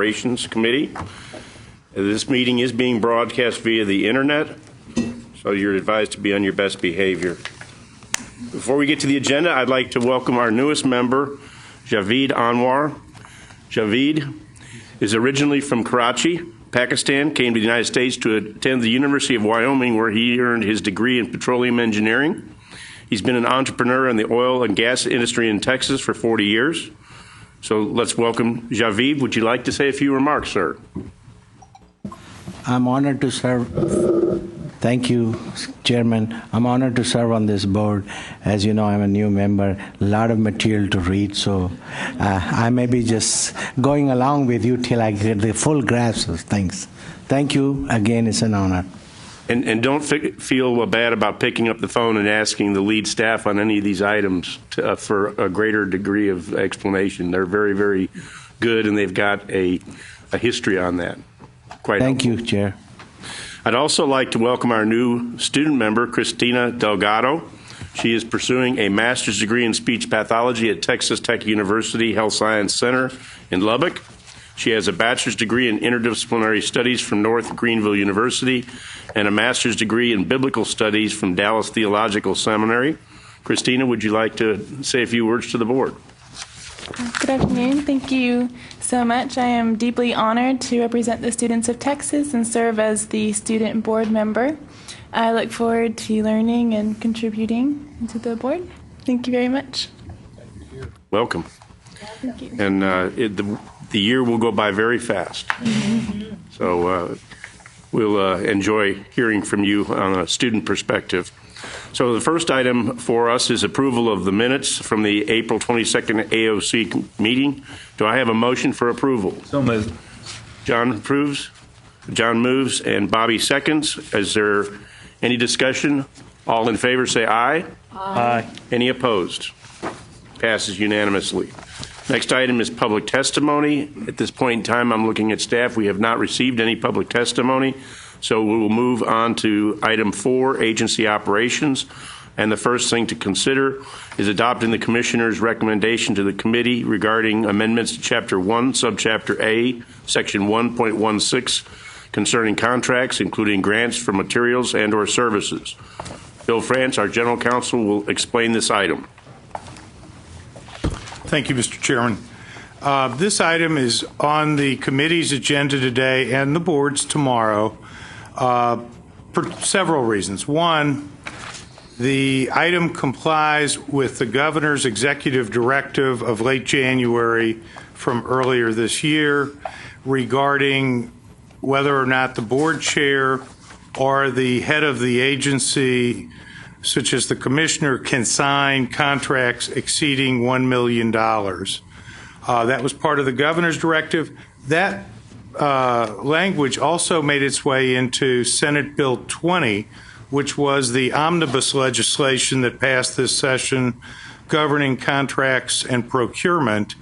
Operations Committee. This meeting is being broadcast via the internet, so you're advised to be on your best behavior. Before we get to the agenda, I'd like to welcome our newest member, Javeed Anwar. Javeed is originally from Karachi, Pakistan, came to the United States to attend the University of Wyoming, where he earned his degree in petroleum engineering. He's been an entrepreneur in the oil and gas industry in Texas for 40 years. So let's welcome Javeed. Would you like to say a few remarks, sir? I'm honored to serve. Thank you, Chairman. I'm honored to serve on this board. As you know, I'm a new member, a lot of material to read, so I may be just going along with you till I get the full grasp of things. Thank you again, it's an honor. And don't feel bad about picking up the phone and asking the lead staff on any of these items for a greater degree of explanation. They're very, very good, and they've got a history on that. Quite Thank helpful. you, Chair. I'd also like to welcome our new student member, Cristina Delgado. She is pursuing a master's degree in speech pathology at Texas Tech University Health Science Center in Lubbock. She has a bachelor's degree in interdisciplinary studies from North Greenville University and a master's degree in biblical studies from Dallas Theological Seminary. Christina, would you like to say a few words to the board? Good afternoon. Thank you so much. I am deeply honored to represent the students of Texas and serve as the student board member. I look forward to learning and contributing to the board. Thank you very much. Welcome. Thank you. And the year will go by very fast. So we'll enjoy hearing from you on a student perspective. So the first item for us is approval of the minutes from the April 22nd AOC meeting. Do I have a motion for approval? So moved. John approves. John moves, and Bobby seconds. Is there any discussion? All in favor say aye. Aye. Any opposed? Passes unanimously. Next item is public testimony. At this point in time, I'm looking at staff. We have not received any public testimony, so we will move on to item 4, agency operations. And the first thing to consider is adopting the Commissioner's recommendation to the committee regarding amendments to Chapter 1, Subchapter A, Section 1.16, concerning contracts, including grants for materials and/or services. Bill France, our General Counsel, will explain this item. Thank you, Mr. Chairman. This item is on the committee's agenda today and the board's tomorrow for several reasons. One, the item complies with the governor's executive directive of late January from earlier this year regarding whether or not the board chair or the head of the agency, such as the commissioner, can sign contracts exceeding $1 million. That was part of the governor's directive. That language also made its way into Senate Bill 20, which was the omnibus legislation that passed this session governing contracts and procurement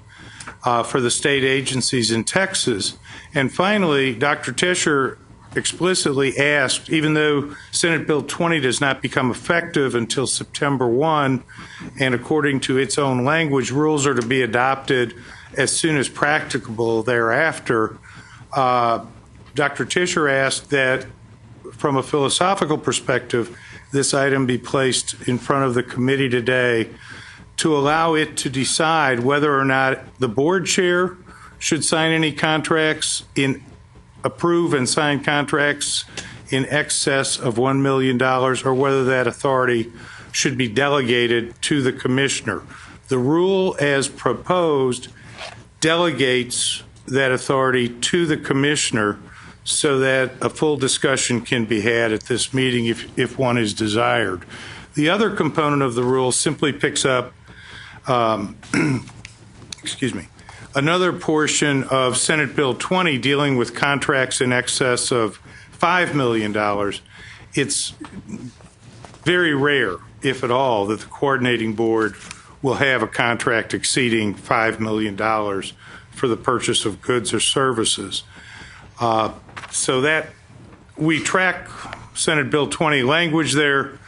for the state agencies in Texas. And finally, Dr. Tischer explicitly asked, even though Senate Bill 20 does not become effective until September 1, and according to its own language, rules are to be adopted as soon as practicable thereafter, Dr. Tischer asked that, from a philosophical perspective, this item be placed in front of the committee today to allow it to decide whether or not the board chair should sign any contracts approve and sign contracts in excess of $1 million, or whether that authority should be delegated to the commissioner. The rule as proposed delegates that authority to the commissioner so that a full discussion can be had at this meeting if one is desired. The other component of the rule simply picks up another portion of Senate Bill 20 dealing with contracts in excess of $5 million. It's very rare, if at all, that the coordinating board will have a contract exceeding $5 million for the purchase of goods or services. So that we track Senate Bill 20 language there,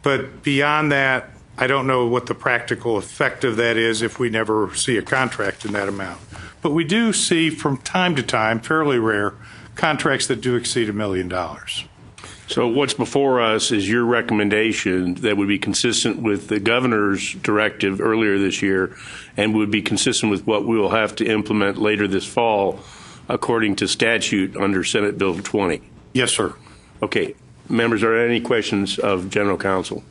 but beyond that, I don't know what the practical effect of that is if we never see a contract in that amount. But we do see from time to time, fairly rare, contracts that do exceed $1 million. So what's before us is your recommendation that would be consistent with the governor's directive earlier this year and would be consistent with what we will have to implement later this fall according to statute under Senate Bill 20. Yes, sir. Okay. Members, are there any questions of General Counsel?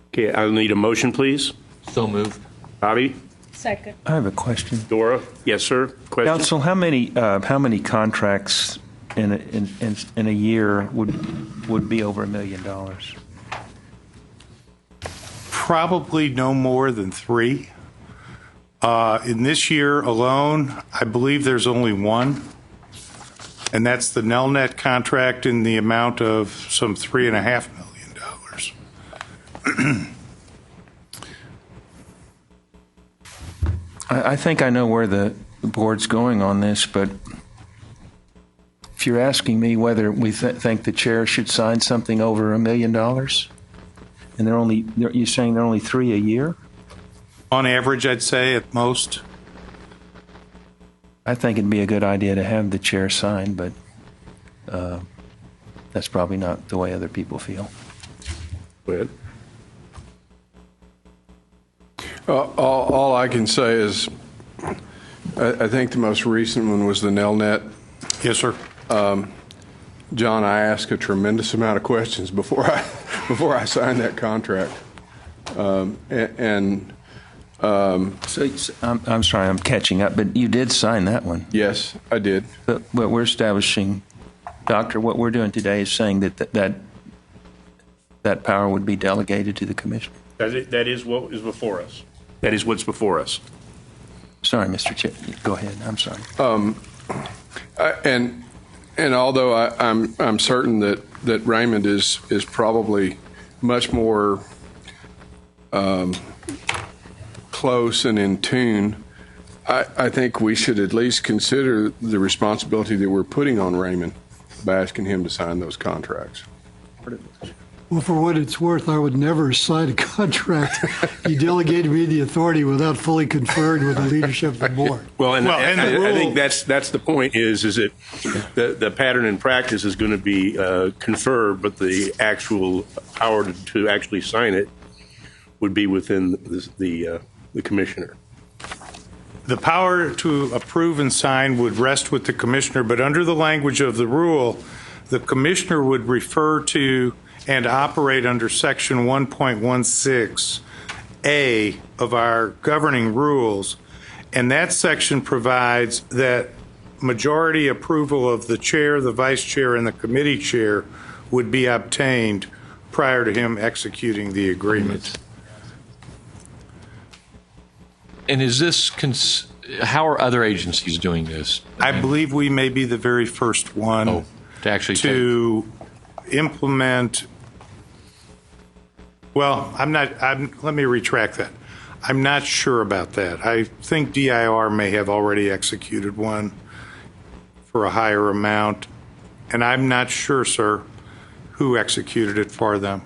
Okay, I'll need a motion, please. So moved. Bobby? Second. I have a question. Dora? Yes, sir. Question? Counsel, how many contracts in a year would be over $1 million? Probably no more than 3. In this year alone, I believe there's only one, and that's the Nelnet contract in the amount of some $3.5 million. I think I know where the board's going on this, but if you're asking me whether we think the chair should sign something over $1 million, and you're saying there are only 3 a year? On average, I'd say at most. I think it'd be a good idea to have the chair sign, but that's probably not the way other people feel. Go ahead. All I can say is I think the most recent one was the Nelnet. Yes, sir. John, I asked a tremendous amount of questions before I signed that contract. I'm sorry, I'm catching up, but you did sign that one. Yes, I did. But what we're establishing, Doctor, what we're doing today is saying that power would be delegated to the commissioner. That is what is before us. That is what's before us. Sorry, Mr. Chair. Go ahead. I'm sorry. And although I'm certain that Raymond is probably much more close and in tune, I think we should at least consider the responsibility that we're putting on Raymond by asking him to sign those contracts. Well, for what it's worth, I would never sign a contract. You delegated me the authority without fully conferring with the leadership of the board. Well, and the rule, I think that's the point is that the pattern in practice is going to be conferred, but the actual power to actually sign it would be within the commissioner. The power to approve and sign would rest with the commissioner, but under the language of the rule, the commissioner would refer to and operate under Section 1.16A of our governing rules, and that section provides that majority approval of the chair, the vice chair, and the committee chair would be obtained prior to him executing the agreement. And is this, how are other agencies doing this? I believe we may be the very first one to actually to implement. Well, let me retract that. I'm not sure about that. I think DIR may have already executed one for a higher amount, and I'm not sure, sir, who executed it for them.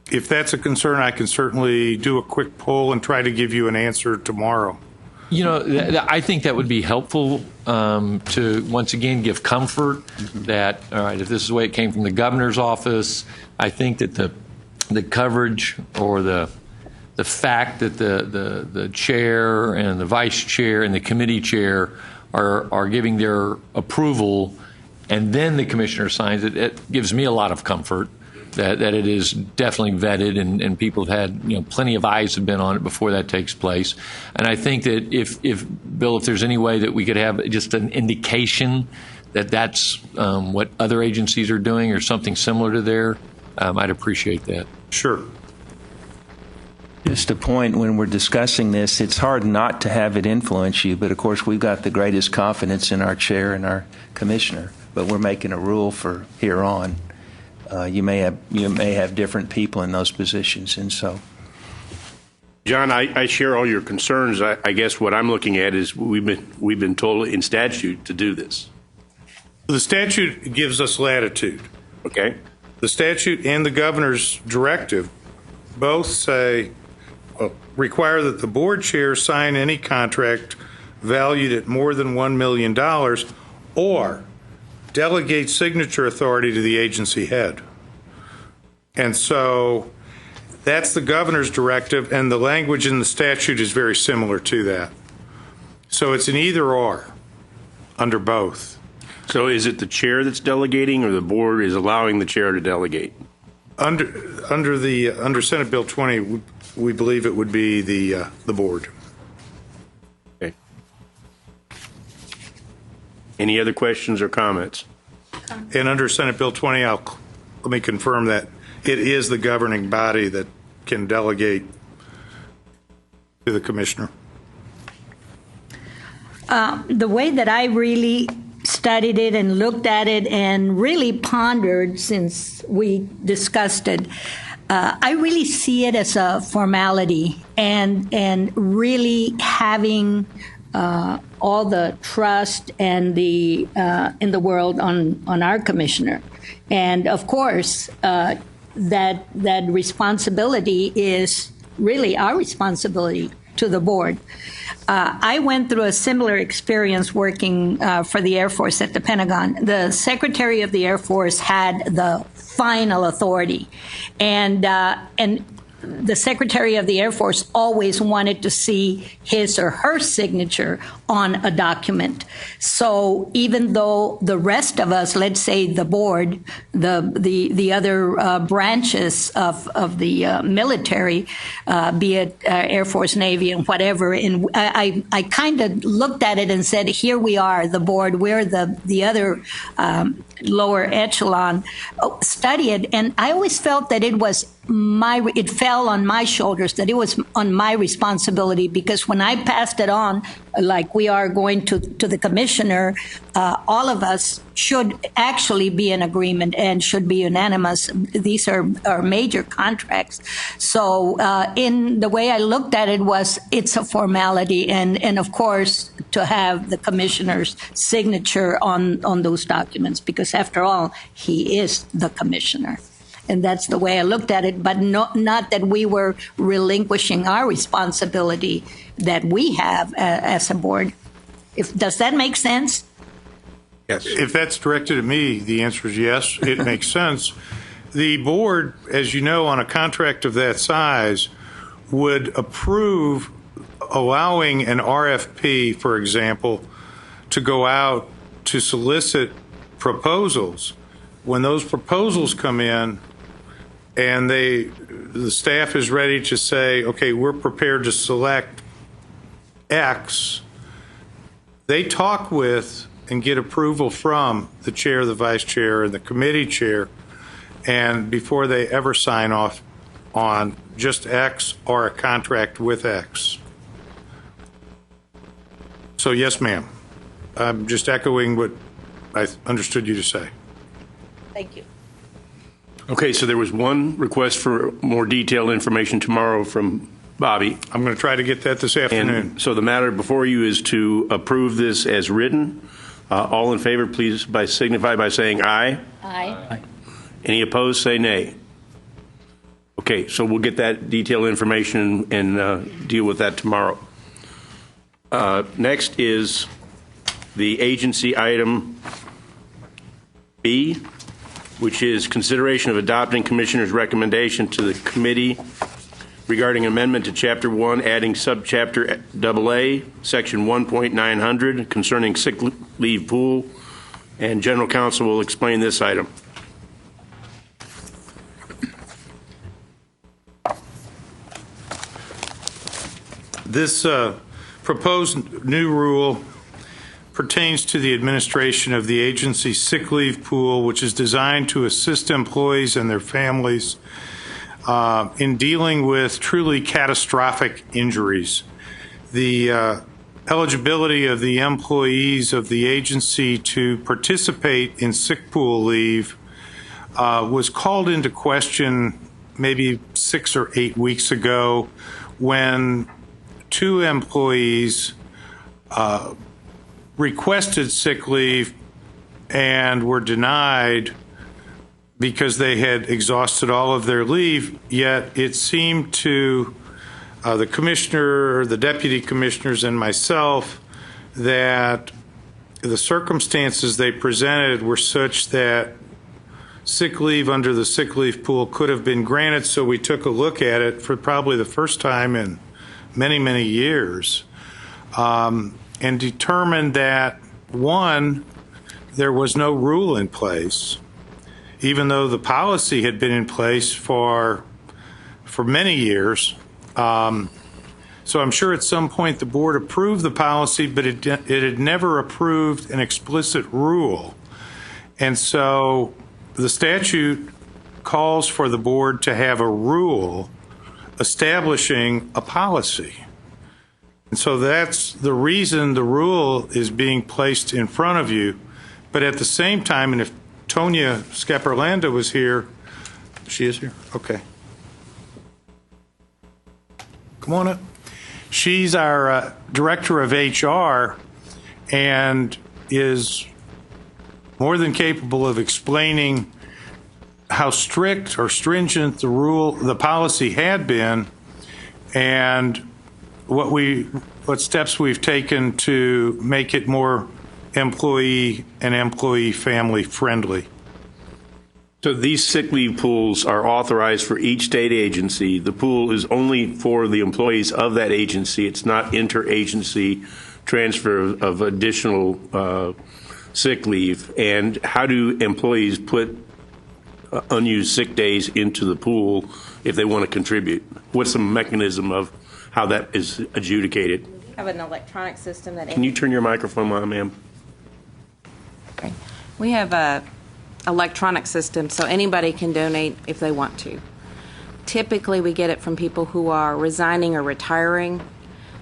If that's a concern, I can certainly do a quick poll and try to give you an answer tomorrow. You know, I think that would be helpful to, once again, give comfort that, all right, if this is the way it came from the governor's office, I think that the coverage or the fact that the chair and the vice chair and the committee chair are giving their approval and then the commissioner signs it, it gives me a lot of comfort that it is definitely vetted and people have had, plenty of eyes have been on it before that takes place. And I think that if Bill, if there's any way that we could have just an indication that that's what other agencies are doing or something similar to there, I'd appreciate that. Sure. Just a point, when we're discussing this, it's hard not to have it influence you, but of course we've got the greatest confidence in our chair and our commissioner, but we're making a rule for here on. You may have different people in those positions, and so. John, I share all your concerns. I guess what I'm looking at is we've been told in statute to do this. The statute gives us latitude. Okay. The statute and the governor's directive both say require that the board chair sign any contract valued at more than $1 million or delegate signature authority to the agency head. And so that's the governor's directive, and the language in the statute is very similar to that. So it's an either or under both. So is it the chair that's delegating, or the board is allowing the chair to delegate? Under Senate Bill 20, we believe it would be the board. Okay. Any other questions or comments? And under Senate Bill 20, let me confirm that it is the governing body that can delegate to the commissioner. The way that I really studied it and looked at it and really pondered since we discussed it, I really see it as a formality and really having all the trust and the in the world on our commissioner, and of course that responsibility is really our responsibility to the board. I went through a similar experience working for the Air Force at the Pentagon. The Secretary of the Air Force had the final authority, and the Secretary of the Air Force always wanted to see his or her signature on a document. So even though the rest of us, let's say the board, the other branches of the military, be it Air Force, Navy, and whatever, and I kind of looked at it and said, here we are, the board, we're the other lower echelon, study it, and I always felt that it fell on my shoulders, that it was on my responsibility, because when I passed it on, like we are going to the commissioner, all of us should actually be in agreement and should be unanimous. These are major contracts. So in the way I looked at it was, it's a formality, and of course to have the commissioner's signature on those documents, because after all, he is the commissioner. And that's the way I looked at it, but not that we were relinquishing our responsibility that we have as a board. Does that make sense? Yes. If that's directed at me, the answer is yes, it makes sense. The board, as you know, on a contract of that size, would approve allowing an RFP, for example, to go out to solicit proposals. When those proposals come in, and the staff is ready to say, okay, we're prepared to select X, they talk with and get approval from the chair, the vice chair, and the committee chair, and before they ever sign off on just X or a contract with X. So yes, ma'am. I'm just echoing what I understood you to say. Thank you. Okay, so there was one request for more detailed information tomorrow from Bobby. I'm going to try to get that this afternoon. And so the matter before you is to approve this as written. All in favor, please signify by saying aye. Aye. Any opposed, say nay. Okay, so we'll get that detailed information and deal with that tomorrow. Next is the agency item B, which is consideration of adopting Commissioner's recommendation to the committee regarding amendment to Chapter 1, adding Subchapter AA, Section 1.900, concerning sick leave pool, and General Counsel will explain this item. This proposed new rule pertains to the administration of the agency's sick leave pool, which is designed to assist employees and their families in dealing with truly catastrophic injuries. The eligibility of the employees of the agency to participate in sick pool leave was called into question maybe 6 or 8 weeks ago when 2 employees requested sick leave and were denied because they had exhausted all of their leave, yet it seemed to the commissioner, the deputy commissioners, and myself that the circumstances they presented were such that sick leave under the sick leave pool could have been granted, so we took a look at it for probably the first time in many, many years, and determined that, one, there was no rule in place, even though the policy had been in place for many years. So I'm sure at some point the board approved the policy, but it had never approved an explicit rule. And so the statute calls for the board to have a rule establishing a policy. And so that's the reason the rule is being placed in front of you. But at the same time, and if Tonya Scaparlanda was here, she is here? Okay. Come on up. She's our director of HR and is more than capable of explaining how strict or stringent the policy had been, and what steps we've taken to make it more employee and employee family friendly. So these sick leave pools are authorized for each state agency. The pool is only for the employees of that agency. It's not interagency transfer of additional sick leave. And how do employees put unused sick days into the pool if they want to contribute? What's the mechanism of how that is adjudicated? We have an electronic system that... Can you turn your microphone on, ma'am? Okay. We have a electronic system, so anybody can donate if they want to. Typically, we get it from people who are resigning or retiring.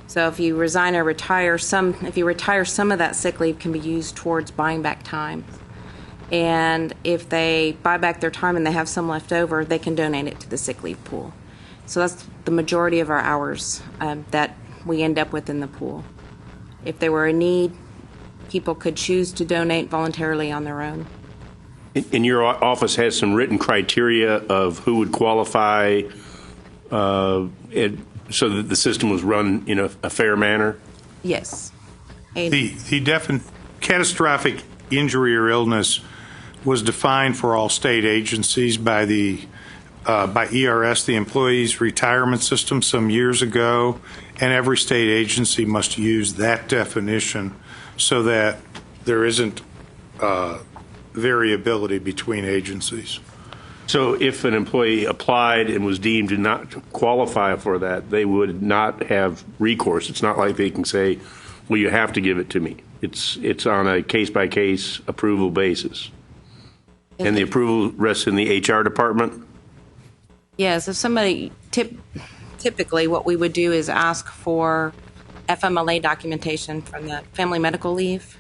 So if you resign or retire, some of that sick leave can be used towards buying back time. And if they buy back their time and they have some left over, they can donate it to the sick leave pool. So that's the majority of our hours that we end up with in the pool. If there were a need, people could choose to donate voluntarily on their own. And your office has some written criteria of who would qualify, so that the system was run in a fair manner? Yes. The catastrophic injury or illness was defined for all state agencies by ERS, the Employees Retirement System, some years ago, and every state agency must use that definition so that there isn't variability between agencies. So if an employee applied and was deemed to not qualify for that, they would not have recourse. It's not like they can say, well, you have to give it to me. It's on a case-by-case approval basis. And the approval rests in the HR department? Yes, if somebody, typically what we would do is ask for FMLA documentation from the family medical leave,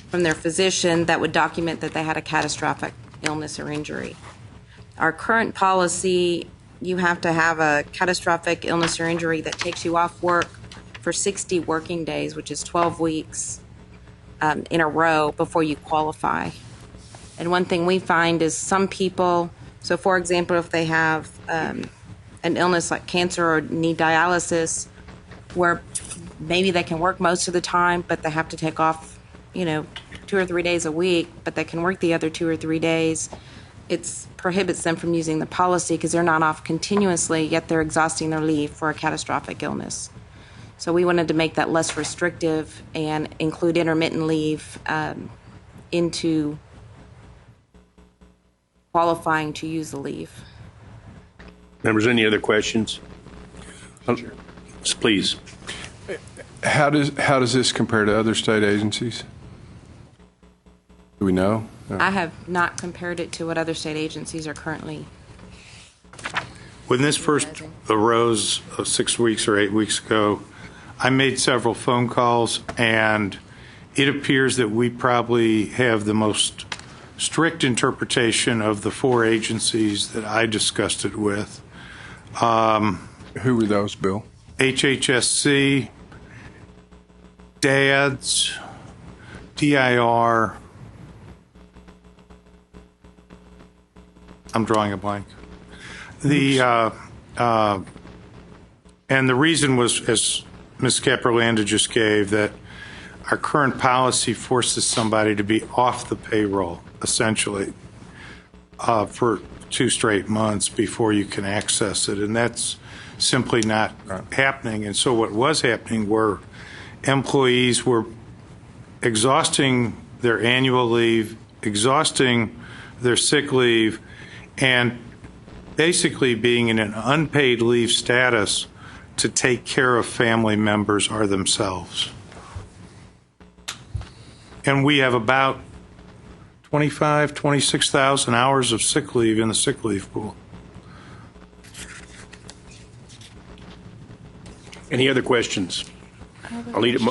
from their physician that would document that they had a catastrophic illness or injury. Our current policy, you have to have a catastrophic illness or injury that takes you off work for 60 working days, which is 12 weeks in a row before you qualify. And one thing we find is some people, so for example, if they have an illness like cancer or need dialysis, where maybe they can work most of the time, but they have to take off 2 or 3 days a week, but they can work the other 2 or 3 days. It prohibits them from using the policy because they're not off continuously, yet they're exhausting their leave for a catastrophic illness. So we wanted to make that less restrictive and include intermittent leave into qualifying to use the leave. Members, any other questions? Please. How does this compare to other state agencies? Do we know? No. I have not compared it to what other state agencies are currently. When this first arose 6 weeks or 8 weeks ago, I made several phone calls, and it appears that we probably have the most strict interpretation of the 4 agencies that I discussed it with. Who were those, Bill? HHSC, DADS, DIR. I'm drawing a blank. The And the reason was, as Ms. Caprolanda just gave, that our current policy forces somebody to be off the payroll, essentially, for 2 straight months before you can access it. And that's simply not happening. And so what was happening were employees were exhausting their annual leave, exhausting their sick leave, and basically being in an unpaid leave status to take care of family members or themselves. And we have about 26,000 hours of sick leave in the sick leave pool. Any other questions? I'll lead it.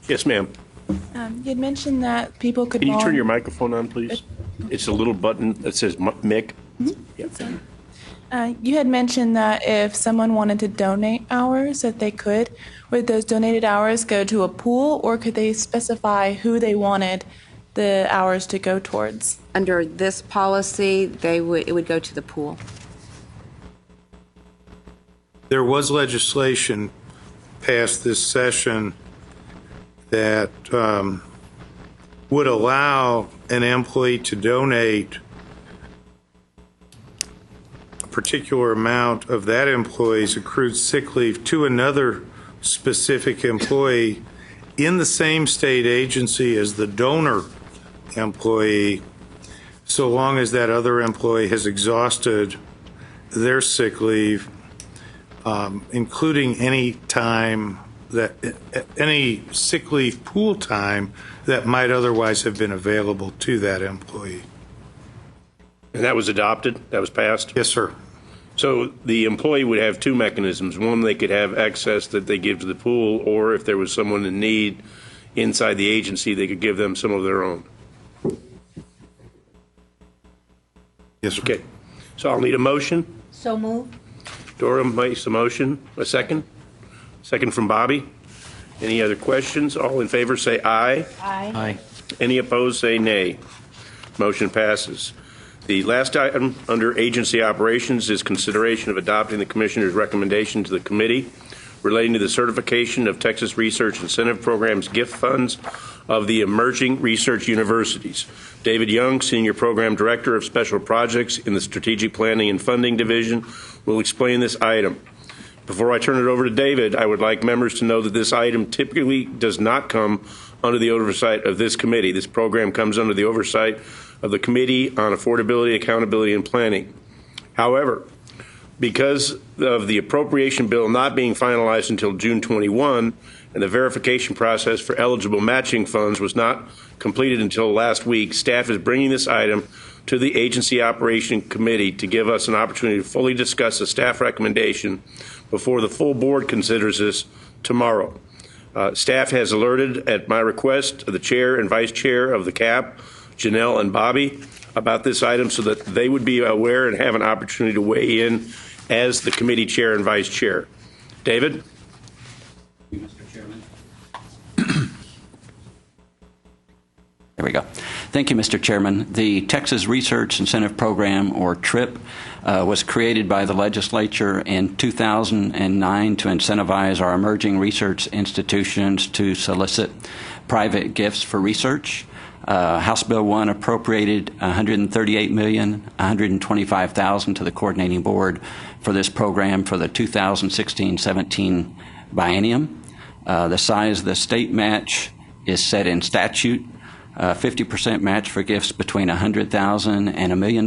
Yes, ma'am. You had mentioned that people could. Can you turn your microphone on, please? It's a little button that says mic. You had mentioned that if someone wanted to donate hours, that they could. Would those donated hours go to a pool, or could they specify who they wanted the hours to go towards? Under this policy, it would go to the pool. There was legislation passed this session that would allow an employee to donate a particular amount of that employee's accrued sick leave to another specific employee in the same state agency as the donor employee, so long as that other employee has exhausted their sick leave, including any time that any sick leave pool time that might otherwise have been available to that employee. And that was adopted? That was passed? Yes, sir. So the employee would have 2 mechanisms. One, they could have excess that they give to the pool, or if there was someone in need inside the agency, they could give them some of their own. Yes, sir. Okay. So I'll need a motion. So moved. Dora makes the motion. A second? Second from Bobby. Any other questions? All in favor say aye. Aye. Any opposed say nay. Motion passes. The last item under agency operations is consideration of adopting the Commissioner's recommendation to the committee relating to the certification of Texas Research Incentive Program's gift funds of the emerging research universities. David Young, Senior Program Director of Special Projects in the Strategic Planning and Funding Division, will explain this item. Before I turn it over to David, I would like members to know that this item typically does not come under the oversight of this committee. This program comes under the oversight of the Committee on Affordability, Accountability, and Planning. However, because of the appropriation bill not being finalized until June 21, and the verification process for eligible matching funds was not completed until last week, staff is bringing this item to the Agency Operation Committee to give us an opportunity to fully discuss the staff recommendation before the full board considers this tomorrow. Staff has alerted, at my request, the chair and vice chair of the CAP, Janelle and Bobby, about this item so that they would be aware and have an opportunity to weigh in as the committee chair and vice chair. David? Mr. Chairman. There we go. Thank you, Mr. Chairman. The Texas Research Incentive Program, or TRIP, was created by the legislature in 2009 to incentivize our emerging research institutions to solicit private gifts for research. House Bill 1 appropriated $138,125,000 to the coordinating board for this program for the 2016-17 biennium. The size of the state match is set in statute. 50% match for gifts between $100,000 and $1 million.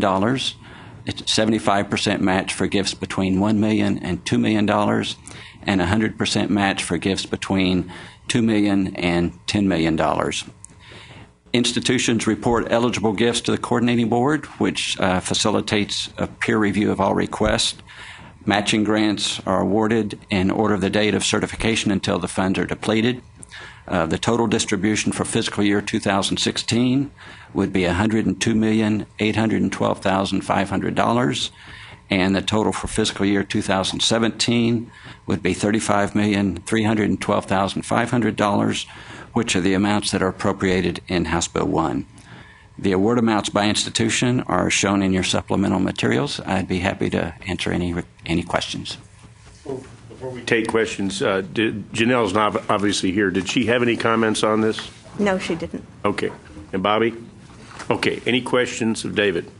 It's 75% match for gifts between $1 million and $2 million, and 100% match for gifts between $2 million and $10 million. Institutions report eligible gifts to the coordinating board, which facilitates a peer review of all requests. Matching grants are awarded in order of the date of certification until the funds are depleted. The total distribution for fiscal year 2016 would be $102,812,500, and the total for fiscal year 2017 would be $35,312,500, which are the amounts that are appropriated in House Bill 1. The award amounts by institution are shown in your supplemental materials. I'd be happy to answer any questions. Before we take questions, Janelle's not obviously here. Did she have any comments on this? No, she didn't. Okay. And Bobby? Okay. Any questions of David?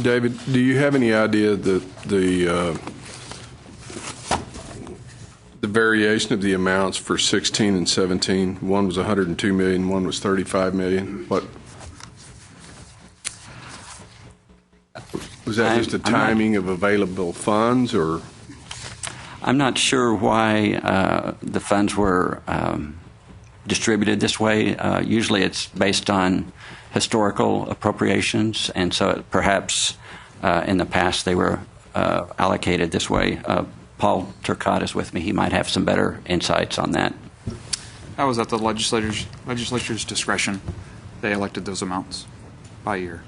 David, do you have any idea the variation of the amounts for 16 and 17? One was 102 million, one was 35 million. What was that? Just a timing of available funds, or? I'm not sure why the funds were distributed this way. Usually it's based on historical appropriations, and so perhaps in the past they were allocated this way. Paul Turcotte is with me. He might have some better insights on that. That was at the legislature's discretion. They elected those amounts by year.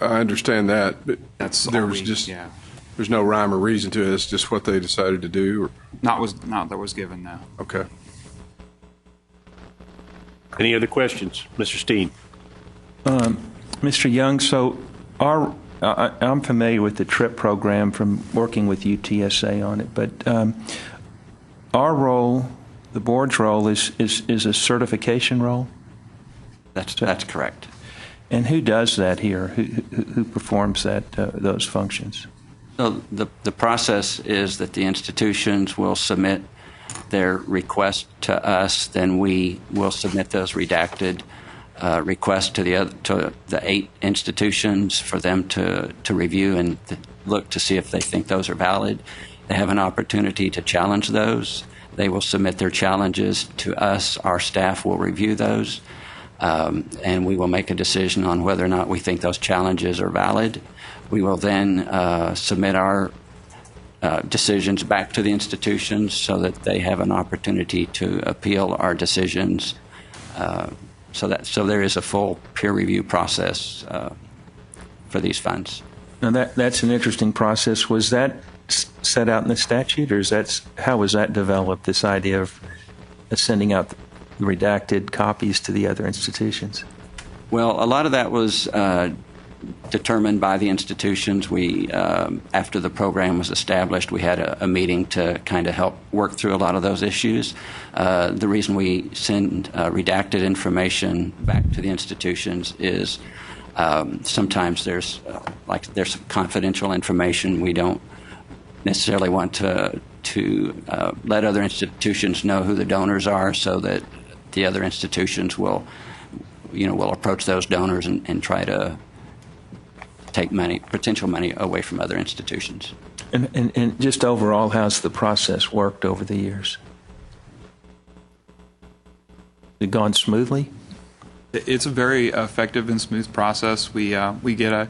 I understand that, but That's there all was we- just yeah. there's no rhyme or reason to it. It's just what they decided to do. Or, Not that was given, no. okay. Any other questions? Mr. Steen? Mr. Young, so I'm familiar with the TRIP program from working with UTSA on it, but our role, the board's role, is a certification role? That's correct. And who does that here? Who performs those functions? So the process is that the institutions will submit their request to us, then we will submit those redacted requests to the 8 institutions for them to review and look to see if they think those are valid. They have an opportunity to challenge those. They will submit their challenges to us. Our staff will review those, and we will make a decision on whether or not we think those challenges are valid. We will then submit our decisions back to the institutions so that they have an opportunity to appeal our decisions. So there is a full peer review process for these funds. Now that's an interesting process. Was that set out in the statute, or how was that developed? This idea of sending out the redacted copies to the other institutions. Well, a lot of that was determined by the institutions. We, after the program was established, we had a meeting to kind of help work through a lot of those issues. The reason we send redacted information back to the institutions is sometimes there's confidential information. We don't necessarily want to let other institutions know who the donors are, so that the other institutions will approach those donors and try to take potential money away from other institutions. And just overall, how's the process worked over the years? Has it gone smoothly? It's a very effective and smooth process. We get a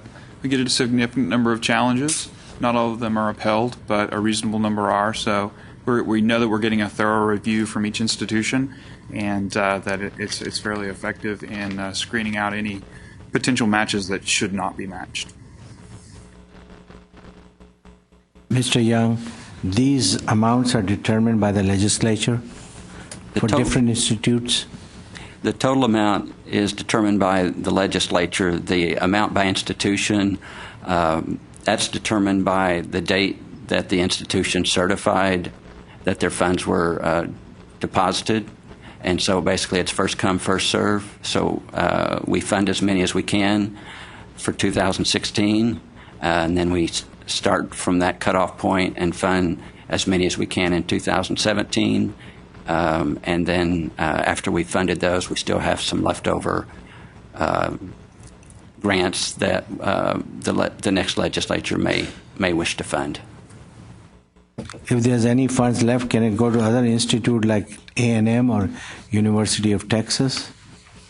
significant number of challenges. Not all of them are upheld, but a reasonable number are. So we know that we're getting a thorough review from each institution, and that it's fairly effective in screening out any potential matches that should not be matched. Mr. Young, these amounts are determined by the legislature for different institutes? The total amount is determined by the legislature. The amount by institution, that's determined by the date that the institution certified that their funds were deposited. And so basically it's first come, first serve. So we fund as many as we can for 2016, and then we start from that cutoff point and fund as many as we can in 2017. And then after we've funded those, we still have some leftover grants that the next legislature may wish to fund. If there's any funds left, can it go to other institute like A&M or University of Texas?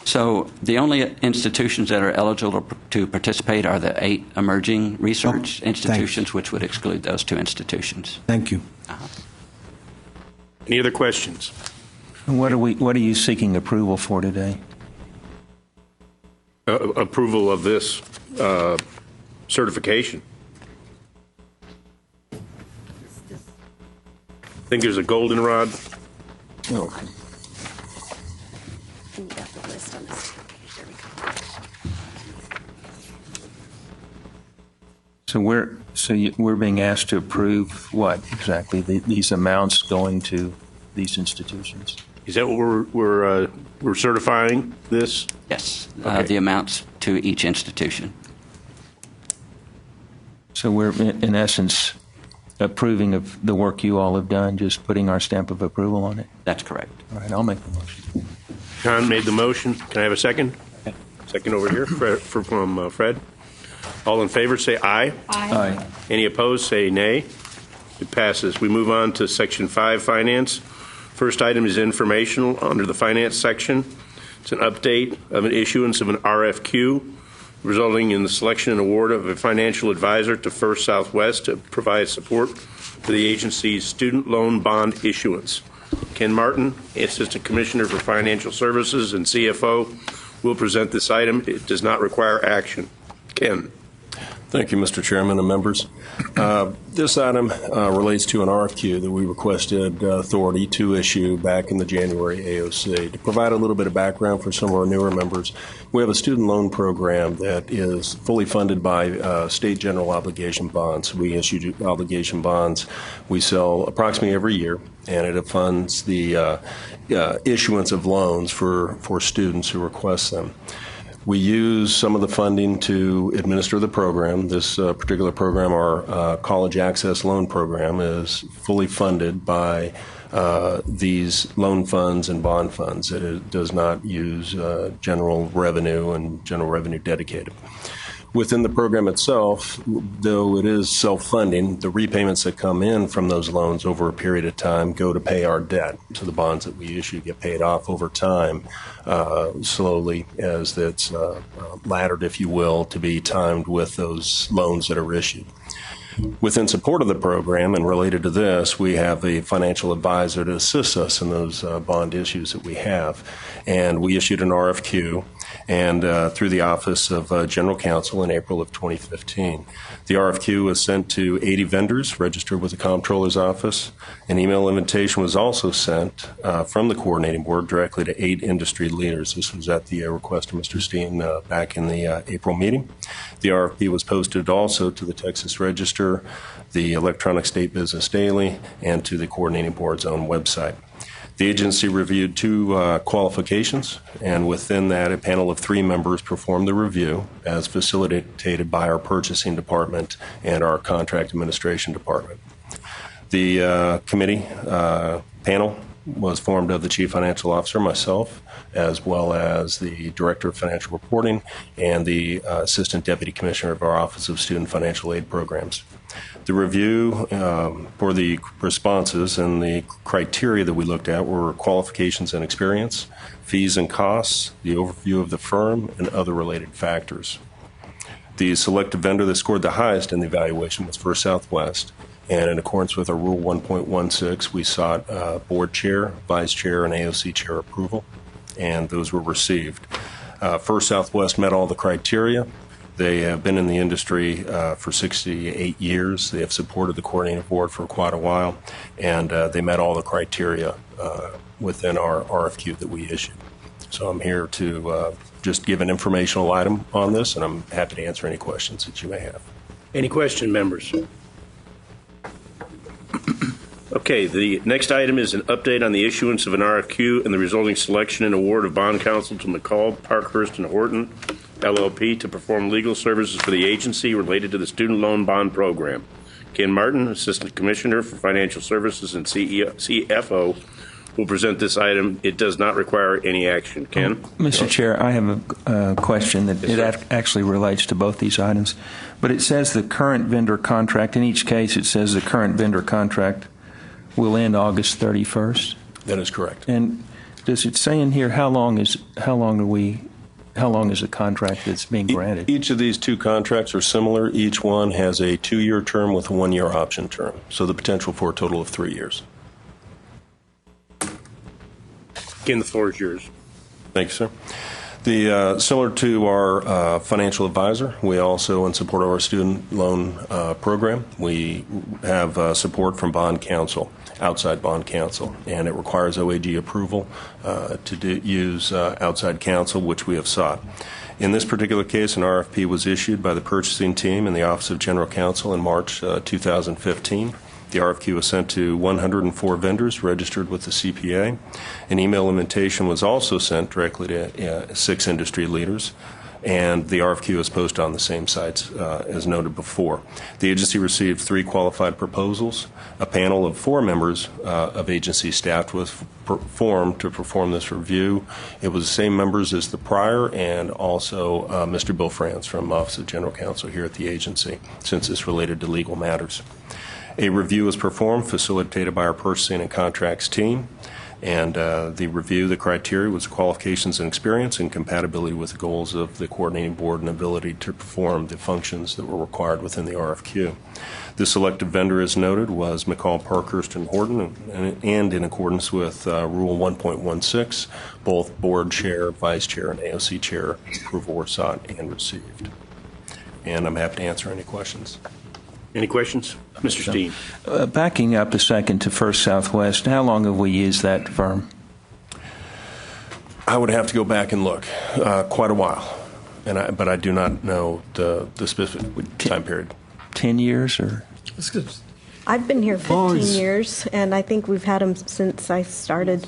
So the only institutions that are eligible to participate are the 8 emerging research institutions, which would exclude those 2 institutions. Thank you. Any other questions? And what are you seeking approval for today? Approval of this certification. I think there's a goldenrod. Oh. So we're being asked to approve what exactly? These amounts going to these institutions? Is that what we're certifying this? Yes, Okay. the amounts to each institution. So we're, in essence, approving of the work you all have done, just putting our stamp of approval on it? That's correct. All right, I'll make the motion. Con made the motion. Can I have a second? Second over here from Fred. All in favor, say aye. Aye. Any opposed, say nay. It passes. We move on to Section 5, Finance. First item is informational under the Finance section. It's an update of an issuance of an RFQ resulting in the selection and award of a financial advisor to First Southwest to provide support for the agency's student loan bond issuance. Ken Martin, Assistant Commissioner for Financial Services and CFO, will present this item. It does not require action. Ken. Thank you, Mr. Chairman and members. This item relates to an RFQ that we requested authority to issue back in the January AOC. To provide a little bit of background for some of our newer members, we have a student loan program that is fully funded by state general obligation bonds. We issue obligation bonds. We sell approximately every year, and it funds the issuance of loans for students who request them. We use some of the funding to administer the program. This particular program, our College Access Loan Program, is fully funded by these loan funds and bond funds. It does not use general revenue and general revenue dedicated. Within the program itself, though it is self-funding, the repayments that come in from those loans over a period of time go to pay our debt. So the bonds that we issue get paid off over time, slowly, as it's laddered, if you will, to be timed with those loans that are issued. Within support of the program and related to this, we have a financial advisor to assist us in those bond issues that we have. And we issued an RFQ and through the Office of General Counsel in April of 2015. The RFQ was sent to 80 vendors registered with the Comptroller's Office. An email invitation was also sent from the Coordinating Board directly to 8 industry leaders. This was at the request of Mr. Steen back in the April meeting. The RFP was posted also to the Texas Register, the Electronic State Business Daily, and to the Coordinating Board's own website. The agency reviewed 2 qualifications, and within that, a panel of 3 members performed the review as facilitated by our purchasing department and our contract administration department. The committee panel was formed of the Chief Financial Officer, myself, as well as the Director of Financial Reporting and the Assistant Deputy Commissioner of our Office of Student Financial Aid Programs. The review for the responses and the criteria that we looked at were qualifications and experience, fees and costs, the overview of the firm, and other related factors. The selected vendor that scored the highest in the evaluation was First Southwest, and in accordance with our Rule 1.16, we sought Board Chair, Vice Chair, and AOC Chair approval, and those were received. First Southwest met all the criteria. They have been in the industry for 68 years. They have supported the Coordinating Board for quite a while, and they met all the criteria within our RFQ that we issued. So I'm here to just give an informational item on this, and I'm happy to answer any questions that you may have. Any question, members? Okay, the next item is an update on the issuance of an RFQ and the resulting selection and award of bond counsel to McCall, Parkhurst, and Horton, LLP, to perform legal services for the agency related to the student loan bond program. Ken Martin, Assistant Commissioner for Financial Services and CFO, will present this item. It does not require any action. Ken? Mr. Chair, I have a question that actually relates to both these items. But it says the current vendor contract. In each case, it says the current vendor contract will end August 31st. That is correct. And does it say in here how long is the contract that's being granted? Each of these 2 contracts are similar. Each one has a 2-year term with a 1-year option term, so the potential for a total of 3 years. Ken, the floor is yours. Thank you, sir. Similar to our financial advisor, we also, in support of our student loan program, we have support from bond counsel, outside bond counsel, and it requires OAG approval to use outside counsel, which we have sought. In this particular case, an RFP was issued by the purchasing team in the Office of General Counsel in March 2015. The RFQ was sent to 104 vendors registered with the CPA. An email invitation was also sent directly to 6 industry leaders, and the RFQ was posted on the same sites as noted before. The agency received 3 qualified proposals. A panel of 4 members of agency staff was formed to perform this review. It was the same members as the prior, and also Mr. Bill Franz from Office of General Counsel here at the agency, since it's related to legal matters. A review was performed, facilitated by our purchasing and contracts team, and the review, the criteria was qualifications and experience and compatibility with the goals of the coordinating board and ability to perform the functions that were required within the RFQ. The selected vendor, as noted, was McCall, Parkhurst, and Horton, and in accordance with Rule 1.16, both board chair, vice chair, and AOC chair approval were sought and received. And I'm happy to answer any questions. Any questions? Mr. Steen. Backing up a second to First Southwest, how long have we used that firm? I would have to go back and look. Quite a while, but I do not know the specific time period. 10 years or? I've been here 15 years, and I think we've had them since I started.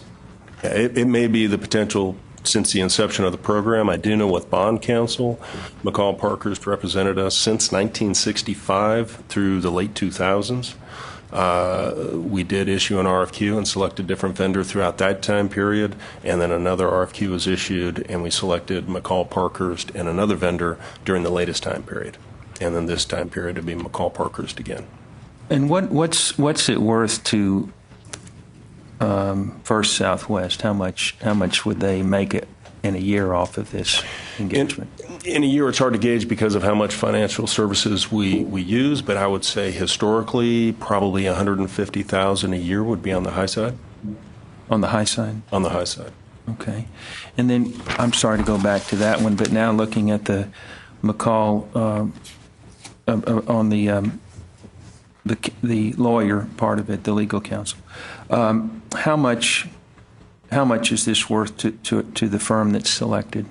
Yeah, it may be the potential since the inception of the program. I do know with bond counsel, McCall Parkhurst represented us since 1965 through the late 2000s. We did issue an RFQ and select a different vendor throughout that time period, and then another RFQ was issued, and we selected McCall Parkhurst and another vendor during the latest time period. And then this time period would be McCall Parkhurst again. And what's it worth to First Southwest? How much would they make it in a year off of this engagement? In a year, it's hard to gauge because of how much financial services we use, but I would say historically, probably $150,000 a year would be on the high side. On the high side? On the high side. Okay. And then, I'm sorry to go back to that one, but now looking at the McCall on the lawyer part of it, the legal counsel. How much is this worth to the firm that's selected?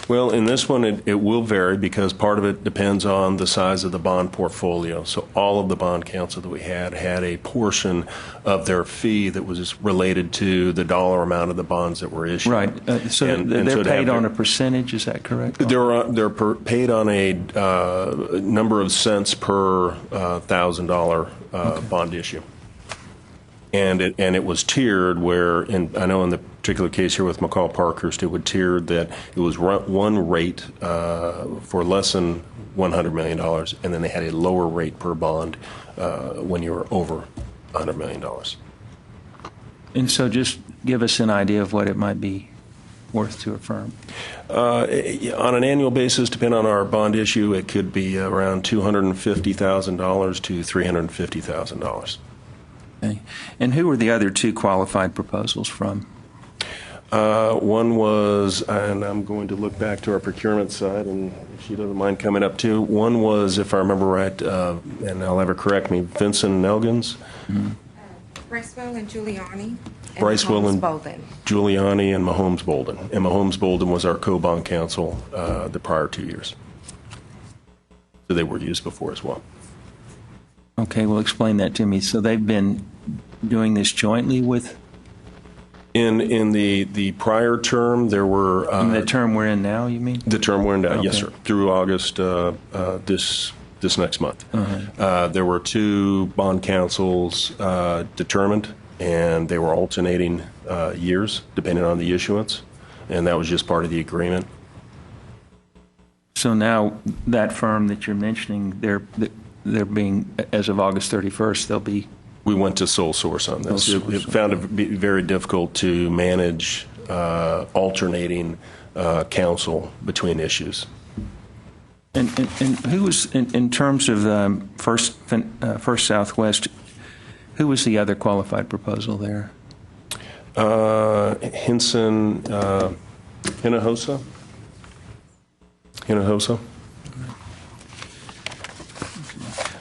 Well, in this one, it will vary because part of it depends on the size of the bond portfolio. So all of the bond counsel that we had a portion of their fee that was related to the dollar amount of the bonds that were issued. Right. So they're paid on a percentage, is that correct? They're paid on a number of cents per $1,000 bond issue. And it was tiered where, I know in the particular case here with McCall Parkhurst, it would tiered that it was one rate for less than $100 million, and then they had a lower rate per bond when you were over $100 million. And so just give us an idea of what it might be worth to a firm. On an annual basis, depending on our bond issue, it could be around $250,000 to $350,000. Okay. And who were the other 2 qualified proposals from? One was, and I'm going to look back to our procurement side, and if she doesn't mind coming up too. One was, if I remember right, and I'll have her correct me, Vincent Nelgans. Mm-hmm. Bricewell and Giuliani. Bricewell and Bolden. Giuliani and Mahomes Bolden. And Mahomes Bolden was our co-bond counsel the prior 2 years. So they were used before as well. Okay, well, explain that to me. So they've been doing this jointly with? In the prior term, there were... in the term we're in now, you mean? The term we're in now, okay. Yes, sir. Through August this next month. Uh-huh. There were 2 bond counsels determined, and they were alternating years, depending on the issuance, and that was just part of the agreement. So now that firm that you're mentioning, they're being, as of August 31st, they'll be... We went to sole source on this. It found it very difficult to manage alternating counsel between issues. And who was, in terms of First Southwest, who was the other qualified proposal there? Hinson, Hinojosa?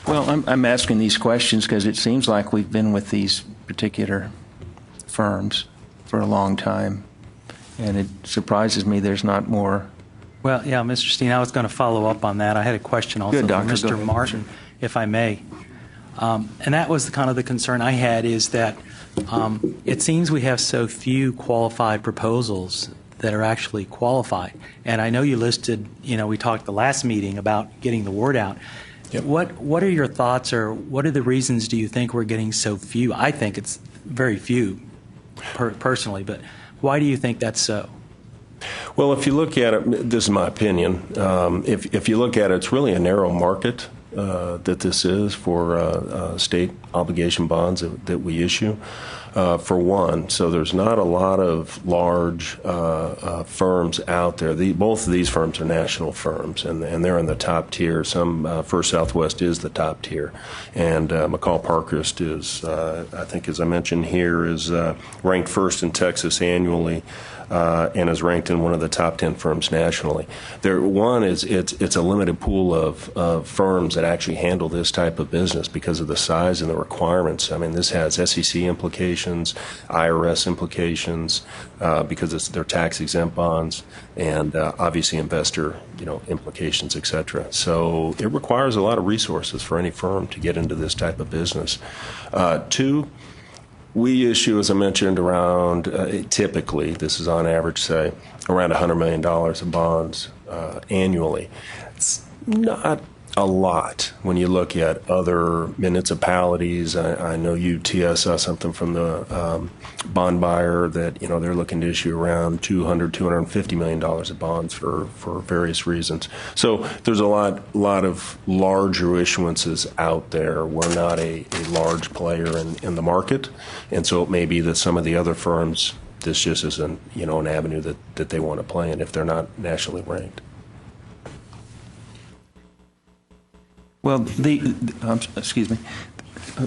Well, I'm asking these questions because it seems like we've been with these particular firms for a long time, and it surprises me there's not more. Well, yeah, Mr. Steen, I was going to follow up on that. I had a question also Good, for Doctor. Go Mr. ahead. Martin, if I may. And that was kind of the concern I had, is that it seems we have so few qualified proposals that are actually qualified. And I know you listed, we talked the last meeting about getting the word out. Yep. What are your thoughts, or what are the reasons do you think we're getting so few? I think it's very few, personally, but why do you think that's so? Well, if you look at it, this is my opinion. If you look at it, it's really a narrow market that this is for state obligation bonds that we issue, for one. So there's not a lot of large firms out there. Both of these firms are national firms, and they're in the top tier. First Southwest is the top tier, and McCall Parkhurst is, I think, as I mentioned here, is ranked first in Texas annually. And is ranked in one of the top 10 firms nationally. It's a limited pool of firms that actually handle this type of business because of the size and the requirements. I mean, this has SEC implications, IRS implications, because they're tax-exempt bonds, and obviously investor, implications, et cetera. So it requires a lot of resources for any firm to get into this type of business. Two, we issue, as I mentioned, around, typically, this is on average, say, around $100 million of bonds annually. It's not a lot when you look at other municipalities. I know UTS saw something from the bond buyer that, they're looking to issue around $250 million of bonds for various reasons. So there's a lot of larger issuances out there. We're not a large player in the market, and so it may be that some of the other firms, this just isn't, an avenue that they want to play in if they're not nationally ranked. Well, excuse me.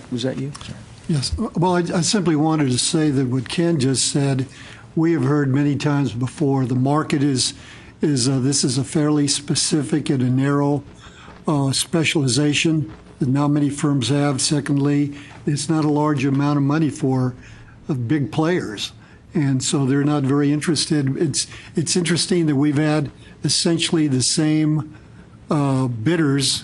Was that you? Sorry. Yes. Well, I simply wanted to say that what Ken just said, we have heard many times before. The market this is a fairly specific and a narrow specialization that not many firms have. Secondly, it's not a large amount of money for big players, and so they're not very interested. It's interesting that we've had essentially the same bidders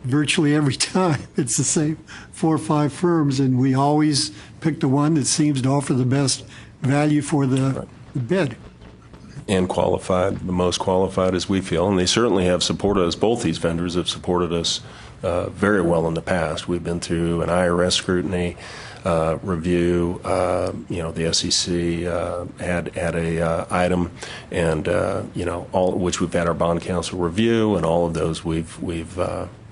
virtually every time. It's the same 4 or 5 firms, and we always pick the one that seems to offer the best value for the bid. And qualified, the most qualified as we feel. And they certainly have supported us. Both these vendors have supported us very well in the past. We've been through an IRS scrutiny review. The SEC had a item, and all which we've had our bond counsel review, and all of those we've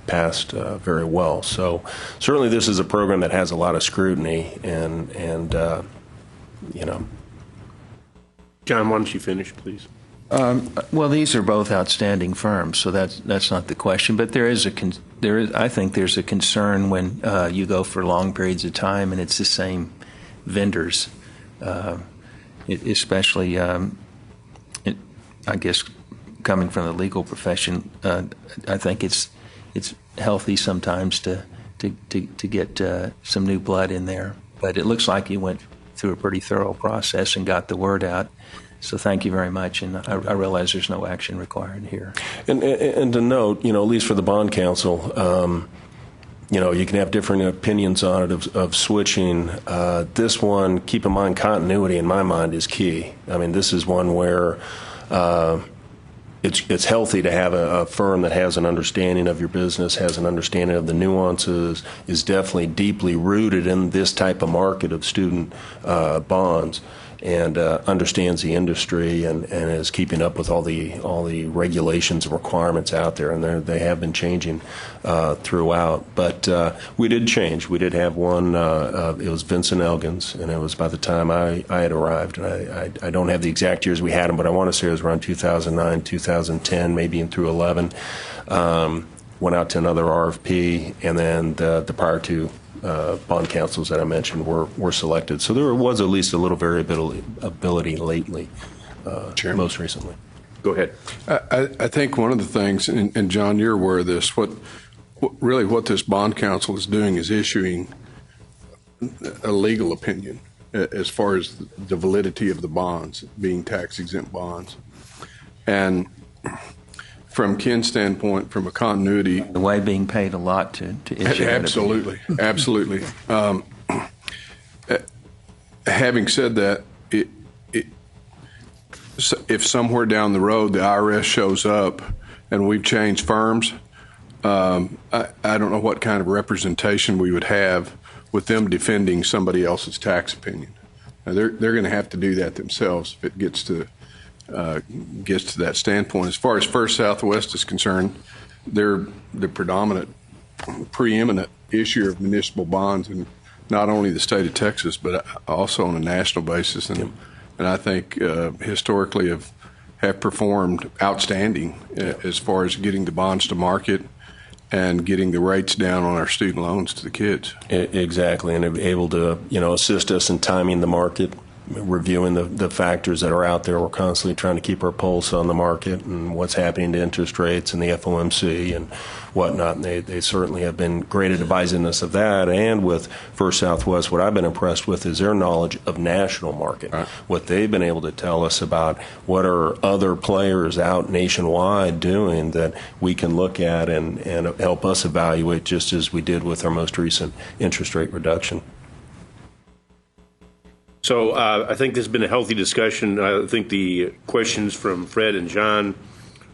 passed very well. So certainly this is a program that has a lot of scrutiny, and John, why don't you finish, please? Well, these are both outstanding firms, so that's not the question. But I think there's a concern when you go for long periods of time and it's the same vendors, especially, I guess, coming from the legal profession. I think it's healthy sometimes to get some new blood in there. But it looks like you went through a pretty thorough process and got the word out. So thank you very much, and I realize there's no action required here. And to note, at least for the bond counsel, you can have different opinions on it of switching. This one, keep in mind, continuity in my mind is key. I mean, this is one where it's healthy to have a firm that has an understanding of your business, has an understanding of the nuances, is definitely deeply rooted in this type of market of student bonds, and understands the industry and is keeping up with all the regulations and requirements out there, and they have been changing throughout. But we did change. We did have one. It was Vincent Elgins, and it was by the time I had arrived. And I don't have the exact years we had them, but I want to say it was around 2009, 2010, maybe in through 11. Went out to another RFP, and then the prior two bond counsels that I mentioned were selected. So there was at least a little variability lately most recently. Go ahead. I think one of the things, and John, you're aware of this, what this bond counsel is doing is issuing a legal opinion as far as the validity of the bonds being tax-exempt bonds. And from Ken's standpoint, from a continuity... The way being paid a lot to issue. Absolutely. Absolutely. Having said that, if somewhere down the road the IRS shows up and we've changed firms, I don't know what kind of representation we would have with them defending somebody else's tax opinion. Now, they're going to have to do that themselves if it gets to that standpoint. As far as First Southwest is concerned, they're the preeminent issuer of municipal bonds in not only the state of Texas, but also on a national basis. And I think historically have performed outstanding as far as getting the bonds to market and getting the rates down on our student loans to the kids. Exactly, and able to assist us in timing the market, reviewing the factors that are out there. We're constantly trying to keep our pulse on the market and what's happening to interest rates and the FOMC and whatnot. And they certainly have been great at advising us of that. And with First Southwest, what I've been impressed with is their knowledge of national market. Right. What they've been able to tell us about what are other players out nationwide doing that we can look at and help us evaluate, just as we did with our most recent interest rate reduction. So I think this has been a healthy discussion. I think the questions from Fred and John,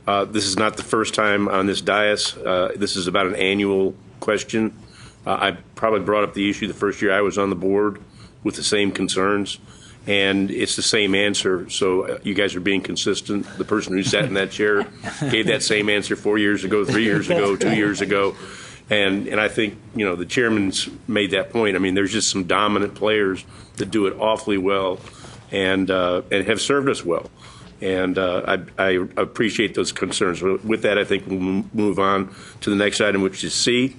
this is not the first time on this dais. This is about an annual question. I probably brought up the issue the first year I was on the board with the same concerns, and it's the same answer. So you guys are being consistent. The person who sat in that chair gave that same answer 4 years ago, 3 years ago, 2 years ago. And I think, the chairman's made that point. I mean, there's just some dominant players that do it awfully well and have served us well. And I appreciate those concerns. With that, I think we'll move on to the next item, which is C.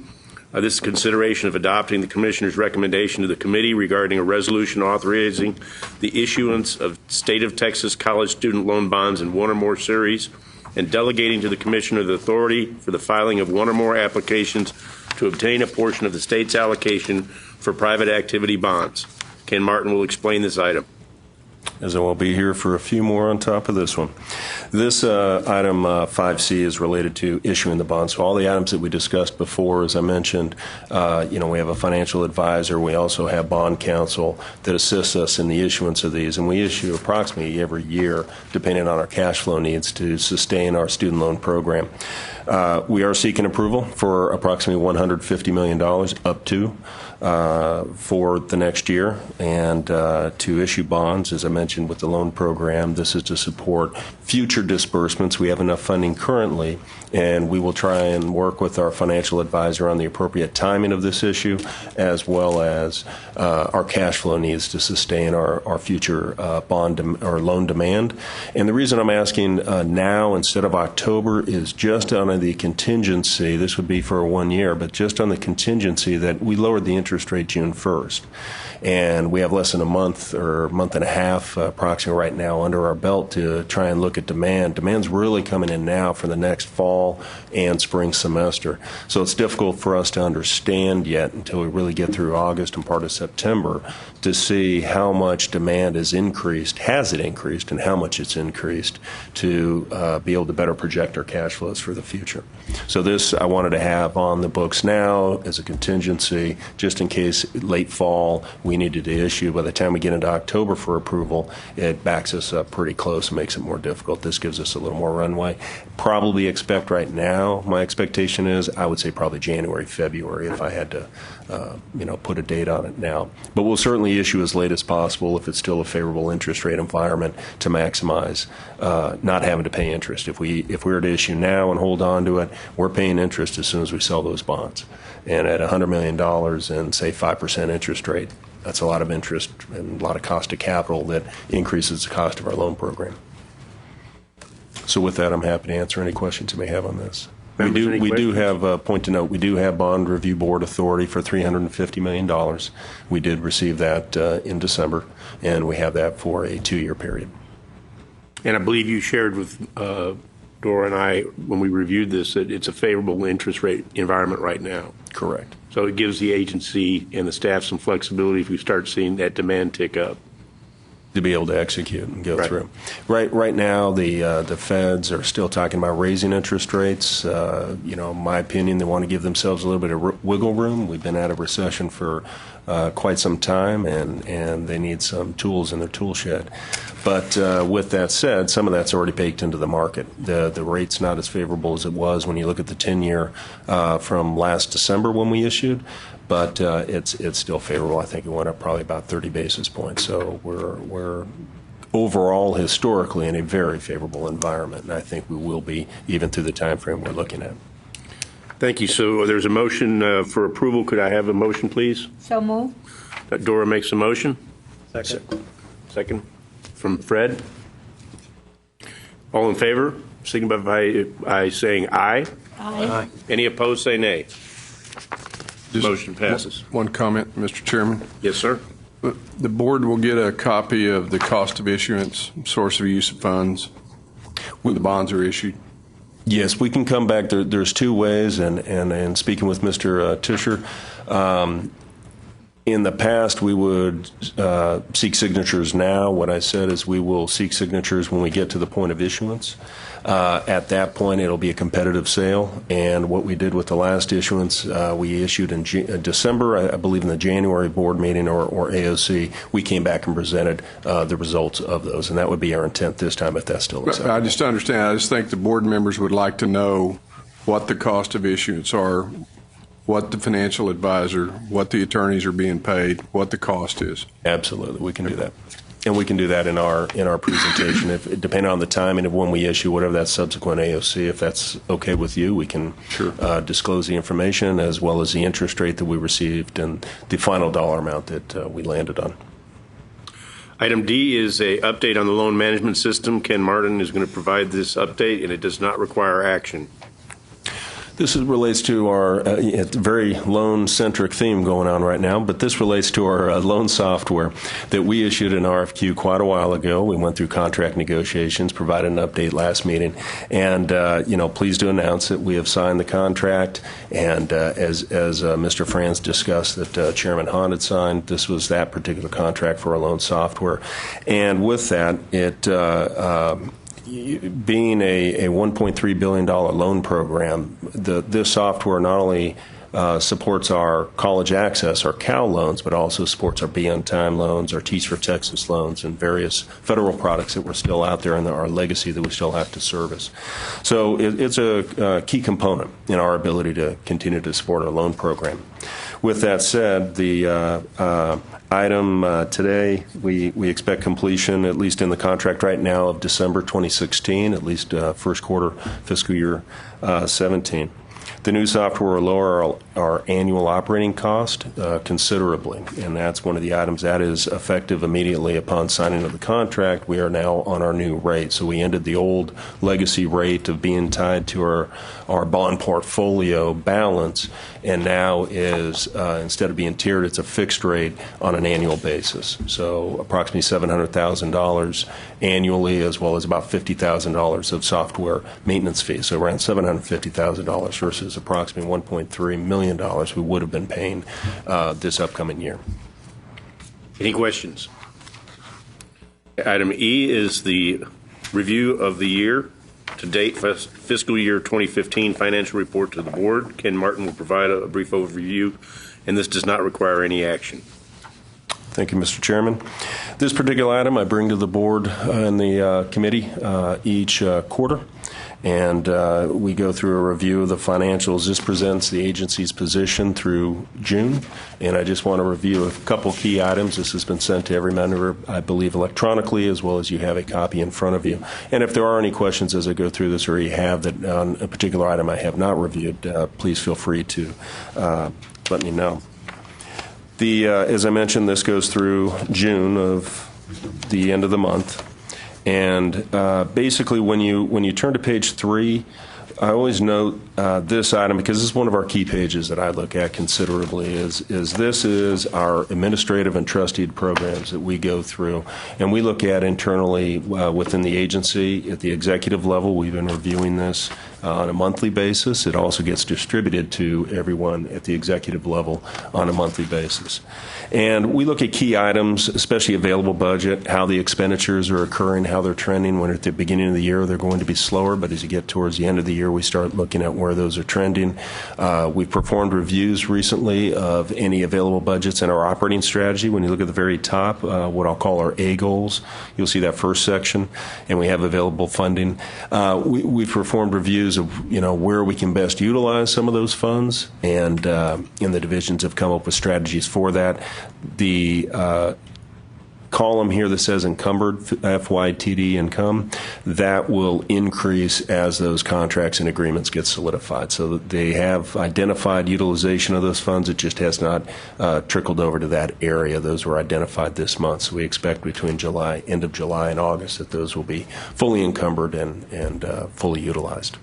This is consideration of adopting the Commissioner's recommendation to the committee regarding a resolution authorizing the issuance of State of Texas college student loan bonds in one or more series and delegating to the Commissioner the authority for the filing of one or more applications to obtain a portion of the state's allocation for private activity bonds. Ken Martin will explain this item. As I will be here for a few more on top of this one. This item 5C is related to issuing the bonds. So all the items that we discussed before, as I mentioned, we have a financial advisor. We also have bond counsel that assists us in the issuance of these. And we issue approximately every year, depending on our cash flow needs, to sustain our student loan program. We are seeking approval for approximately $150 million up to for the next year, and to issue bonds, as I mentioned, with the loan program. This is to support future disbursements. We have enough funding currently, and we will try and work with our financial advisor on the appropriate timing of this issue, as well as our cash flow needs to sustain our future bond or loan demand. And the reason I'm asking now instead of October is just on the contingency. This would be for 1 year, but just on the contingency that we lowered the interest rate June 1st. And we have less than a month or month and a half approximately right now under our belt to try and look at demand. Demand's really coming in now for the next fall and spring semester. So it's difficult for us to understand yet until we really get through August and part of September to see how much demand has increased, has it increased, and how much it's increased to be able to better project our cash flows for the future. So this I wanted to have on the books now as a contingency, just in case late fall we needed to issue. By the time we get into October for approval, it backs us up pretty close and makes it more difficult. This gives us a little more runway. Probably expect right now, my expectation is, I would say probably January, February if I had to put a date on it now. But we'll certainly issue as late as possible if it's still a favorable interest rate environment to maximize not having to pay interest. If we were to issue now and hold on to it, we're paying interest as soon as we sell those bonds. And at $100 million and say 5% interest rate, that's a lot of interest and a lot of cost of capital that increases the cost of our loan program. So with that, I'm happy to answer any questions you may have on this. We do have a point to note. We do have bond review board authority for $350 million. We did receive that in December, and we have that for a 2-year period. And I believe you shared with Dora and I, when we reviewed this, that it's a favorable interest rate environment right now. Correct. So it gives the agency and the staff some flexibility if we start seeing that demand tick up. To be able to execute and go Right. through. Right now, the feds are still talking about raising interest rates. In my opinion, they want to give themselves a little bit of wiggle room. We've been out of recession for quite some time, and they need some tools in their tool shed. But with that said, some of that's already baked into the market. The rate's not as favorable as it was when you look at the 10-year from last December when we issued. But it's still favorable. I think it went up probably about 30 basis points. So we're overall historically in a very favorable environment, and I think we will be even through the time frame we're looking at. Thank you. So there's a motion for approval. Could I have a motion, please? So move. Dora makes a motion. Second. Second from Fred. All in favor, signify by saying aye. Aye. Any opposed, say nay. Just Motion passes. One comment, Mr. Chairman. Yes, sir. The board will get a copy of the cost of issuance, source of use of funds, when the bonds are issued. Yes, we can come back. There's two ways, and speaking with Mr. Tischer, in the past we would seek signatures now. What I said is we will seek signatures when we get to the point of issuance. At that point, it'll be a competitive sale, and what we did with the last issuance, we issued in December, I believe in the January board meeting or AOC, we came back and presented the results of those, and that would be our intent this time if that's still acceptable. I just understand. I just think the board members would like to know what the cost of issuance are, what the financial advisor, what the attorneys are being paid, what the cost is. Absolutely, we can do that. And we can do that in our presentation. If depending on the timing of when we issue, whatever that subsequent AOC, if that's okay with you, we can disclose the information as well as the interest rate that we received and the final dollar amount that we landed on. Item D is a update on the loan management system. Ken Martin is going to provide this update, and it does not require action. This relates to our very loan-centric theme going on right now, but this relates to our loan software that we issued an RFQ quite a while ago. We went through contract negotiations, provided an update last meeting, and pleased to announce that we have signed the contract. And as Mr. Franz discussed, that Chairman Hahn had signed, this was that particular contract for our loan software. And with that, it being a $1.3 billion loan program, this software not only supports our college access, our CAL loans, but also supports our Be On Time loans, our Teach for Texas loans, and various federal products that were still out there and our legacy that we still have to service. So it's a key component in our ability to continue to support our loan program. With that said, the item today, we expect completion, at least in the contract right now, of December 2016, at least first quarter fiscal year 17. The new software will lower our annual operating cost considerably, and that's one of the items that is effective immediately upon signing of the contract. We are now on our new rate. So we ended the old legacy rate of being tied to our bond portfolio balance, and now is, instead of being tiered, it's a fixed rate on an annual basis. So approximately $700,000 annually, as well as about $50,000 of software maintenance fees. So around $750,000 versus approximately $1.3 million we would have been paying this upcoming year. Any questions? Item E is the review of the year to date fiscal year 2015 financial report to the board. Ken Martin will provide a brief overview, and this does not require any action. Thank you, Mr. Chairman. This particular item I bring to the board and the committee each quarter, and we go through a review of the financials. This presents the agency's position through June, and I just want to review a couple key items. This has been sent to every member, I believe, electronically, as well as you have a copy in front of you. And if there are any questions as I go through this, or you have that on a particular item I have not reviewed, please feel free to let me know. As I mentioned, this goes through June of the end of the month. And basically, when you turn to page 3, I always note this item because this is one of our key pages that I look at considerably. Is this is our administrative and trustee programs that we go through, and we look at internally within the agency at the executive level. We've been reviewing this on a monthly basis. It also gets distributed to everyone at the executive level on a monthly basis. And we look at key items, especially available budget, how the expenditures are occurring, how they're trending. When at the beginning of the year, they're going to be slower, but as you get towards the end of the year, we start looking at where those are trending. We've performed reviews recently of any available budgets in our operating strategy. When you look at the very top, what I'll call our A goals, you'll see that first section, and we have available funding. We've performed reviews of where we can best utilize some of those funds, and the divisions have come up with strategies for that. The column here that says encumbered FYTD income, that will increase as those contracts and agreements get solidified. So that they have identified utilization of those funds. It just has not trickled over to that area. Those were identified this month. So we expect between end of July and August that those will be fully encumbered and fully utilized.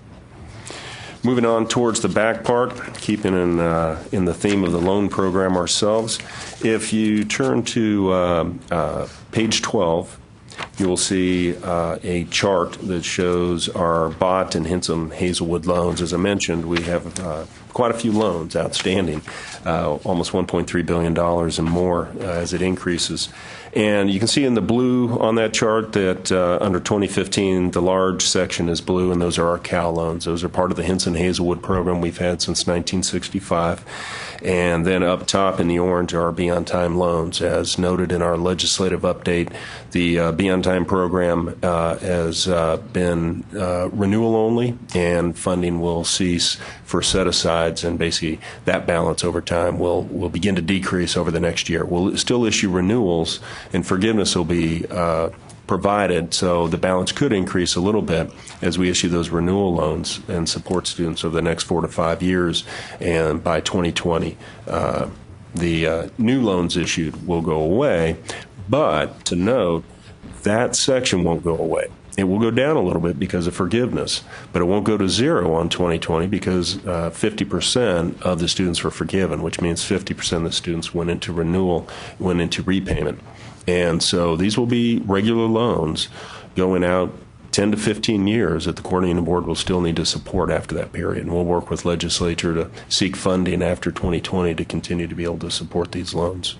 Moving on towards the back part, keeping in the theme of the loan program ourselves, if you turn to page 12, you will see a chart that shows our Bott and Hinson Hazelwood loans. As I mentioned, we have quite a few loans outstanding, almost $1.3 billion and more as it increases. And you can see in the blue on that chart that under 2015, the large section is blue, and those are our Cal loans. Those are part of the Hinson Hazelwood program we've had since 1965. And then up top in the orange are our Be On Time loans. As noted in our legislative update, the Be On Time program has been renewal only, and funding will cease for set-asides, and basically that balance over time will begin to decrease over the next year. We'll still issue renewals, and forgiveness will be provided, so the balance could increase a little bit as we issue those renewal loans and support students over the next 4 to 5 years. And by 2020, the new loans issued will go away. But to note, that section won't go away. It will go down a little bit because of forgiveness, but it won't go to zero on 2020 because 50% of the students were forgiven, which means 50% of the students went into renewal, went into repayment. And so these will be regular loans going out 10 to 15 years that the coordinating board will still need to support after that period. And we'll work with legislature to seek funding after 2020 to continue to be able to support these loans.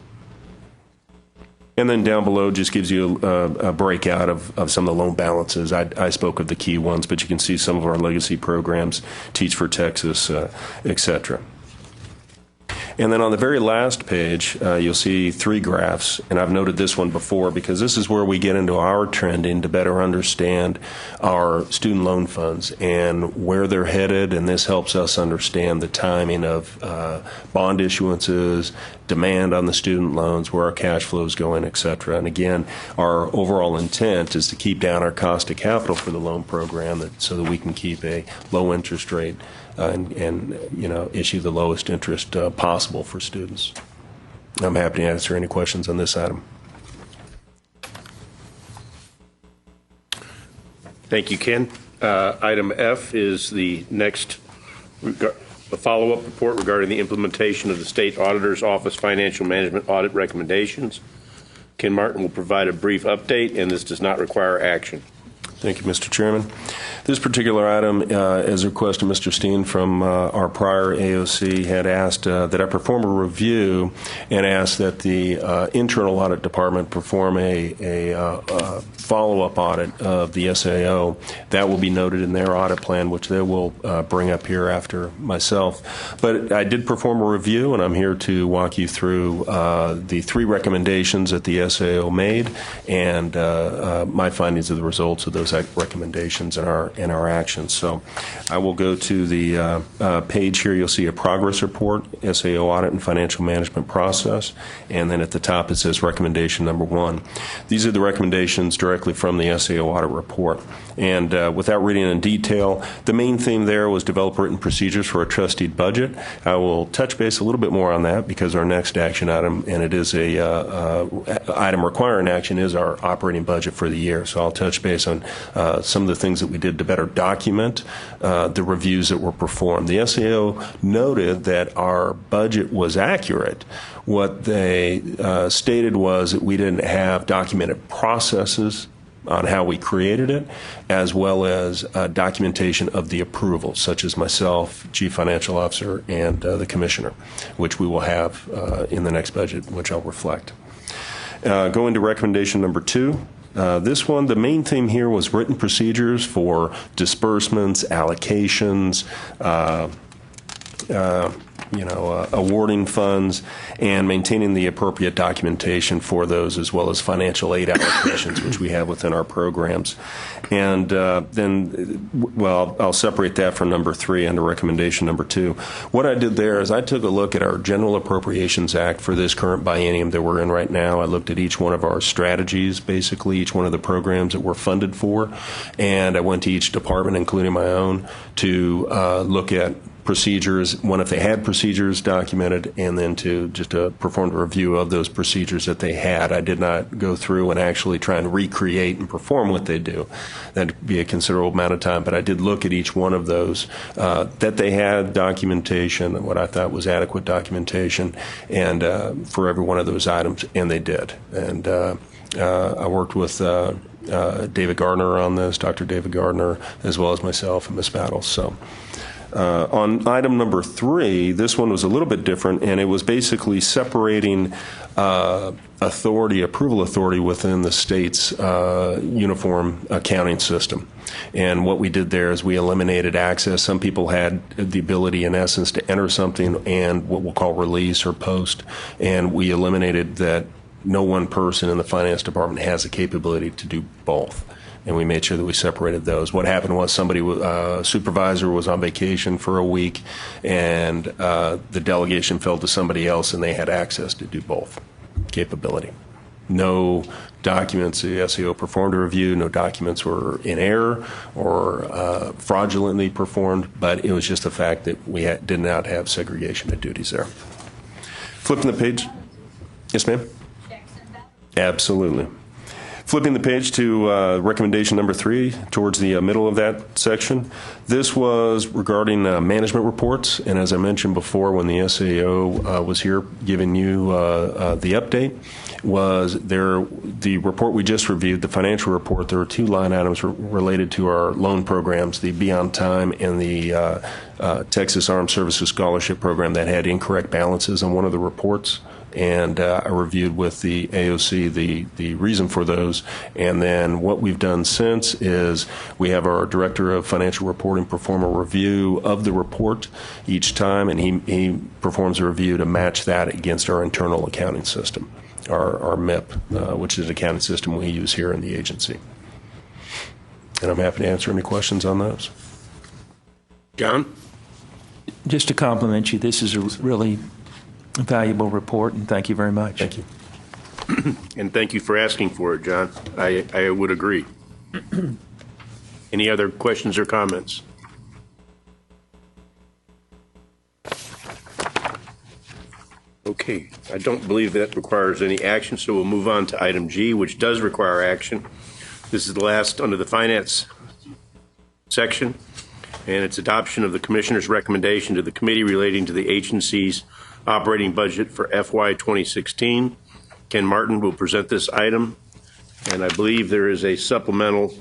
And then down below just gives you a breakout of some of the loan balances. I spoke of the key ones, but you can see some of our legacy programs, Teach for Texas, et cetera. And then on the very last page, you'll see 3 graphs, and I've noted this one before because this is where we get into our trending to better understand our student loan funds and where they're headed, and this helps us understand the timing of bond issuances, demand on the student loans, where our cash flow is going, et cetera. And again, our overall intent is to keep down our cost of capital for the loan program so that we can keep a low interest rate and issue the lowest interest possible for students. I'm happy to answer any questions on this item. Thank you, Ken. Item F is the next follow-up report regarding the implementation of the State Auditor's Office Financial Management Audit recommendations. Ken Martin will provide a brief update, and this does not require action. Thank you, Mr. Chairman. This particular item, as a request of Mr. Steen from our prior AOC, had asked that I perform a review and asked that the internal audit department perform a follow-up audit of the SAO. That will be noted in their audit plan, which they will bring up here after myself. But I did perform a review, and I'm here to walk you through the 3 recommendations that the SAO made and my findings of the results of those recommendations and our actions. So I will go to the page here. You'll see a progress report, SAO audit and financial management process, and then at the top it says recommendation number 1. These are the recommendations directly from the SAO audit report. And without reading in detail, the main theme there was develop written procedures for a trusteed budget. I will touch base a little bit more on that because our next action item, and it is a item requiring action, is our operating budget for the year. So I'll touch base on some of the things that we did to better document the reviews that were performed. The SAO noted that our budget was accurate. What they stated was that we didn't have documented processes on how we created it, as well as documentation of the approvals, such as myself, Chief Financial Officer, and the Commissioner, which we will have in the next budget, which I'll reflect. Going to recommendation number 2. This one, the main theme here was written procedures for disbursements, allocations, awarding funds, and maintaining the appropriate documentation for those, as well as financial aid allocations, which we have within our programs. And I'll separate that from number 3 under recommendation number 2. What I did there is I took a look at our General Appropriations Act for this current biennium that we're in right now. I looked at each one of our strategies, basically, each one of the programs that we're funded for, and I went to each department, including my own, to look at procedures, one if they had procedures documented, and then to just perform a review of those procedures that they had. I did not go through and actually try and recreate and perform what they do. That'd be a considerable amount of time, but I did look at each one of those, that they had documentation, what I thought was adequate documentation, and for every one of those items, and they did. And I worked with David Gardner on this, Dr. David Gardner, as well as myself and Ms. Battles. So. On item number 3, this one was a little bit different, and it was basically separating approval authority within the state's uniform accounting system. And what we did there is we eliminated access. Some people had the ability, in essence, to enter something and what we'll call release or post, and we eliminated that. No one person in the finance department has the capability to do both. And we made sure that we separated those. What happened was supervisor was on vacation for a week, and the delegation fell to somebody else, and they had access to do both capability. No documents, the SEO performed a review, no documents were in error or fraudulently performed, but it was just the fact that we did not have segregation of duties there. Flipping the page. Yes, ma'am? Absolutely. Flipping the page to recommendation number 3, towards the middle of that section. This was regarding management reports, and as I mentioned before, when the SAO was here giving you the update, was the report we just reviewed, the financial report. There were 2 line items related to our loan programs, the Be On Time and the Texas Armed Services Scholarship Program, that had incorrect balances on one of the reports. And I reviewed with the AOC the reason for those. And then what we've done since is we have our Director of Financial Reporting perform a review of the report each time, and he performs a review to match that against our internal accounting system, our MIP, which is an accounting system we use here in the agency. And I'm happy to answer any questions on those. John? Just to compliment you, this is a really valuable report, and thank you very much. Thank you. And thank you for asking for it, John. I would agree. Any other questions or comments? Okay, I don't believe that requires any action, so we'll move on to item G, which does require action. This is the last under the finance section, and it's adoption of the Commissioner's recommendation to the committee relating to the agency's operating budget for FY 2016. Ken Martin will present this item, and I believe there is a supplemental,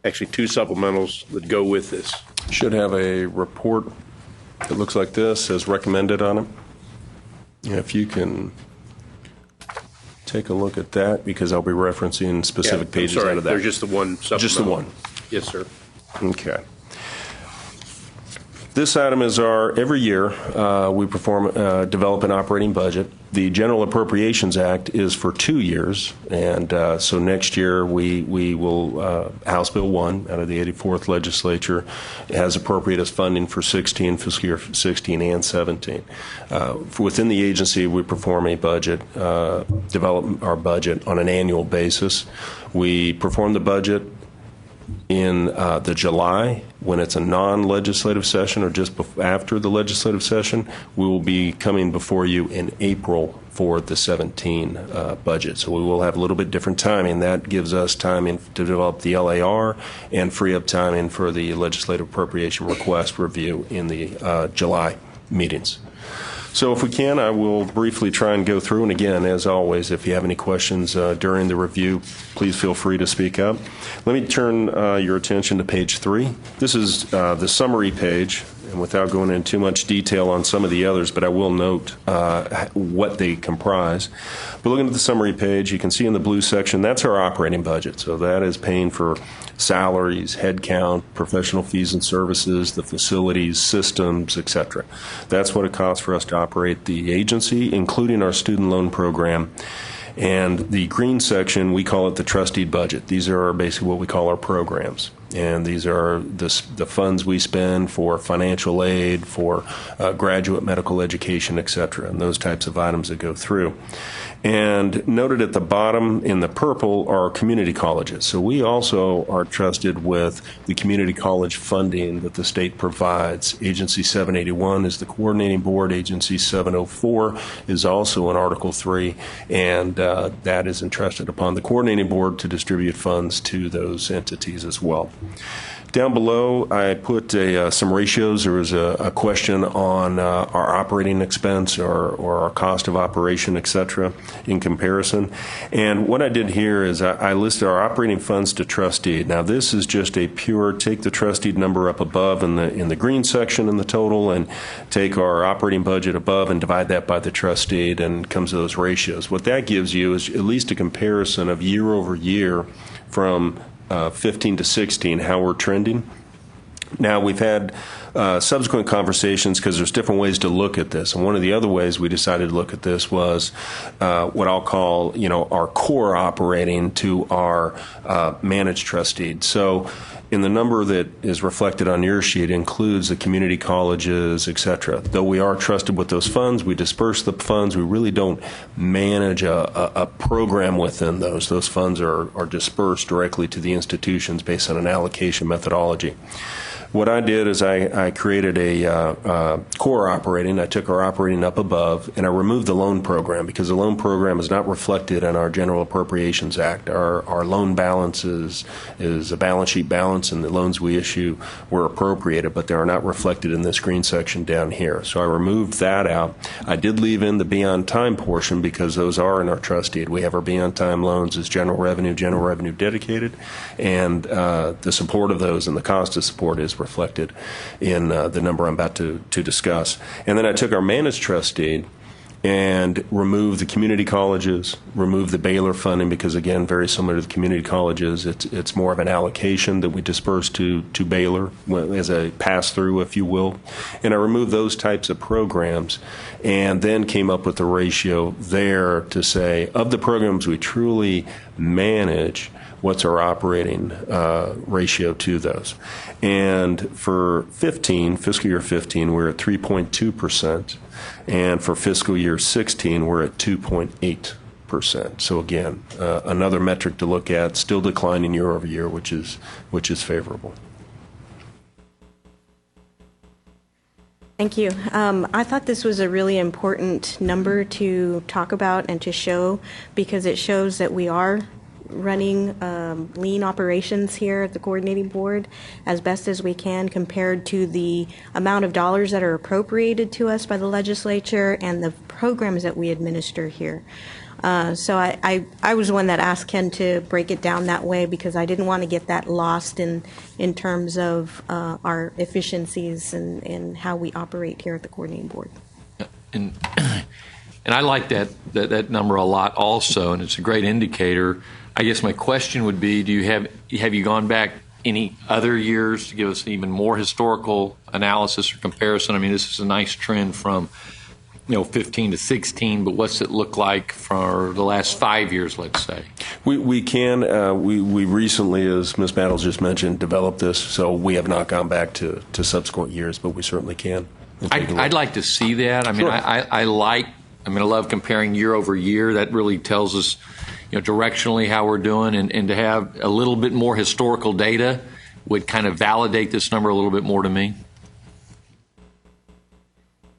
actually 2 supplementals that go with this. Should have a report that looks like this as recommended on it. If you can take a look at that, because I'll be referencing specific pages out of that. There's just the one supplemental. Just the one. Yes, sir. Okay. This item is every year we develop an operating budget. The General Appropriations Act is for 2 years, and so next year we will, House Bill 1 out of the 84th Legislature has appropriated us funding for fiscal year 16 and 17. Within the agency, we perform a budget, develop our budget on an annual basis. We perform the budget in the July, when it's a non-legislative session or just after the legislative session. We will be coming before you in April for the 17 budget. So we will have a little bit different timing. That gives us time to develop the LAR and free up timing for the legislative appropriation request review in the July meetings. So if we can, I will briefly try and go through. And again, as always, if you have any questions during the review, please feel free to speak up. Let me turn your attention to page 3. This is the summary page, and without going into too much detail on some of the others, but I will note what they comprise. But looking at the summary page, you can see in the blue section, that's our operating budget. So that is paying for salaries, headcount, professional fees and services, the facilities, systems, etc. That's what it costs for us to operate the agency, including our student loan program. And the green section, we call it the trustee budget. These are basically what we call our programs. And these are the funds we spend for financial aid, for graduate medical education, et cetera, and those types of items that go through. And noted at the bottom in the purple are community colleges. So we also are trusted with the community college funding that the state provides. Agency 781 is the coordinating board. Agency 704 is also in Article 3, and that is entrusted upon the coordinating board to distribute funds to those entities as well. Down below, I put some ratios. There was a question on our operating expense or our cost of operation, et cetera, in comparison. And what I did here is I listed our operating funds to trustee. Now, this is just a pure take the trustee number up above in the green section in the total and take our operating budget above and divide that by the trustee, and comes to those ratios. What that gives you is at least a comparison of year over year from 15 to 16, how we're trending. Now, we've had subsequent conversations because there's different ways to look at this. And one of the other ways we decided to look at this was what I'll call, our core operating to our managed trustee. So in the number that is reflected on your sheet includes the community colleges, et cetera. Though we are trusted with those funds, we disperse the funds. We really don't manage a program within those. Those funds are dispersed directly to the institutions based on an allocation methodology. What I did is I created a core operating. I took our operating up above, and I removed the loan program because the loan program is not reflected in our General Appropriations Act. Our loan balance is a balance sheet balance, and the loans we issue were appropriated, but they are not reflected in this green section down here. So I removed that out. I did leave in the beyond time portion because those are in our trust deed. We have our beyond time loans as general revenue dedicated, and the support of those and the cost of support is reflected in the number I'm about to discuss. And then I took our managed trust deed and removed the community colleges, removed the Baylor funding because, again, very similar to the community colleges, it's more of an allocation that we disperse to Baylor as a pass-through, if you will. And I removed those types of programs and then came up with the ratio there to say, of the programs we truly manage, what's our operating ratio to those. And for fiscal year 15, we're at 3.2%. And for fiscal year 16, we're at 2.8%. So again, another metric to look at, still declining year over year, which is favorable. Thank you. I thought this was a really important number to talk about and to show because it shows that we are running lean operations here at the coordinating board as best as we can compared to the amount of dollars that are appropriated to us by the legislature and the programs that we administer here. So I was the one that asked Ken to break it down that way because I didn't want to get that lost in terms of our efficiencies and how we operate here at the coordinating board. And I like that number a lot also, and it's a great indicator. I guess my question would be, have you gone back any other years to give us even more historical analysis or comparison? I mean, this is a nice trend from 15 to 16, but what's it look like for the last 5 years, let's say? We can. We recently, as Ms. Battles just mentioned, developed this, so we have not gone back to subsequent years, but we certainly can. I'd like to see that. I mean, Sure. I love comparing year over year. That really tells us, directionally how we're doing, and to have a little bit more historical data would kind of validate this number a little bit more to me.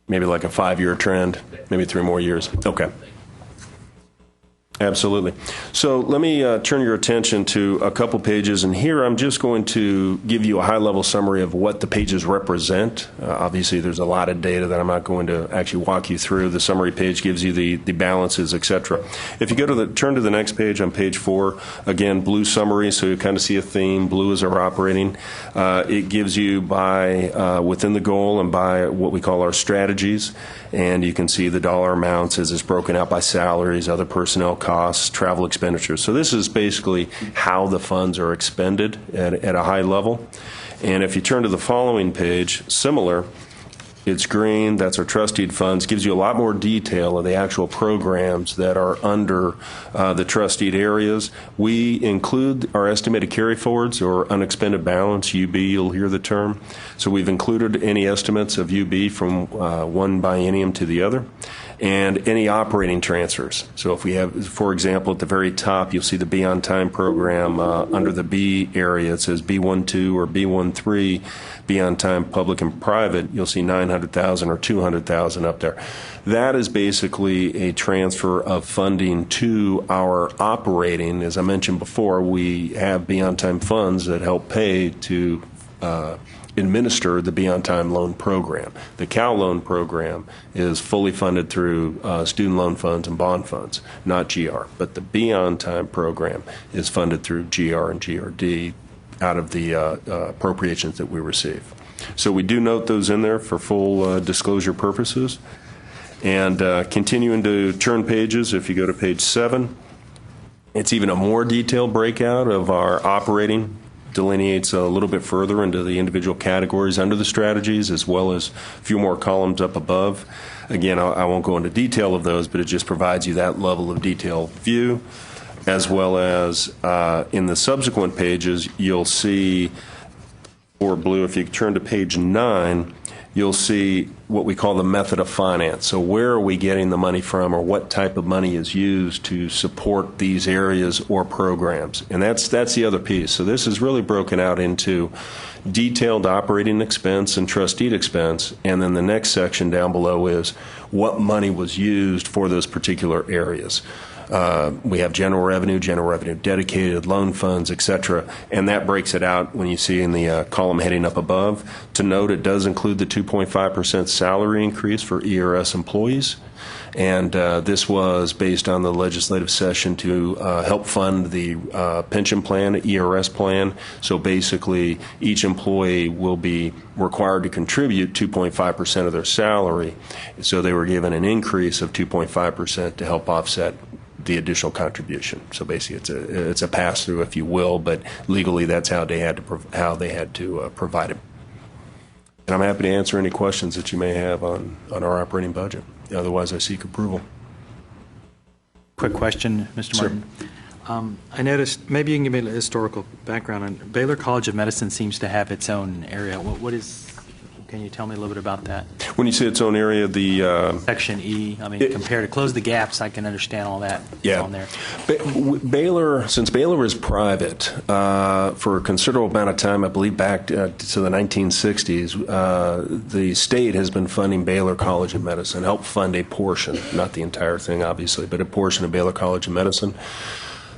Maybe like a 5-year trend, maybe 3 more years. Okay. Absolutely. So let me turn your attention to a couple pages, and here I'm just going to give you a high-level summary of what the pages represent. Obviously, there's a lot of data that I'm not going to actually walk you through. The summary page gives you the balances, etc. If you go to turn to the next page on page 4, again, blue summary, so you kind of see a theme. Blue is our operating. It gives you by within the goal and by what we call our strategies, and you can see the dollar amounts as it's broken out by salaries, other personnel costs, travel expenditures. So this is basically how the funds are expended at a high level. And if you turn to the following page, similar, it's green, that's our trustee funds, gives you a lot more detail of the actual programs that are under the trustee areas. We include our estimated carryforwards or unexpended balance, UB, you'll hear the term. So we've included any estimates of UB from one biennium to the other, and any operating transfers. So if we have, for example, at the very top, you'll see the Be On Time program under the B area. It says B12 or B13, Be On Time Public and Private. You'll see 900,000 or 200,000 up there. That is basically a transfer of funding to our operating. As I mentioned before, we have Be On Time funds that help pay to administer the Be On Time loan program. The Cal loan program is fully funded through student loan funds and bond funds, not GR. But the Be On Time program is funded through GR and GRD out of the appropriations that we receive. So we do note those in there for full disclosure purposes. And continuing to turn pages, if you go to page 7, it's even a more detailed breakout of our operating, delineates a little bit further into the individual categories under the strategies, as well as a few more columns up above. Again, I won't go into detail of those, but it just provides you that level of detailed view, as well as in the subsequent pages, you'll see, or blue, if you turn to page 9, you'll see what we call the method of finance. So where are we getting the money from, or what type of money is used to support these areas or programs? And that's the other piece. So this is really broken out into detailed operating expense and trustee expense, and then the next section down below is what money was used for those particular areas. We have general revenue dedicated, loan funds, etc., and that breaks it out when you see in the column heading up above. To note, it does include the 2.5% salary increase for ERS employees, and this was based on the legislative session to help fund the pension plan, ERS plan. So basically, each employee will be required to contribute 2.5% of their salary, so they were given an increase of 2.5% to help offset the additional contribution. So basically, it's a pass-through, if you will, but legally that's how they had to provide it. And I'm happy to answer any questions that you may have on our operating budget. Otherwise, I seek approval. Quick question, Mr. Martin. I noticed, maybe you can give me a historical background on Baylor College of Medicine seems to have its own area. What is? Can you tell me a little bit about that? When you say its own area, the Section E, I mean, compared to close the gaps, I can understand all that. Yeah. On there. Baylor, since Baylor is private, for a considerable amount of time, I believe back to the 1960s, the state has been funding Baylor College of Medicine, helped fund a portion, not the entire thing, obviously, but a portion of Baylor College of Medicine.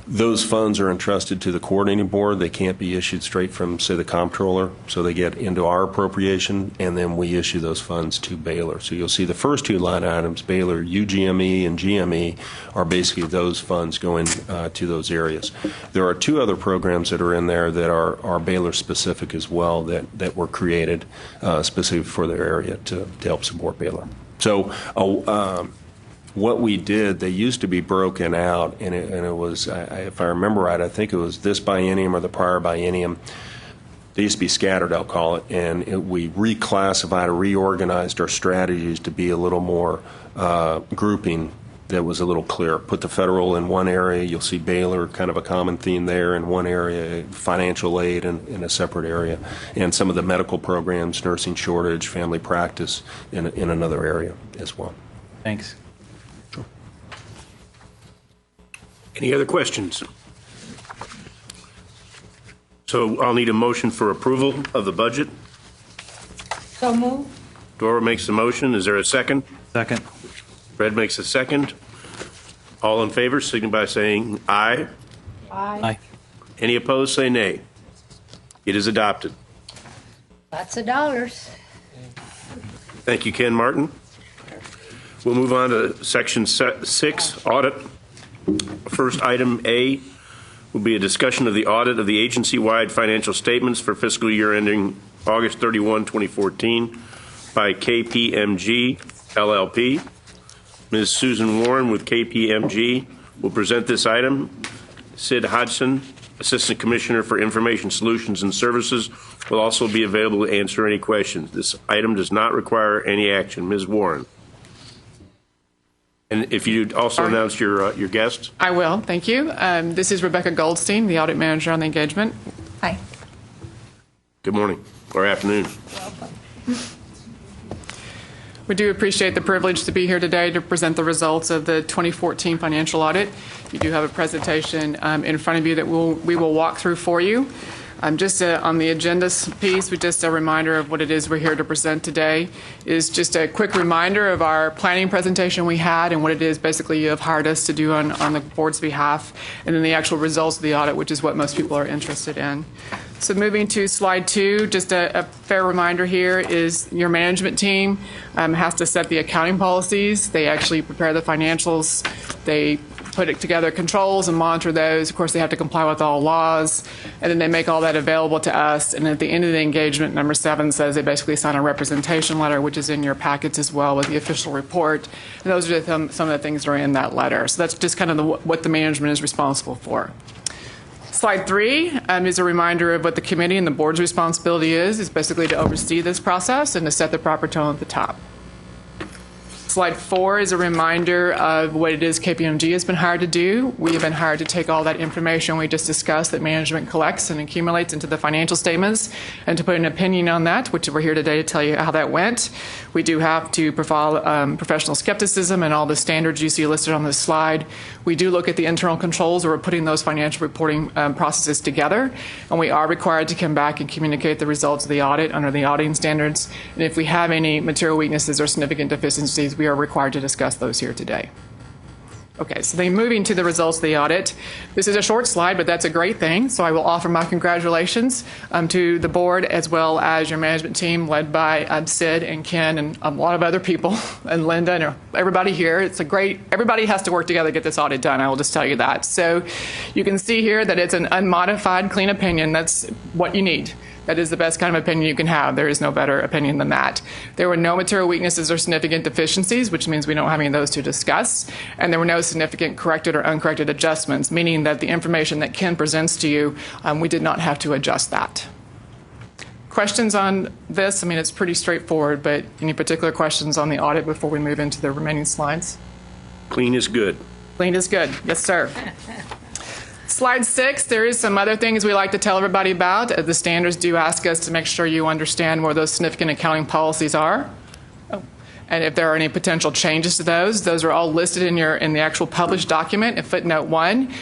Those funds are entrusted to the coordinating board. They can't be issued straight from, say, the comptroller, so they get into our appropriation, and then we issue those funds to Baylor. So you'll see the first two line items, Baylor UGME and GME, are basically those funds going to those areas. There are two other programs that are in there that are Baylor-specific as well that were created specifically for their area to help support Baylor. So what we did, they used to be broken out, and it was, if I remember right, I think it was this biennium or the prior biennium. They used to be scattered, I'll call it, and we reclassified or reorganized our strategies to be a little more grouping that was a little clearer. Put the federal in one area, you'll see Baylor, kind of a common theme there in one area, financial aid in a separate area, and some of the medical programs, nursing shortage, family practice in another area as well. Thanks. Any other questions? So I'll need a motion for approval of the budget. So move. Dora makes the motion. Is there a second? Second. Fred makes a second. All in favor, signify by saying aye. Aye. Any opposed, say nay. It is adopted. Lots of dollars. Thank you, Ken Martin. We'll move on to Section 6, Audit. First item A will be a discussion of the audit of the agency-wide financial statements for fiscal year ending August 31, 2014 by KPMG LLP. Ms. Susan Warren with KPMG will present this item. Sid Hodgson, Assistant Commissioner for Information Solutions and Services, will also be available to answer any questions. This item does not require any action. Ms. Warren. And if you'd also announce your guest. I will. Thank you. This is Rebecca Goldstein, the Audit Manager on the engagement. Hi. Good morning or afternoon. We do appreciate the privilege to be here today to present the results of the 2014 financial audit. You do have a presentation in front of you that we will walk through for you. Just on the agenda piece, just a reminder of what it is we're here to present today is just a quick reminder of our planning presentation we had and what it is basically you have hired us to do on the board's behalf, and then the actual results of the audit, which is what most people are interested in. So moving to slide 2, just a fair reminder here is your management team has to set the accounting policies. They actually prepare the financials. They put it together controls and monitor those. Of course, they have to comply with all laws, and then they make all that available to us. And at the end of the engagement, number 7 says they basically sign a representation letter, which is in your packets as well with the official report. And those are some of the things that are in that letter. So that's just kind of what the management is responsible for. Slide 3 is a reminder of what the committee and the board's responsibility is basically to oversee this process and to set the proper tone at the top. Slide 4 is a reminder of what it is KPMG has been hired to do. We have been hired to take all that information we just discussed that management collects and accumulates into the financial statements and to put an opinion on that, which we're here today to tell you how that went. We do have to provide professional skepticism and all the standards you see listed on this slide. We do look at the internal controls where we're putting those financial reporting processes together, and we are required to come back and communicate the results of the audit under the auditing standards. And if we have any material weaknesses or significant deficiencies, we are required to discuss those here today. Okay, so then moving to the results of the audit. This is a short slide, but that's a great thing. So I will offer my congratulations to the board as well as your management team led by Sid and Ken and a lot of other people and Linda and everybody here. Everybody has to work together to get this audit done. I will just tell you that. So you can see here that it's an unmodified, clean opinion. That's what you need. That is the best kind of opinion you can have. There is no better opinion than that. There were no material weaknesses or significant deficiencies, which means we don't have any of those to discuss. And there were no significant corrected or uncorrected adjustments, meaning that the information that Ken presents to you, we did not have to adjust that. Questions on this? I mean, it's pretty straightforward, but any particular questions on the audit before we move into the remaining slides? Clean is good. Clean is good. Yes, sir. Slide 6, there is some other things we like to tell everybody about. The standards do ask us to make sure you understand where those significant accounting policies are. And if there are any potential changes to those are all listed in the actual published document in footnote 1.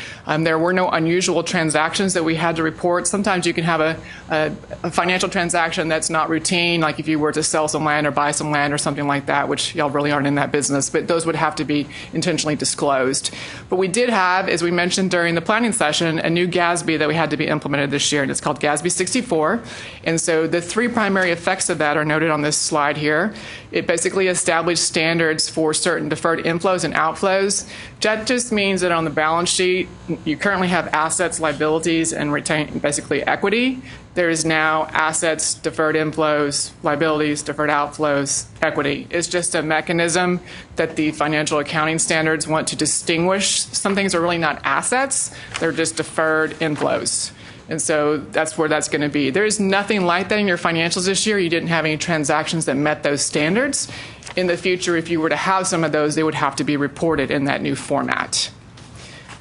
There were no unusual transactions that we had to report. Sometimes you can have a financial transaction that's not routine, like if you were to sell some land or buy some land or something like that, which y'all really aren't in that business, but those would have to be intentionally disclosed. But we did have, as we mentioned during the planning session, a new GASB that we had to be implemented this year, and it's called GASB 64. And so the 3 primary effects of that are noted on this slide here. It basically established standards for certain deferred inflows and outflows. That just means that on the balance sheet, you currently have assets, liabilities, and retain basically equity. There is now assets, deferred inflows, liabilities, deferred outflows, equity. It's just a mechanism that the financial accounting standards want to distinguish. Some things are really not assets, they're just deferred inflows. And so that's where that's going to be. There is nothing like that in your financials this year. You didn't have any transactions that met those standards. In the future, if you were to have some of those, they would have to be reported in that new format.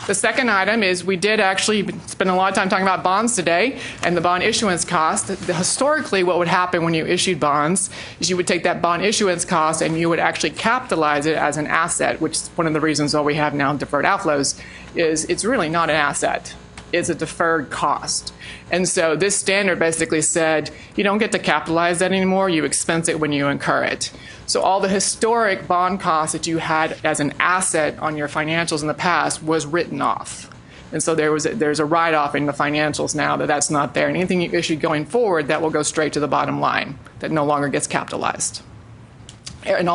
The second item is we did actually spend a lot of time talking about bonds today and the bond issuance cost. Historically, what would happen when you issued bonds is you would take that bond issuance cost and you would actually capitalize it as an asset, which is one of the reasons why we have now deferred outflows, is it's really not an asset. It's a deferred cost. And so this standard basically said you don't get to capitalize that anymore, you expense it when you incur it. So all the historic bond costs that you had as an asset on your financials in the past was written off. And so there's a write-off in the financials now that's not there. And anything you issue going forward, that will go straight to the bottom line. That no longer gets capitalized. And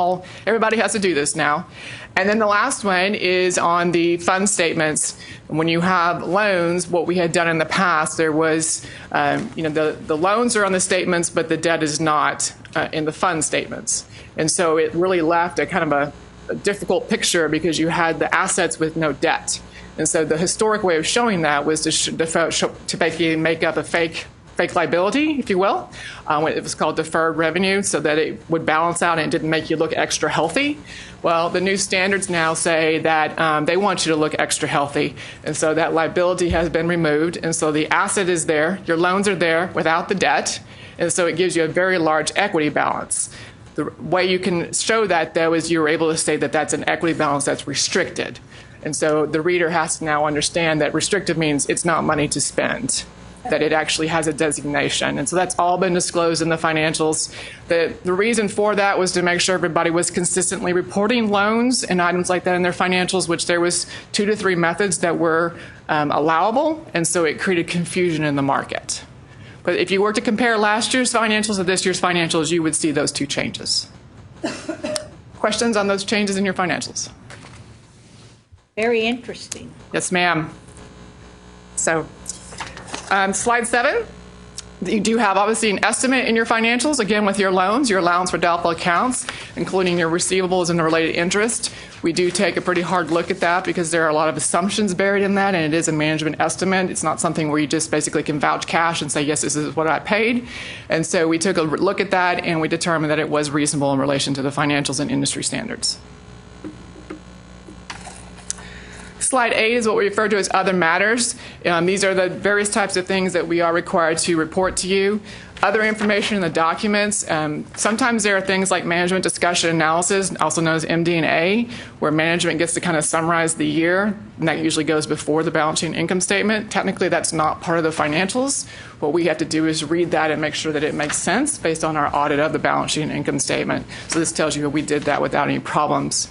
everybody has to do this now. And then the last one is on the fund statements. When you have loans, what we had done in the past, there was, the loans are on the statements, but the debt is not in the fund statements. And so it really left a kind of a difficult picture because you had the assets with no debt. And so the historic way of showing that was to basically make up a fake liability, if you will. It was called deferred revenue so that it would balance out and it didn't make you look extra healthy. Well, the new standards now say that they want you to look extra healthy. And so that liability has been removed. And so the asset is there. Your loans are there without the debt. And so it gives you a very large equity balance. The way you can show that, though, is you're able to say that that's an equity balance that's restricted. And so the reader has to now understand that restricted means it's not money to spend, that it actually has a designation. And so that's all been disclosed in the financials. The reason for that was to make sure everybody was consistently reporting loans and items like that in their financials, which there was 2 to 3 methods that were allowable. And so it created confusion in the market. But if you were to compare last year's financials to this year's financials, you would see those 2 changes. Questions on those changes in your financials? Very interesting. Yes, ma'am. So, slide 7. You do have obviously an estimate in your financials, again with your loans, your allowance for doubtful accounts, including your receivables and the related interest. We do take a pretty hard look at that because there are a lot of assumptions buried in that, and it is a management estimate. It's not something where you just basically can vouch cash and say, yes, this is what I paid. And so we took a look at that and we determined that it was reasonable in relation to the financials and industry standards. Slide 8 is what we refer to as other matters. These are the various types of things that we are required to report to you. Other information in the documents. Sometimes there are things like management discussion analysis, also known as MD&A, where management gets to kind of summarize the year, and that usually goes before the balance sheet and income statement. Technically, that's not part of the financials. What we have to do is read that and make sure that it makes sense based on our audit of the balance sheet and income statement. So this tells you that we did that without any problems.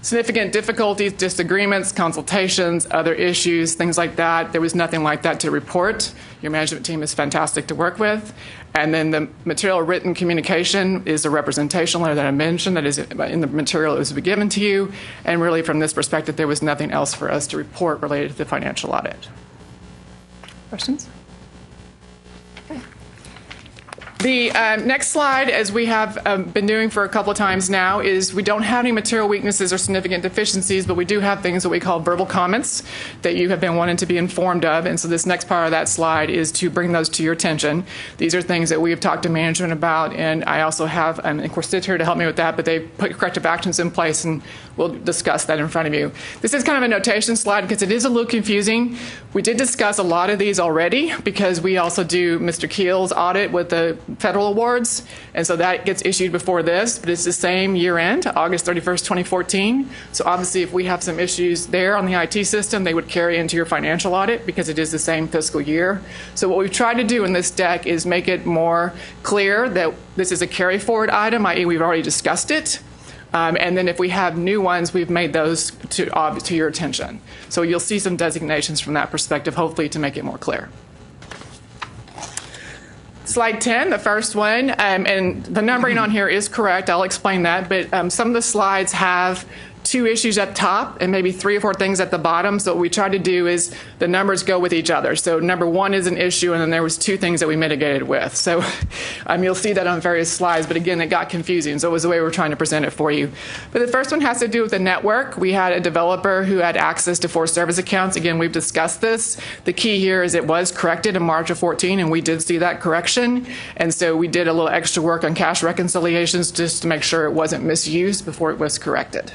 Significant difficulties, disagreements, consultations, other issues, things like that. There was nothing like that to report. Your management team is fantastic to work with. And then the material written communication is the representation letter that I mentioned that is in the material that was given to you. And really from this perspective, there was nothing else for us to report related to the financial audit. Questions? The next slide, as we have been doing for a couple of times now, is we don't have any material weaknesses or significant deficiencies, but we do have things that we call verbal comments that you have been wanting to be informed of. And so this next part of that slide is to bring those to your attention. These are things that we have talked to management about, and I also have, of course, Sid's here to help me with that, but they put corrective actions in place, and we'll discuss that in front of you. This is kind of a notation slide because it is a little confusing. We did discuss a lot of these already because we also do Mr. Keel's audit with the federal awards, and so that gets issued before this, but it's the same year end, August 31st, 2014. So obviously if we have some issues there on the IT system, they would carry into your financial audit because it is the same fiscal year. So what we've tried to do in this deck is make it more clear that this is a carry forward item, i.e. we've already discussed it. And then if we have new ones, we've made those to your attention. So you'll see some designations from that perspective, hopefully to make it more clear. Slide 10, the first one, and the numbering on here is correct. I'll explain that, but some of the slides have 2 issues at top and maybe 3 or 4 things at the bottom. So what we try to do is the numbers go with each other. So number 1 is an issue, and then there was 2 things that we mitigated with. So you'll see that on various slides, but again, it got confusing. So it was the way we're trying to present it for you. But the first one has to do with the network. We had a developer who had access to 4 service accounts. Again, we've discussed this. The key here is it was corrected in March of 14, and we did see that correction. And so we did a little extra work on cash reconciliations just to make sure it wasn't misused before it was corrected.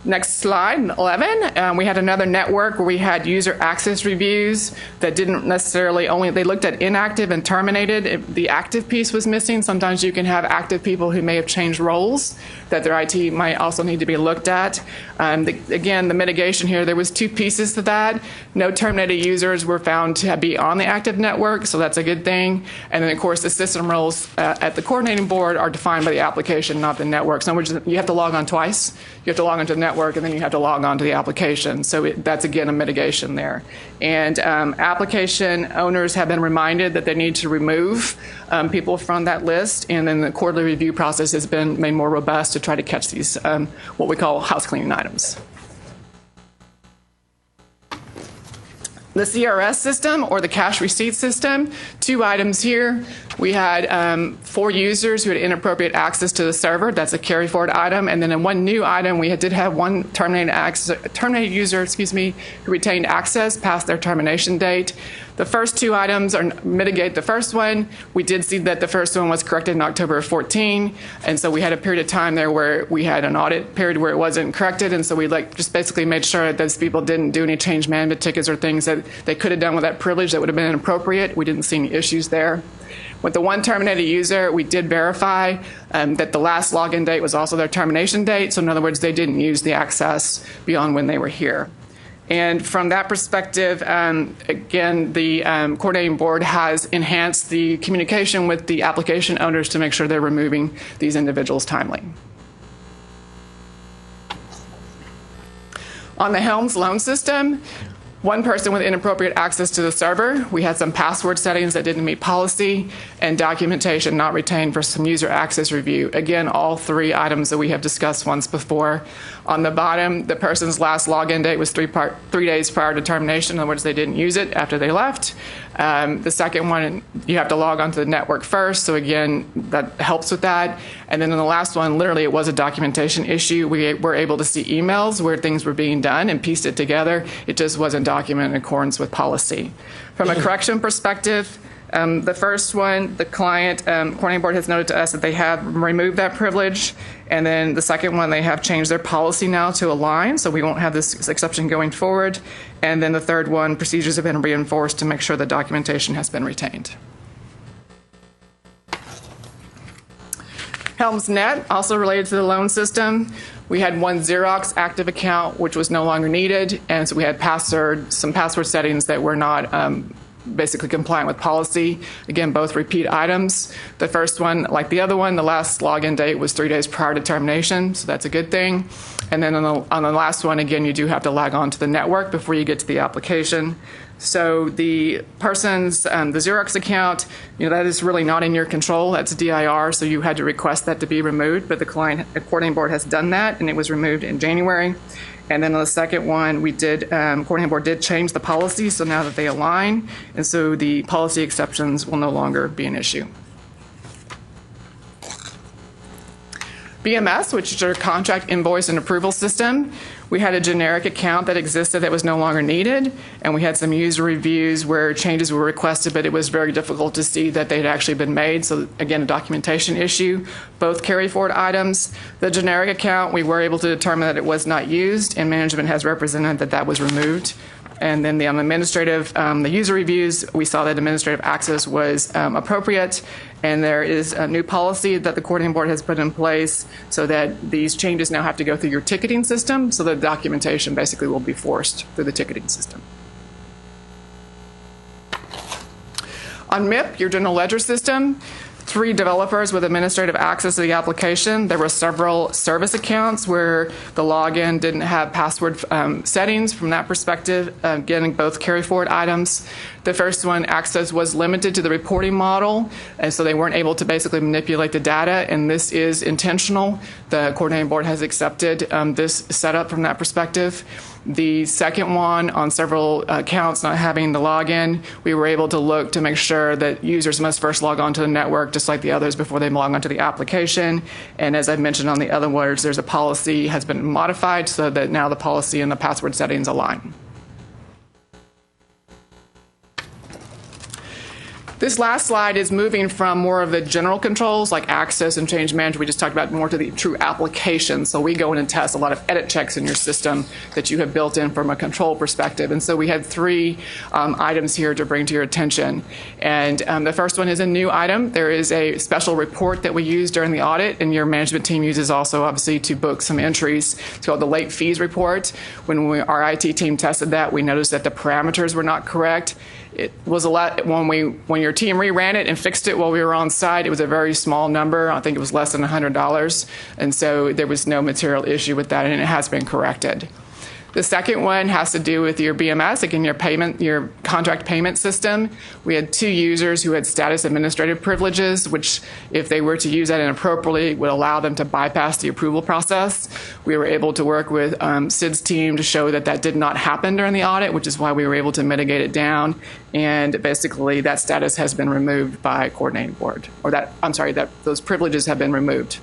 Next slide, 11. We had another network where we had user access reviews that didn't necessarily they looked at inactive and terminated. The active piece was missing. Sometimes you can have active people who may have changed roles that their IT might also need to be looked at. Again, the mitigation here, there was two pieces to that. No terminated users were found to be on the active network, so that's a good thing. And then, of course, the system roles at the coordinating board are defined by the application, not the network. So in other words, you have to log on twice. You have to log onto the network, and then you have to log on to the application. So that's, again, a mitigation there. And application owners have been reminded that they need to remove people from that list, and then the quarterly review process has been made more robust to try to catch these, what we call house cleaning items. The CRS system, or the cash receipt system, two items here. We had 4 users who had inappropriate access to the server. That's a carry forward item. And then in one new item, we did have one terminated user, who retained access past their termination date. The first 2 items are mitigate. The first one, we did see that the first one was corrected in October of 14, and so we had a period of time there where we had an audit period where it wasn't corrected, and so we just basically made sure that those people didn't do any change management tickets or things that they could have done with that privilege that would have been inappropriate. We didn't see any issues there. With the one terminated user, we did verify that the last login date was also their termination date, so in other words, they didn't use the access beyond when they were here. And from that perspective, again, the coordinating board has enhanced the communication with the application owners to make sure they're removing these individuals timely. On the Helms loan system, one person with inappropriate access to the server. We had some password settings that didn't meet policy, and documentation not retained for some user access review. Again, all 3 items that we have discussed once before. On the bottom, the person's last login date was 3 days prior to termination. In other words, they didn't use it after they left. The second one, you have to log onto the network first. So again, that helps with that. And then in the last one, literally it was a documentation issue. We were able to see emails where things were being done and pieced it together. It just wasn't documented in accordance with policy. From a correction perspective, the first one, the client, coordinating board has noted to us that they have removed that privilege. And then the second one, they have changed their policy now to align, so we won't have this exception going forward. And then the third one, procedures have been reinforced to make sure the documentation has been retained. Helms Net, also related to the loan system. We had one Xerox active account, which was no longer needed, and so we had some password settings that were not basically compliant with policy. Again, both repeat items. The first one, like the other one, the last login date was 3 days prior to termination, so that's a good thing. And then on the last one, again, you do have to log on to the network before you get to the application. So the person's, the Xerox account, that is really not in your control. That's DIR, so you had to request that to be removed, but the coordinating board has done that, and it was removed in January. And then on the second one, coordinating board did change the policy, so now that they align, and so the policy exceptions will no longer be an issue. BMS, which is our contract invoice and approval system. We had a generic account that existed that was no longer needed, and we had some user reviews where changes were requested, but it was very difficult to see that they had actually been made. So again, a documentation issue. Both carry forward items. The generic account, we were able to determine that it was not used, and management has represented that that was removed. And then the administrative, the user reviews, we saw that administrative access was appropriate, and there is a new policy that the coordinating board has put in place so that these changes now have to go through your ticketing system, so the documentation basically will be forced through the ticketing system. On MIP, your general ledger system, 3 developers with administrative access to the application. There were several service accounts where the login didn't have password settings. From that perspective, getting both carry forward items. The first one, access was limited to the reporting model, and so they weren't able to basically manipulate the data, and this is intentional. The coordinating board has accepted this setup from that perspective. The second one, on several accounts not having the login, we were able to look to make sure that users must first log on to the network just like the others before they log on to the application. And as I mentioned on the other words, there's a policy has been modified so that now the policy and the password settings align. This last slide is moving from more of the general controls like access and change management we just talked about more to the true application. So we go in and test a lot of edit checks in your system that you have built in from a control perspective. And so we had 3 items here to bring to your attention. And the first one is a new item. There is a special report that we use during the audit, and your management team uses also obviously to book some entries. It's called the late fees report. When our IT team tested that, we noticed that the parameters were not correct. It was a lot when your team reran it and fixed it while we were on site. It was a very small number. I think it was less than $100, and so there was no material issue with that, and it has been corrected. The second one has to do with your BMS, again, your contract payment system. We had 2 users who had status administrative privileges, which, if they were to use that inappropriately, would allow them to bypass the approval process. We were able to work with Sid's team to show that that did not happen during the audit, which is why we were able to mitigate it down. And basically, that status has been removed by coordinating board, or that those privileges have been removed.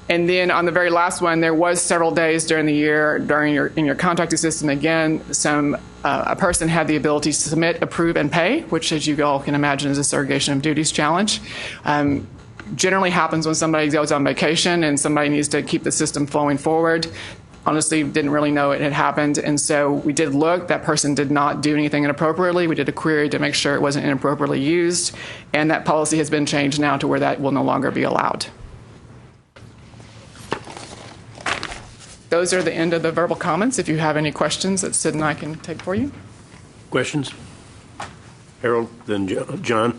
And then on the very last one, there was several days during the year in your contracting system. Again, a person had the ability to submit, approve, and pay, which, as you all can imagine, is a segregation of duties challenge. Generally happens when somebody goes on vacation and somebody needs to keep the system flowing forward. Honestly, didn't really know it had happened, and so we did look. That person did not do anything inappropriately. We did a query to make sure it wasn't inappropriately used, and that policy has been changed now to where that will no longer be allowed. Those are the end of the verbal comments. If you have any questions that Sid and I can take for you. Questions? Harold, then John.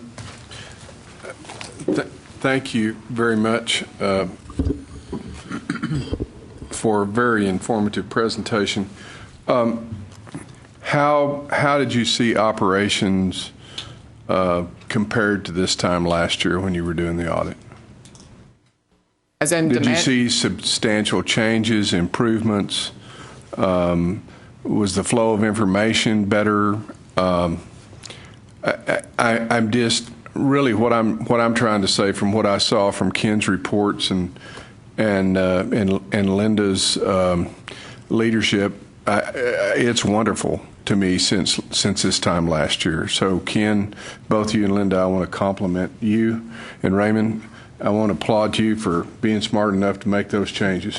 Thank you very much for a very informative presentation. How did you see operations compared to this time last year when you were doing the audit? As in Did demand? you see substantial changes, improvements? Was the flow of information better? I'm just really what I'm trying to say from what I saw from Ken's reports and Linda's leadership. It's wonderful to me since this time last year. So Ken, both you and Linda, I want to compliment you, and Raymond, I want to applaud you for being smart enough to make those changes.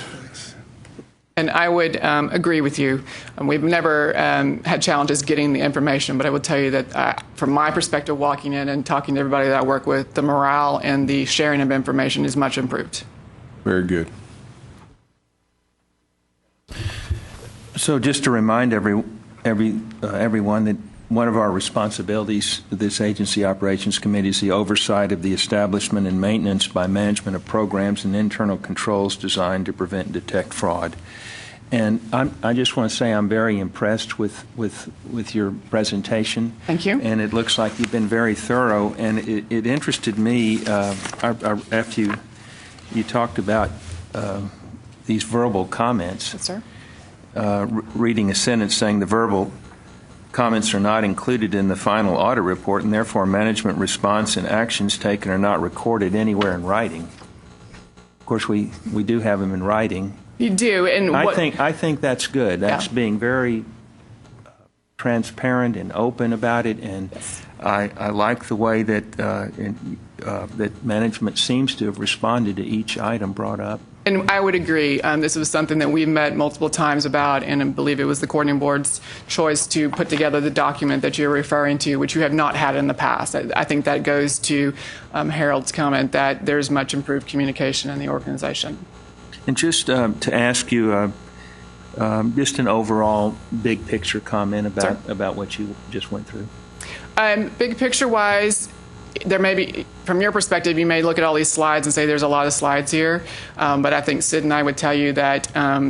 And I would agree with you. We've never had challenges getting the information, but I would tell you that from my perspective, walking in and talking to everybody that I work with, the morale and the sharing of information is much improved. Very good. So just to remind everyone that one of our responsibilities of this Agency Operations Committee is the oversight of the establishment and maintenance by management of programs and internal controls designed to prevent and detect fraud. And I just want to say I'm very impressed with your presentation. Thank you. And it looks like you've been very thorough. And it interested me after you talked about these verbal comments. Yes, sir. Reading a sentence saying the verbal comments are not included in the final audit report, and therefore management response and actions taken are not recorded anywhere in writing. Of course, we do have them in writing. You do, and I think that's good. That's being very transparent and open about it, and I like the way that that management seems to have responded to each item brought up. And I would agree. This was something that we've met multiple times about, and I believe it was the coordinating board's choice to put together the document that you're referring to, which you have not had in the past. I think that goes to Harold's comment that there's much improved communication in the organization. And just to ask you, just an overall big picture comment about what you just went through. Big picture-wise, there may be, from your perspective, you may look at all these slides and say there's a lot of slides here, but I think Sid and I would tell you that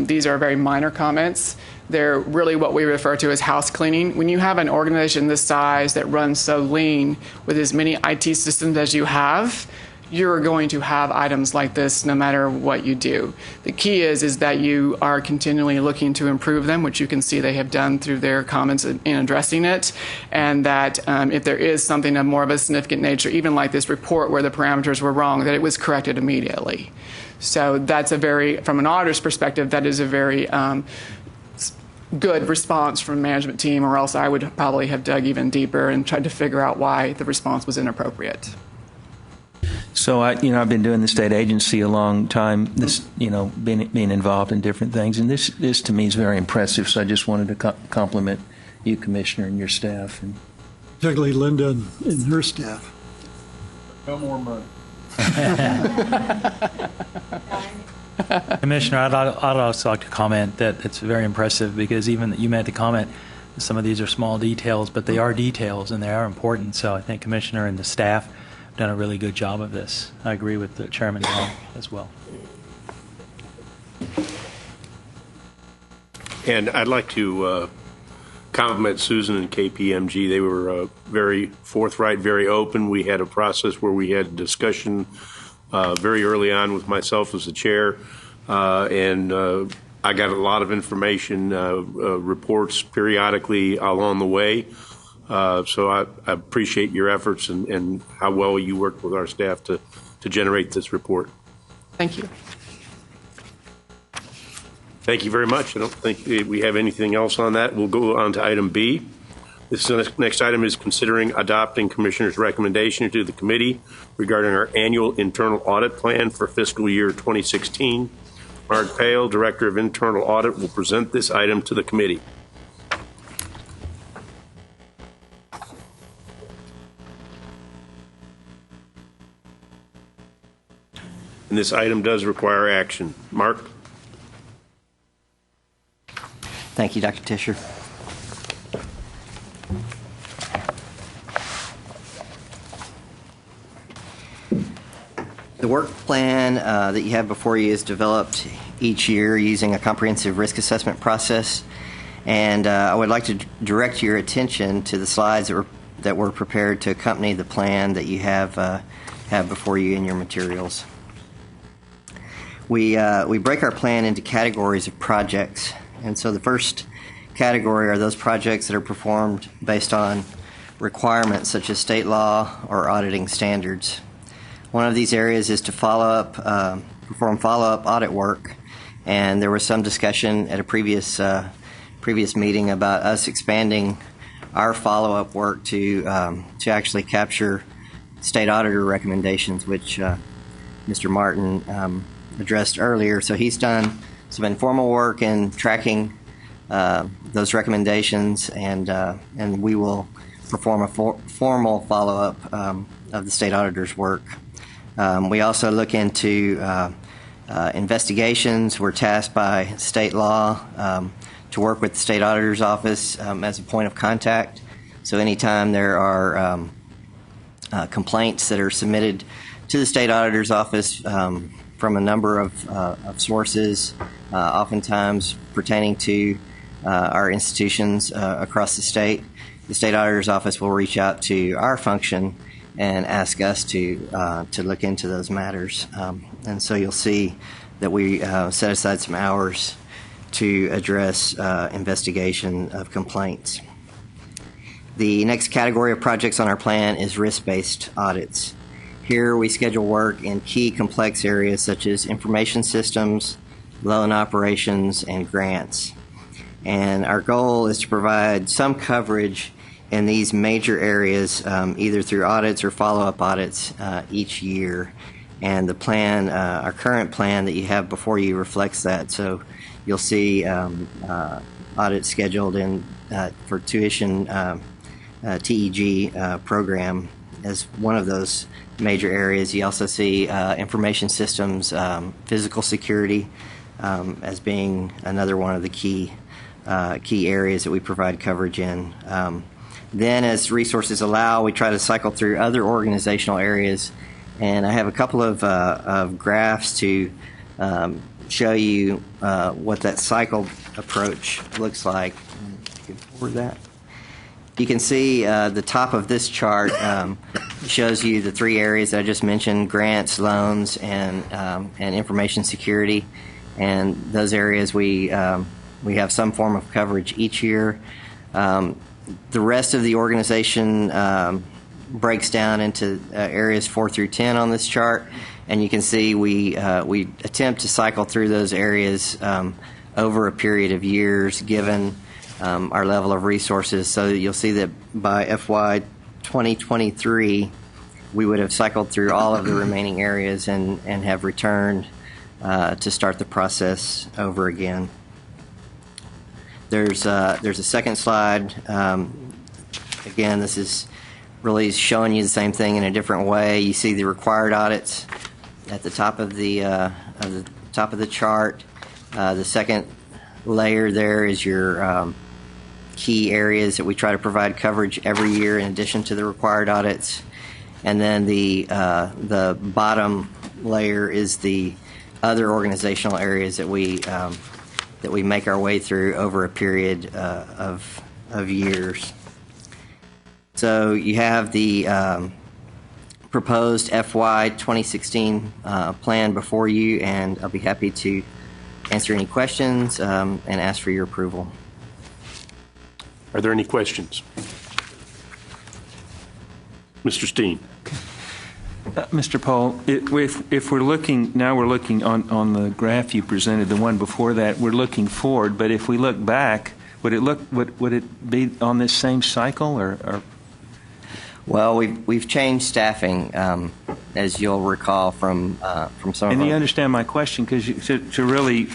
these are very minor comments. They're really what we refer to as house cleaning. When you have an organization this size that runs so lean with as many IT systems as you have, you're going to have items like this no matter what you do. The key is that you are continually looking to improve them, which you can see they have done through their comments in addressing it, and that if there is something of more of a significant nature, even like this report where the parameters were wrong, that it was corrected immediately. So that's from an auditor's perspective, that is a very good response from the management team, or else I would probably have dug even deeper and tried to figure out why the response was inappropriate. So I've been doing the state agency a long time. This, being involved in different things, and this to me is very impressive. So I just wanted to compliment you, Commissioner, and your staff, and particularly Linda and her staff. No more money. Commissioner, I'd also like to comment that it's very impressive because even you made the comment, some of these are small details, but they are details and they are important. So I think Commissioner and the staff have done a really good job of this. I agree with the Chairman as well. And I'd like to compliment Susan and KPMG. They were very forthright, very open. We had a process where we had discussion very early on with myself as the chair, and I got a lot of information, reports periodically along the way. So I appreciate your efforts and how well you worked with our staff to generate this report. Thank you. Thank you very much. I don't think we have anything else on that. We'll go on to item B. This next item is considering adopting Commissioner's recommendation to the committee regarding our annual internal audit plan for fiscal year 2016. Mark Pale, Director of Internal Audit, will present this item to the committee. And this item does require action. Mark? Thank you, Dr. Tischer. The work plan that you have before you is developed each year using a comprehensive risk assessment process. And I would like to direct your attention to the slides that were prepared to accompany the plan that you have before you in your materials. We break our plan into categories of projects. And so the first category are those projects that are performed based on requirements such as state law or auditing standards. One of these areas is to perform follow-up audit work, and there was some discussion at a previous meeting about us expanding our follow-up work to actually capture state auditor recommendations, which Mr. Martin addressed earlier. So he's done some informal work in tracking those recommendations, and we will perform a formal follow-up of the state auditor's work. We also look into investigations. We're tasked by state law to work with the state auditor's office as a point of contact. So anytime there are complaints that are submitted to the state auditor's office from a number of sources, oftentimes pertaining to our institutions across the state auditor's office will reach out to our function and ask us to look into those matters. And so you'll see that we set aside some hours to address investigation of complaints. The next category of projects on our plan is risk-based audits. Here we schedule work in key complex areas such as information systems, loan operations, and grants. And our goal is to provide some coverage in these major areas, either through audits or follow-up audits each year. And the plan, our current plan that you have before you reflects that. So you'll see audits scheduled for tuition TEG program as one of those major areas. You also see information systems, physical security as being another one of the key areas that we provide coverage in. Then, as resources allow, we try to cycle through other organizational areas, and I have a couple of graphs to show you what that cycled approach looks like. Forward that. You can see the top of this chart shows you the three areas that I just mentioned: grants, loans, and information security. And those areas we have some form of coverage each year. The rest of the organization breaks down into areas 4 through 10 on this chart, and you can see we attempt to cycle through those areas over a period of years, given our level of resources. So you'll see that by FY 2023, we would have cycled through all of the remaining areas and have returned to start the process over again. There's a second slide. Again, this is really showing you the same thing in a different way. You see the required audits at the top of the chart. The second layer there is your key areas that we try to provide coverage every year in addition to the required audits. And then the bottom layer is the other organizational areas that we make our way through over a period of years. So you have the proposed FY 2016 plan before you, and I'll be happy to answer any questions and ask for your approval. Are there any questions? Mr. Steen. Mr. Paul, if we're looking, now we're looking on the graph you presented, the one before that, we're looking forward, but if we look back, would it be on this same cycle or? Well, we've changed staffing, as you'll recall from some. And you understand my question, because to really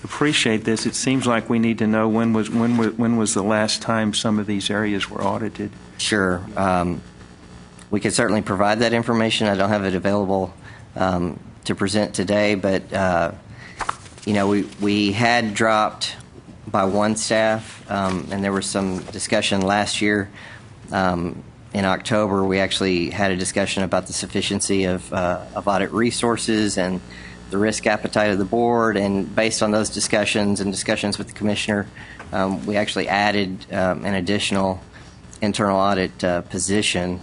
appreciate this, it seems like we need to know when was the last time some of these areas were audited. Sure, we could certainly provide that information. I don't have it available to present today, but we had dropped by one staff, and there was some discussion last year. In October, we actually had a discussion about the sufficiency of audit resources and the risk appetite of the board. And based on those discussions and discussions with the commissioner, we actually added an additional internal audit position.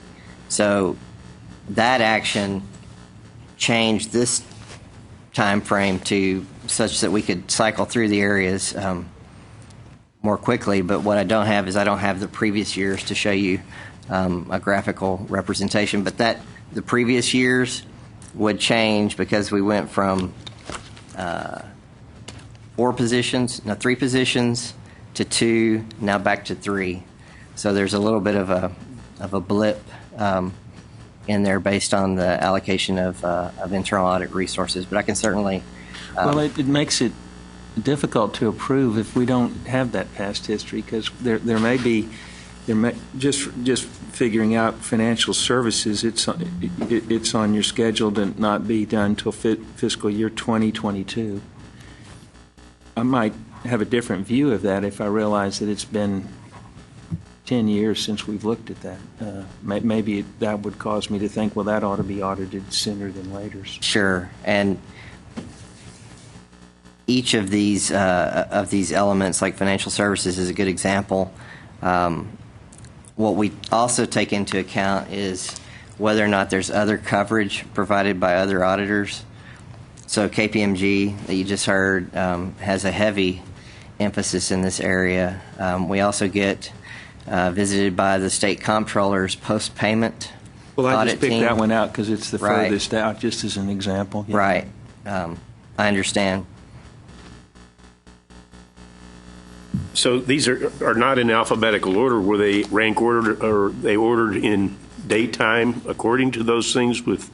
So that action changed this time frame to such that we could cycle through the areas more quickly. But what I don't have is I don't have the previous years to show you a graphical representation, but that the previous years would change because we went from 3 positions to 2, now back to 3. So there's a little bit of a blip in there based on the allocation of internal audit resources. But I can certainly. Well, it makes it difficult to approve if we don't have that past history, because there may be. Just figuring out financial services, it's on your schedule to not be done until fiscal year 2022. I might have a different view of that if I realize that it's been 10 years since we've looked at that. Maybe that would cause me to think, well, that ought to be audited sooner than later. Sure, and each of these elements, like financial services, is a good example. What we also take into account is whether or not there's other coverage provided by other auditors. So KPMG, that you just heard, has a heavy emphasis in this area. We also get visited by the state comptroller's post-payment well, I audit just picked team. That one out because it's the Right. furthest out, just as an example. Yeah. Right. I understand. So these are not in alphabetical order. Were they rank ordered, or they ordered in date time according to those things with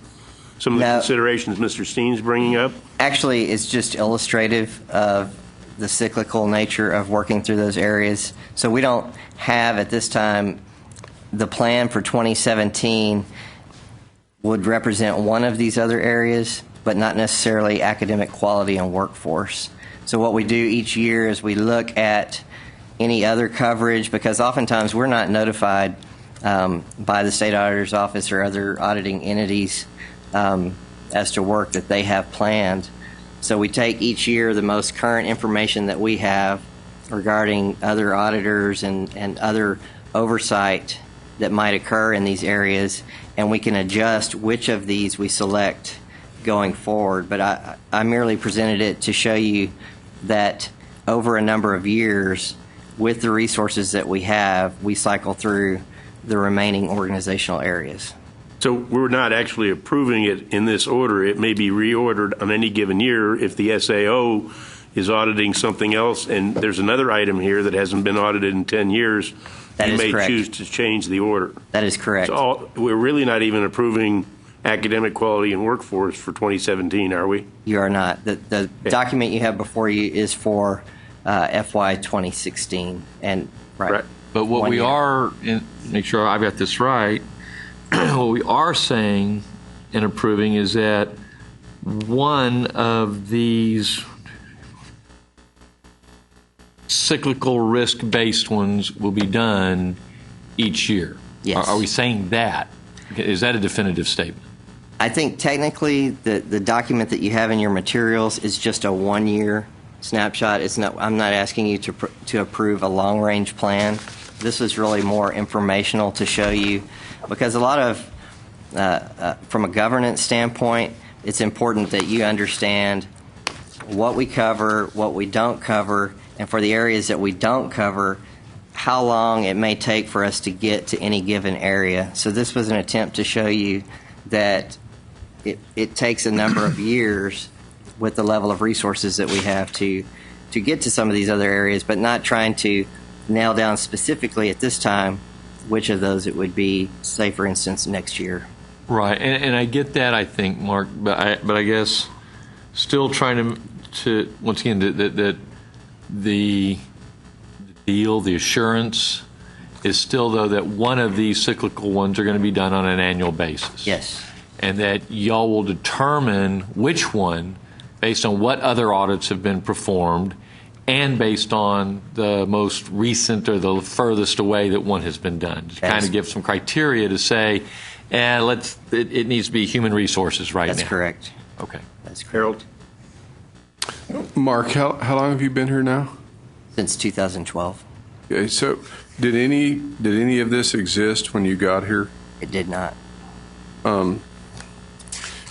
some of the considerations Mr. Steen's bringing up? Actually, it's just illustrative of the cyclical nature of working through those areas. So we don't have at this time the plan for 2017 would represent one of these other areas, but not necessarily academic quality and workforce. So what we do each year is we look at any other coverage, because oftentimes we're not notified by the state auditor's office or other auditing entities as to work that they have planned. So we take each year the most current information that we have regarding other auditors and other oversight that might occur in these areas, and we can adjust which of these we select going forward. But I merely presented it to show you that over a number of years, with the resources that we have, we cycle through the remaining organizational areas. So we're not actually approving it in this order. It may be reordered on any given year if the SAO is auditing something else, and there's another item here that hasn't been audited in 10 years, That you is may correct. choose to change the order. That is correct. So we're really not even approving academic quality and workforce for 2017, are we? You are not. The document you have before you is for FY 2016. And right. But what 1 we year. are, make sure I've got this right, what we are saying and approving is that one of these cyclical risk-based ones will be done each year. Yes. Are we saying that? Is that a definitive statement? I think technically the document that you have in your materials is just a 1-year snapshot. It's not. I'm not asking you to approve a long-range plan. This is really more informational to show you, because a lot of, from a governance standpoint, it's important that you understand what we cover, what we don't cover, and for the areas that we don't cover, how long it may take for us to get to any given area. So this was an attempt to show you that it takes a number of years with the level of resources that we have to get to some of these other areas, but not trying to nail down specifically at this time which of those it would be, say, for instance, next year. Right, and I get that, I think, Mark, but I guess still trying to once again, that the deal, the assurance is still, though, that one of these cyclical ones are going to be done on an annual basis. Yes. And that y'all will determine which one based on what other audits have been performed and based on the most recent or the furthest away that one has been done. To kind of give some criteria to say, it needs to be human resources right now. That's correct. Okay. That's correct. Harold? Mark, how long have you been here now? Since 2012. Okay, so did any of this exist when you got here? It did not.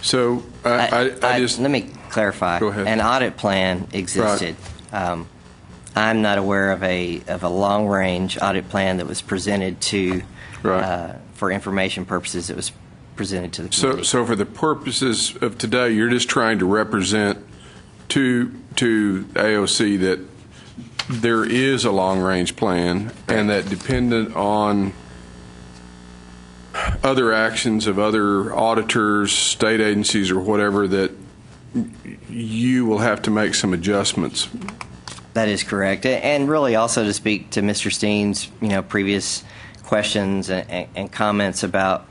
So I just let me clarify. Go ahead. An audit plan existed. Right. I'm not aware of a long range audit plan that was presented to for information purposes. It was presented to the committee. So for the purposes of today, you're just trying to represent to AOC that there is a long range plan, and that dependent on other actions of other auditors, state agencies, or whatever, that you will have to make some adjustments. That is correct, and really also to speak to Mr. Steen's previous questions and comments about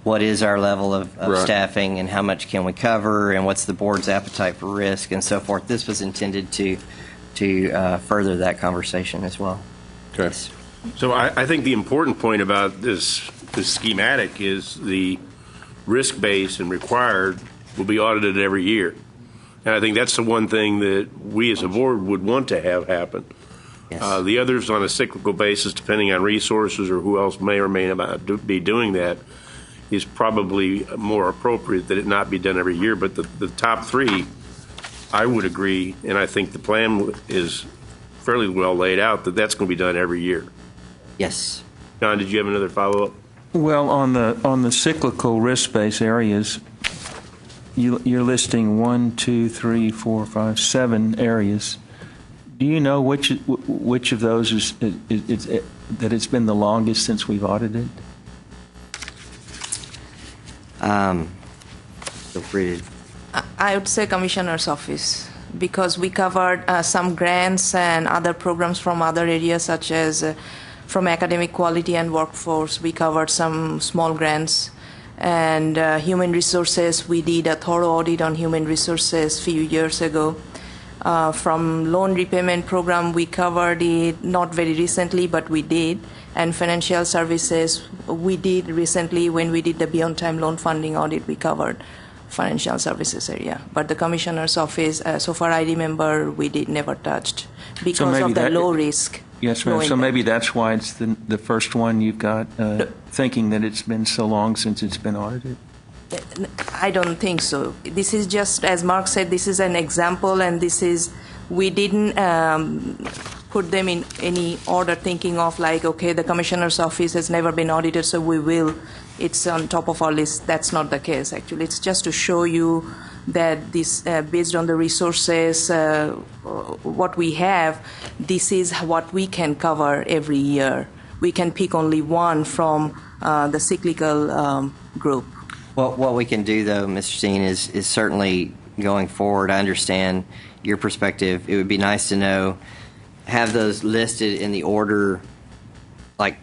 what is our level of staffing and how much can we cover and what's the board's appetite for risk and so forth. This was intended to further that conversation as well. Okay. Yes. So I think the important point about this schematic is the risk base and required will be audited every year. And I think that's the one thing that we as a board would want to have happen. Yes. The others on a cyclical basis, depending on resources or who else may or may not be doing that, is probably more appropriate that it not be done every year. But the top three, I would agree, and I think the plan is fairly well laid out, that that's going to be done every year. Yes. John, did you have another follow-up? Well, on the cyclical risk-based areas, you're listing 1, 2, 3, 4, 5, 7 areas. Do you know which of those is that it's been the longest since we've audited? Feel free to. I would say Commissioner's Office, because we covered some grants and other programs from other areas, such as from academic quality and workforce. We covered some small grants. And human resources, we did a thorough audit on human resources a few years ago. From loan repayment program, we covered it not very recently, but we did. And financial services, we did recently when we did the beyond time loan funding audit, we covered financial services area. But the Commissioner's Office, so far I remember, we did never touched because of the low risk. Yes, ma'am. So maybe that's why it's the first one you've got, thinking that it's been so long since it's been audited? I don't think so. This is just, as Mark said, this is an example, and we didn't put them in any order thinking of like, okay, the Commissioner's Office has never been audited, so we will. It's on top of our list. That's not the case, actually. It's just to show you that this, based on the resources, what we have, this is what we can cover every year. We can pick only one from the cyclical group. Well, what we can do, though, Mr. Steen, is certainly going forward. I understand your perspective. It would be nice to know, have those listed in the order, like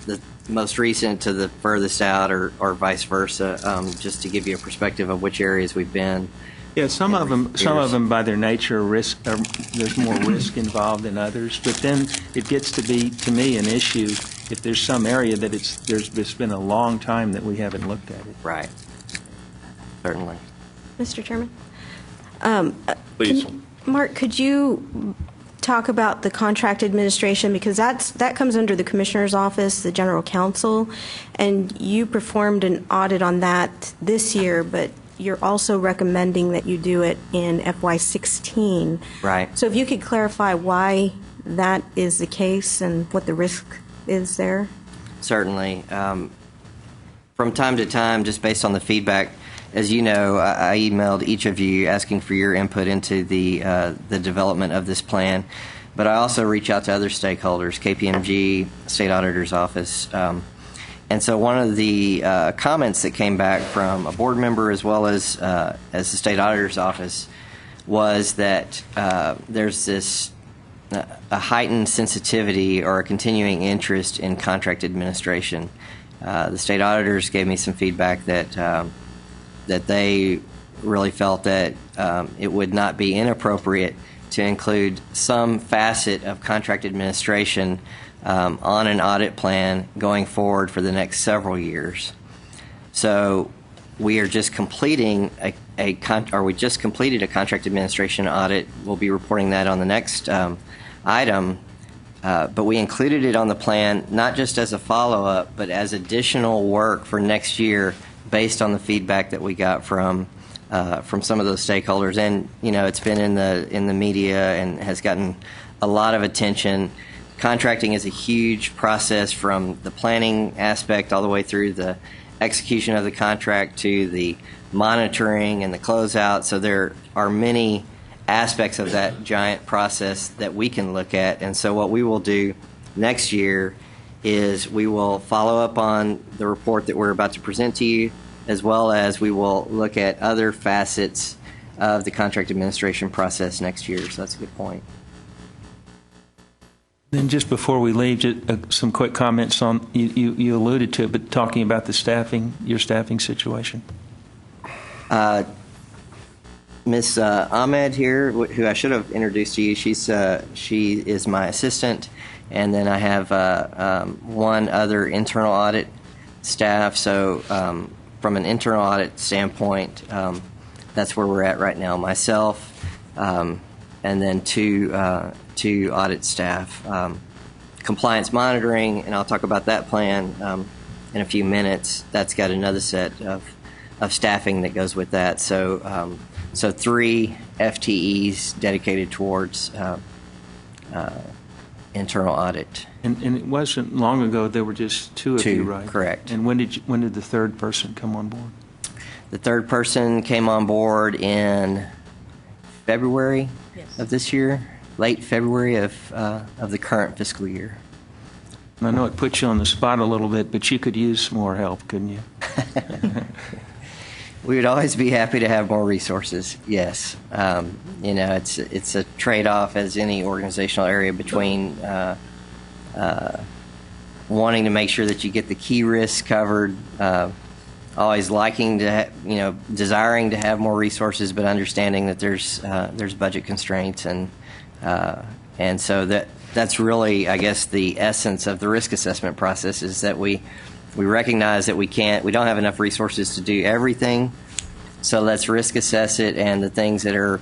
the most recent to the furthest out, or vice versa, just to give you a perspective of which areas we've been. Yeah, some of them by their nature risk. There's more risk involved than others, but then it gets to be, to me, an issue if there's some area that there's been a long time that we haven't looked at it. Right. Certainly. Mr. Chairman? Please. Mark, could you talk about the contract administration, because that comes under the Commissioner's Office, the General Counsel, and you performed an audit on that this year, but you're also recommending that you do it in FY16. Right. So if you could clarify why that is the case and what the risk is there? Certainly. From time to time, just based on the feedback, as you know, I emailed each of you asking for your input into the development of this plan, but I also reach out to other stakeholders, KPMG, State Auditor's Office. And so one of the comments that came back from a board member as well as the State Auditor's Office was that there's this a heightened sensitivity or a continuing interest in contract administration. The state auditors gave me some feedback that they really felt that it would not be inappropriate to include some facet of contract administration on an audit plan going forward for the next several years. So we are just completing we just completed a contract administration audit. We'll be reporting that on the next item, but we included it on the plan not just as a follow-up, but as additional work for next year based on the feedback that we got from some of those stakeholders. And it's been in the media and has gotten a lot of attention. Contracting is a huge process, from the planning aspect all the way through the execution of the contract to the monitoring and the closeout. So there are many aspects of that giant process that we can look at. And so what we will do next year is we will follow up on the report that we're about to present to you, as well as we will look at other facets of the contract administration process next year. So that's a good point. Then just before we leave, just, some quick comments on, you alluded to it, but talking about the staffing, your staffing situation. Ms. Ahmed here, who I should have introduced to you, she is my assistant, and then I have one other internal audit staff. So from an internal audit standpoint, that's where we're at right now. Myself, and then two audit staff. Compliance monitoring, and I'll talk about that plan in a few minutes. That's got another set of staffing that goes with that. So 3 FTEs dedicated towards internal audit. And it wasn't long ago there were just two of you, right? Correct. And when did the third person come on board? The third person came on board in February of this year, late February of the current fiscal year. And I know it puts you on the spot a little bit, but you could use more help, couldn't you? We would always be happy to have more resources. Yes, it's a trade-off, as any organizational area, between wanting to make sure that you get the key risks covered, always liking to, desiring to have more resources, but understanding that there's budget constraints, and so that's really, I guess, the essence of the risk assessment process, is that we recognize that we don't have enough resources to do everything, so let's risk assess it, and the things that are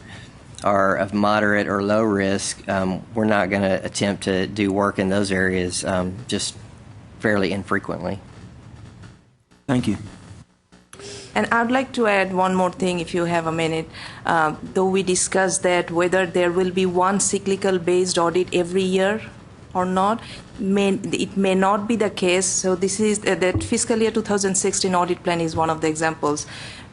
of moderate or low risk, we're not going to attempt to do work in those areas just fairly infrequently. Thank you. And I'd like to add one more thing, if you have a minute. Though we discussed that whether there will be one cyclical-based audit every year or not, it may not be the case. So this is that fiscal year 2016 audit plan is one of the examples.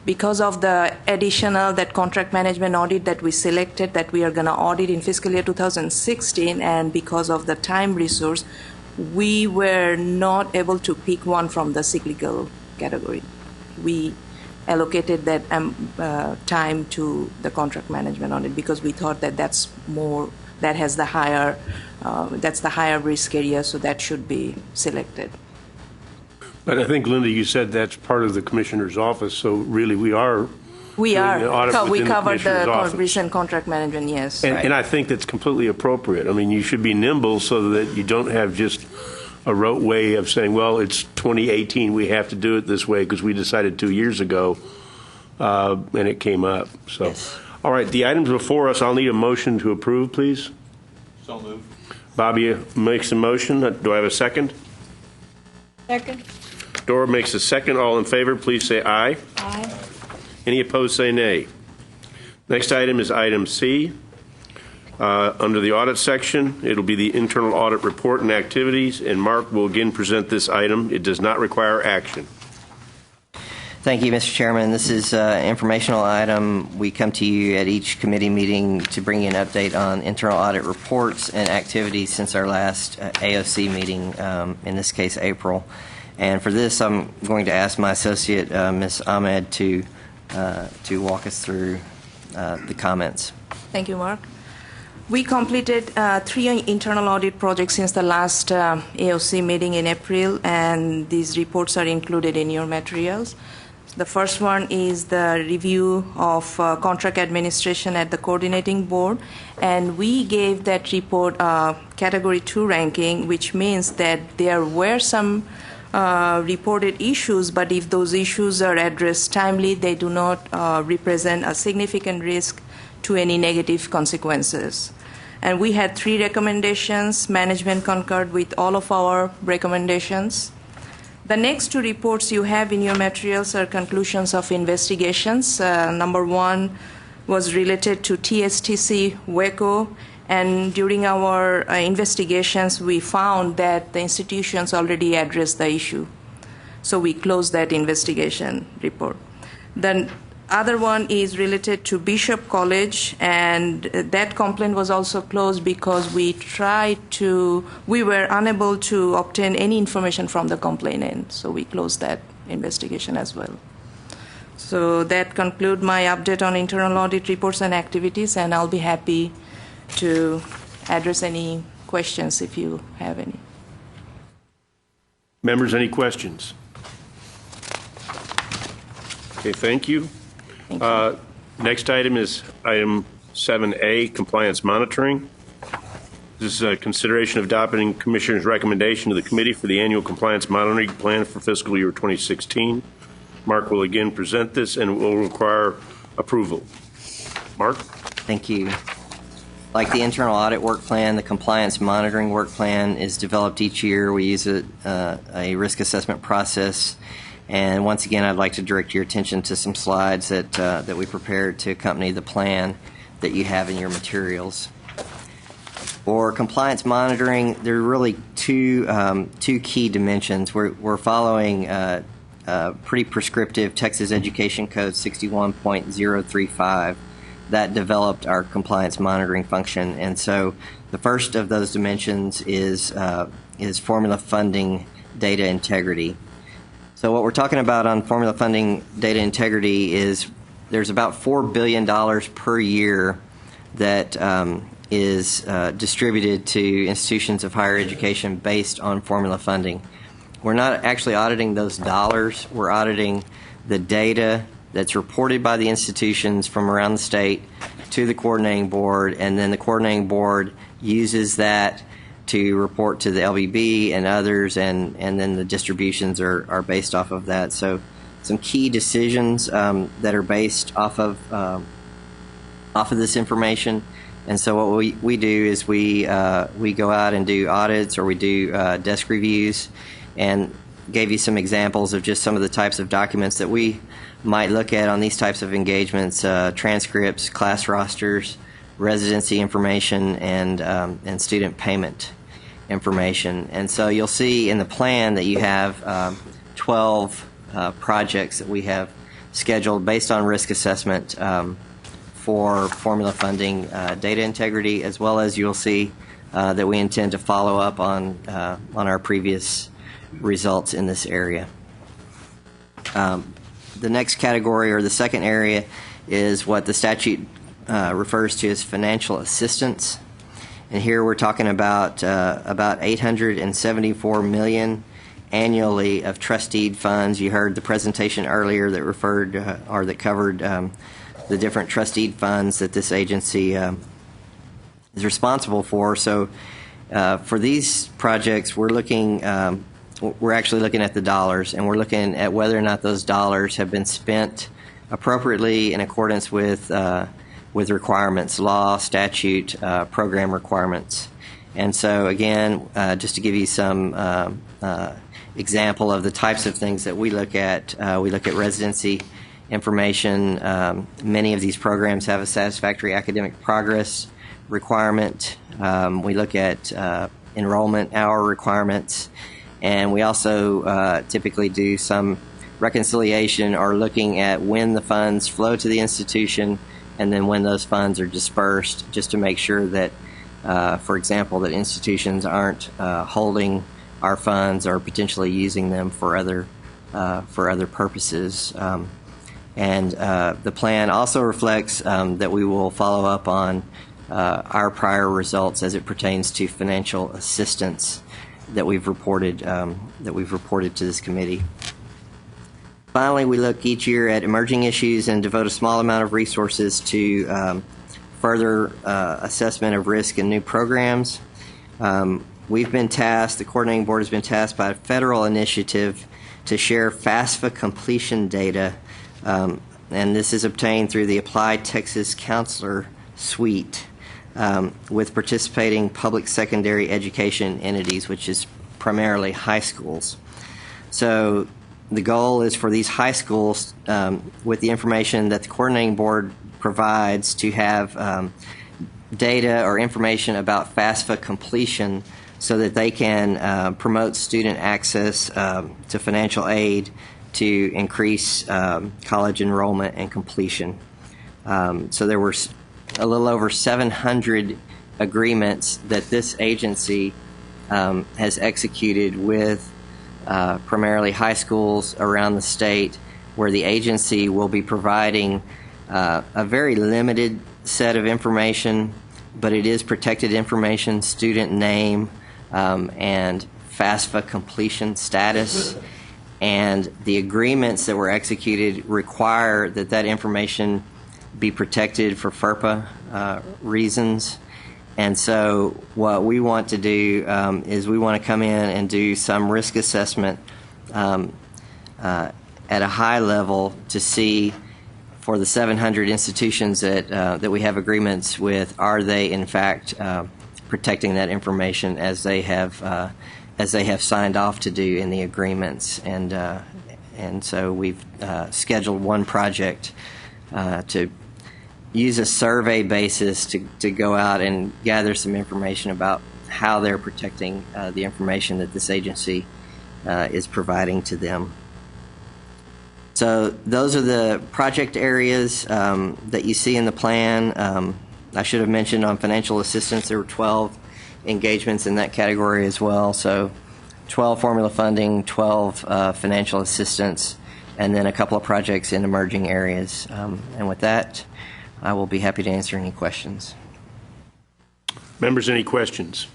Because of the additional, that contract management audit that we selected, that we are going to audit in fiscal year 2016, and because of the time resource, we were not able to pick one from the cyclical category. We allocated that time to the contract management audit because we thought that that's the higher risk area, so that should be selected. But I think, Linda, you said that's part of the Commissioner's office, so really we are We doing are. the audit We within covered Commissioner's the office. recent contract management, yes. And I think that's completely appropriate. I mean, you should be nimble so that you don't have just a rote way of saying, well, it's 2018, we have to do it this way because we decided 2 years ago, and it came up. So, Yes. All right, the items before us, I'll need a motion to approve, please. So moved. Bobby makes a motion. Do I have a second? Second. Dora makes a second. All in favor, please say aye. Aye. Any opposed, say nay. Next item is item C. Under the audit section, it'll be the internal audit report and activities, and Mark will again present this item. It does not require action. Thank you, Mr. Chairman. This is an informational item. We come to you at each committee meeting to bring you an update on internal audit reports and activities since our last AOC meeting, in this case, April. And for this, I'm going to ask my associate, Ms. Ahmed, to walk us through the comments. Thank you, Mark. We completed 3 internal audit projects since the last AOC meeting in April, and these reports are included in your materials. The first one is the review of contract administration at the coordinating board, and we gave that report category 2 ranking, which means that there were some reported issues, but if those issues are addressed timely, they do not represent a significant risk to any negative consequences. And we had 3 recommendations. Management concurred with all of our recommendations. The next 2 reports you have in your materials are conclusions of investigations. Number 1 was related to TSTC WECO, and during our investigations, we found that the institutions already addressed the issue. So we closed that investigation report. The other one is related to Bishop College, and that complaint was also closed because we were unable to obtain any information from the complainant, so we closed that investigation as well. So that concludes my update on internal audit reports and activities, and I'll be happy to address any questions if you have any. Members, any questions? Okay, thank you. Next item is item 7A, compliance monitoring. This is a consideration of adopting Commissioner's recommendation to the Committee for the Annual Compliance Monitoring Plan for fiscal year 2016. Mark will again present this and will require approval. Mark? Thank you. Like the internal audit work plan, the compliance monitoring work plan is developed each year. We use a risk assessment process. And once again, I'd like to direct your attention to some slides that we prepared to accompany the plan that you have in your materials. For compliance monitoring, there are really two key dimensions. We're following pretty prescriptive Texas Education Code 61.035 that developed our compliance monitoring function. And so the first of those dimensions is formula funding data integrity. So what we're talking about on formula funding data integrity is there's about $4 billion per year that is distributed to institutions of higher education based on formula funding. We're not actually auditing those dollars. We're auditing the data that's reported by the institutions from around the state to the coordinating board, and then the coordinating board uses that to report to the LBB and others, and then the distributions are based off of that. So some key decisions that are based off of this information. And so what we do is we go out and do audits, or we do desk reviews, and gave you some examples of just some of the types of documents that we might look at on these types of engagements: transcripts, class rosters, residency information, and student payment information. And so you'll see in the plan that you have 12 projects that we have scheduled based on risk assessment for formula funding data integrity, as well as you'll see that we intend to follow up on our previous results in this area. The next category, or the second area, is what the statute refers to as financial assistance. And here we're talking about $874 million annually of trusteed funds. You heard the presentation earlier that referred or that covered the different trusteed funds that this agency is responsible for. So for these projects, we're actually looking at the dollars, and we're looking at whether or not those dollars have been spent appropriately in accordance with requirements, law, statute, program requirements. And so again, just to give you some example of the types of things that we look at residency information. Many of these programs have a satisfactory academic progress requirement. We look at enrollment hour requirements, and we also typically do some reconciliation or looking at when the funds flow to the institution and then when those funds are dispersed, just to make sure that, for example, that institutions aren't holding our funds or potentially using them for other purposes. And the plan also reflects that we will follow up on our prior results as it pertains to financial assistance that we've reported to this committee. Finally, we look each year at emerging issues and devote a small amount of resources to further assessment of risk in new programs. We've been tasked, the coordinating board has been tasked by a federal initiative to share FAFSA completion data, and this is obtained through the Applied Texas Counselor Suite with participating public secondary education entities, which is primarily high schools. So the goal is for these high schools, with the information that the coordinating board provides, to have data or information about FAFSA completion so that they can promote student access to financial aid to increase college enrollment and completion. So there were a little over 700 agreements that this agency has executed with primarily high schools around the state, where the agency will be providing a very limited set of information, but it is protected information, student name, and FAFSA completion status. And the agreements that were executed require that information be protected for FERPA reasons. And so what we want to do is we want to come in and do some risk assessment at a high level to see, for the 700 institutions that we have agreements with, are they in fact protecting that information as they have signed off to do in the agreements. And so we've scheduled one project to use a survey basis to go out and gather some information about how they're protecting the information that this agency is providing to them. So those are the project areas that you see in the plan. I should have mentioned on financial assistance there were 12 engagements in that category as well. So 12 formula funding, 12 financial assistance, and then a couple of projects in emerging areas. And with that, I will be happy to answer any questions. Members, any questions?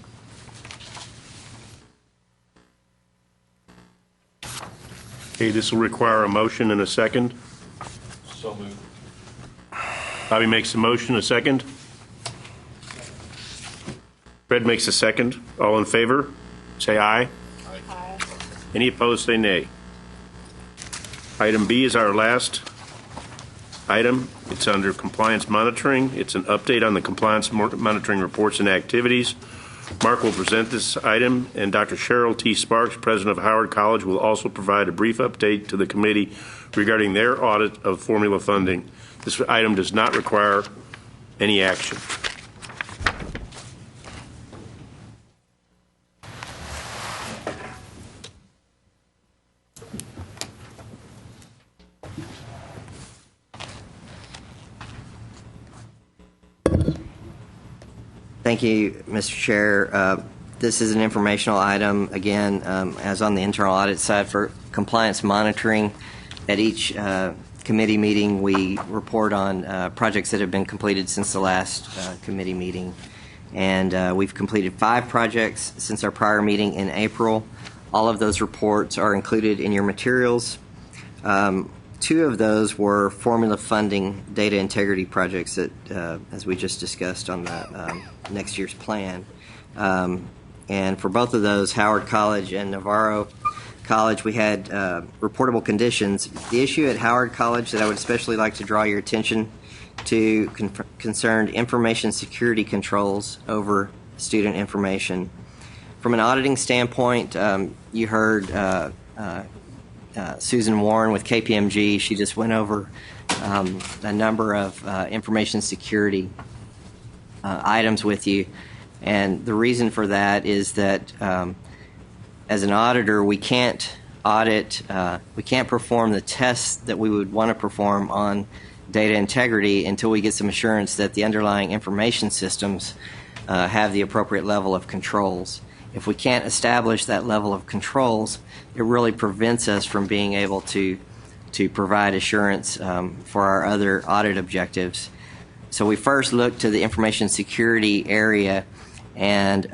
Okay, this will require a motion and a second. So moved. Bobby makes a motion, a second. Fred makes a second. All in favor, say aye. Aye. Any opposed, say nay. Item B is our last item. It's under compliance monitoring. It's an update on the compliance monitoring reports and activities. Mark will present this item, and Dr. Cheryl T. Sparks, president of Howard College, will also provide a brief update to the committee regarding their audit of formula funding. This item does not require any action. Thank you, Mr. Chair. This is an informational item, again, as on the internal audit side for compliance monitoring. At each committee meeting, we report on projects that have been completed since the last committee meeting. And we've completed 5 projects since our prior meeting in April. All of those reports are included in your materials. 2 of those were formula funding data integrity projects that, as we just discussed on the next year's plan. And for both of those, Howard College and Navarro College, we had reportable conditions. The issue at Howard College that I would especially like to draw your attention to concerned information security controls over student information. From an auditing standpoint, you heard Susan Warren with KPMG. She just went over a number of information security items with you. And the reason for that is that as an auditor, we can't audit, we can't perform the tests that we would want to perform on data integrity until we get some assurance that the underlying information systems have the appropriate level of controls. If we can't establish that level of controls, it really prevents us from being able to provide assurance for our other audit objectives. So we first looked to the information security area, and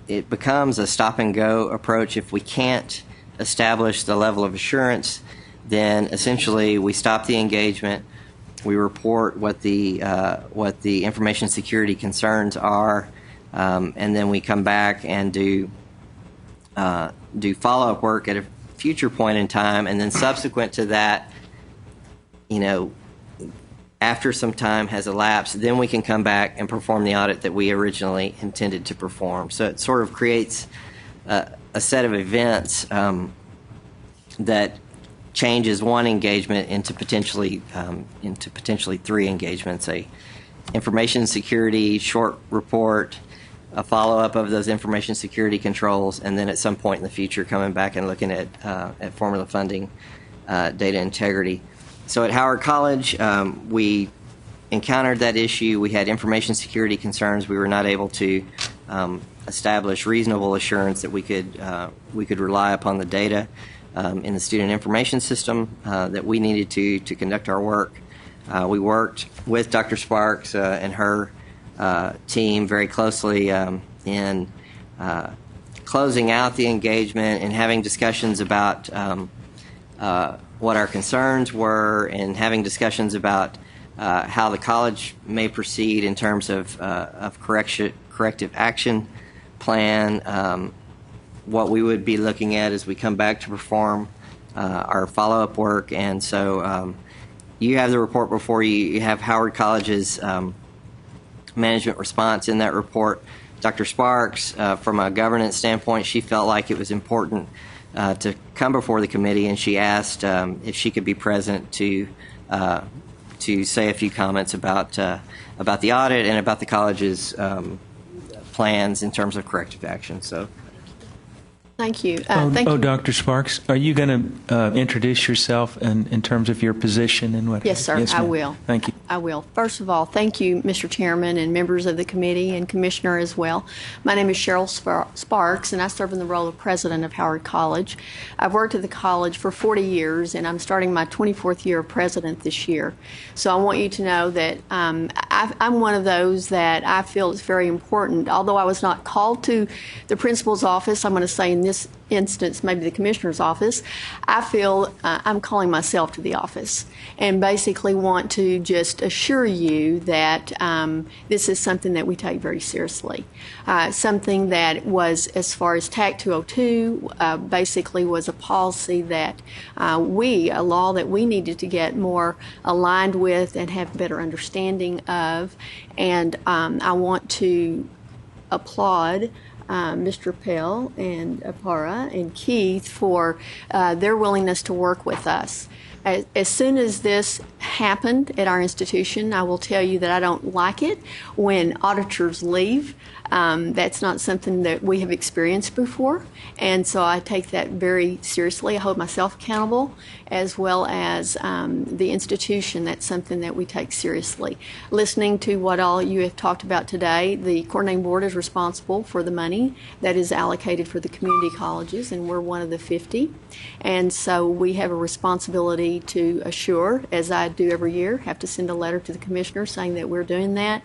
it becomes a stop-and-go approach. If we can't establish the level of assurance, then essentially we stop the engagement, we report what the information security concerns are, and then we come back and do follow-up work at a future point in time, and then subsequent to that, after some time has elapsed, then we can come back and perform the audit that we originally intended to perform. So it sort of creates a set of events that changes one engagement into potentially 3 engagements: a information security short report, a follow-up of those information security controls, and then at some point in the future coming back and looking at formula funding data integrity. So at Howard College, we encountered that issue. We had information security concerns. We were not able to establish reasonable assurance that we could rely upon the data in the student information system that we needed to conduct our work. We worked with Dr. Sparks and her team very closely in closing out the engagement and having discussions about what our concerns were, and having discussions about how the college may proceed in terms of corrective action plan, what we would be looking at as we come back to perform our follow-up work. And so you have the report before you. You have Howard College's management response in that report. Dr. Sparks, from a governance standpoint, she felt like it was important to come before the committee, and she asked if she could be present to say a few comments about the audit and about the college's plans in terms of corrective action. So. Thank you. Thank you. Dr. Sparks, are you going to introduce yourself in terms of your position and what? Yes, sir. Yes, I ma'am. will. Thank you. I will. First of all, thank you, Mr. Chairman, and members of the committee, and Commissioner as well. My name is Cheryl Sparks, and I serve in the role of president of Howard College. I've worked at the college for 40 years, and I'm starting my 24th year of president this year. So I want you to know that I'm one of those that I feel is very important. Although I was not called to the principal's office, I'm going to say in this instance, maybe the commissioner's office, I feel I'm calling myself to the office and basically want to just assure you that this is something that we take very seriously. Something that was, as far as TAC 202, basically was a policy that a law that we needed to get more aligned with and have better understanding of. And I want to applaud Mr. Pell and Apara and Keith for their willingness to work with us. As soon as this happened at our institution, I will tell you that I don't like it when auditors leave. That's not something that we have experienced before, and so I take that very seriously. I hold myself accountable, as well as the institution. That's something that we take seriously. Listening to what all you have talked about today, the coordinating board is responsible for the money that is allocated for the community colleges, and we're one of the 50. And so we have a responsibility to assure, as I do every year, have to send a letter to the commissioner saying that we're doing that.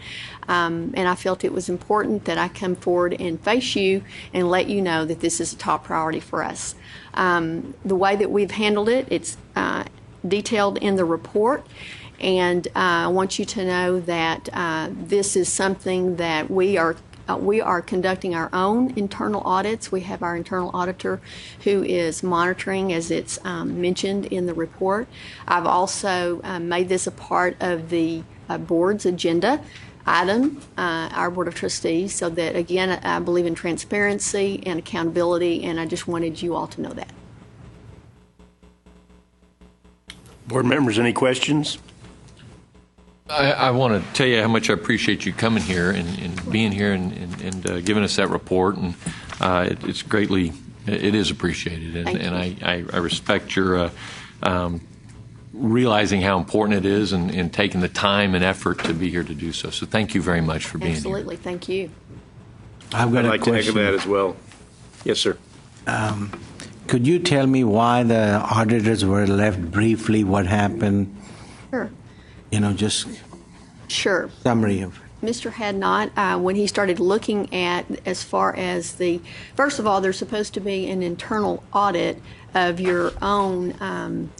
And I felt it was important that I come forward and face you and let you know that this is a top priority for us. The way that we've handled it, it's detailed in the report. And I want you to know that this is something that we are conducting our own internal audits. We have our internal auditor who is monitoring, as it's mentioned in the report. I've also made this a part of the board's agenda item, our Board of Trustees, so that, again, I believe in transparency and accountability, and I just wanted you all to know that. Board members, any questions? I want to tell you how much I appreciate you coming here and being here and giving us that report, and it's greatly, it is appreciated, and I respect your realizing how important it is and taking the time and effort to be here to do so. So thank you very much for being Absolutely. here. Thank you. I'd like to echo that as well. Yes, sir. Could you tell me why the auditors were left briefly? What happened? Sure. Just Sure. summary of. Mr. Hadnot, when he started looking at, as far as first of all, there's supposed to be an internal audit of your own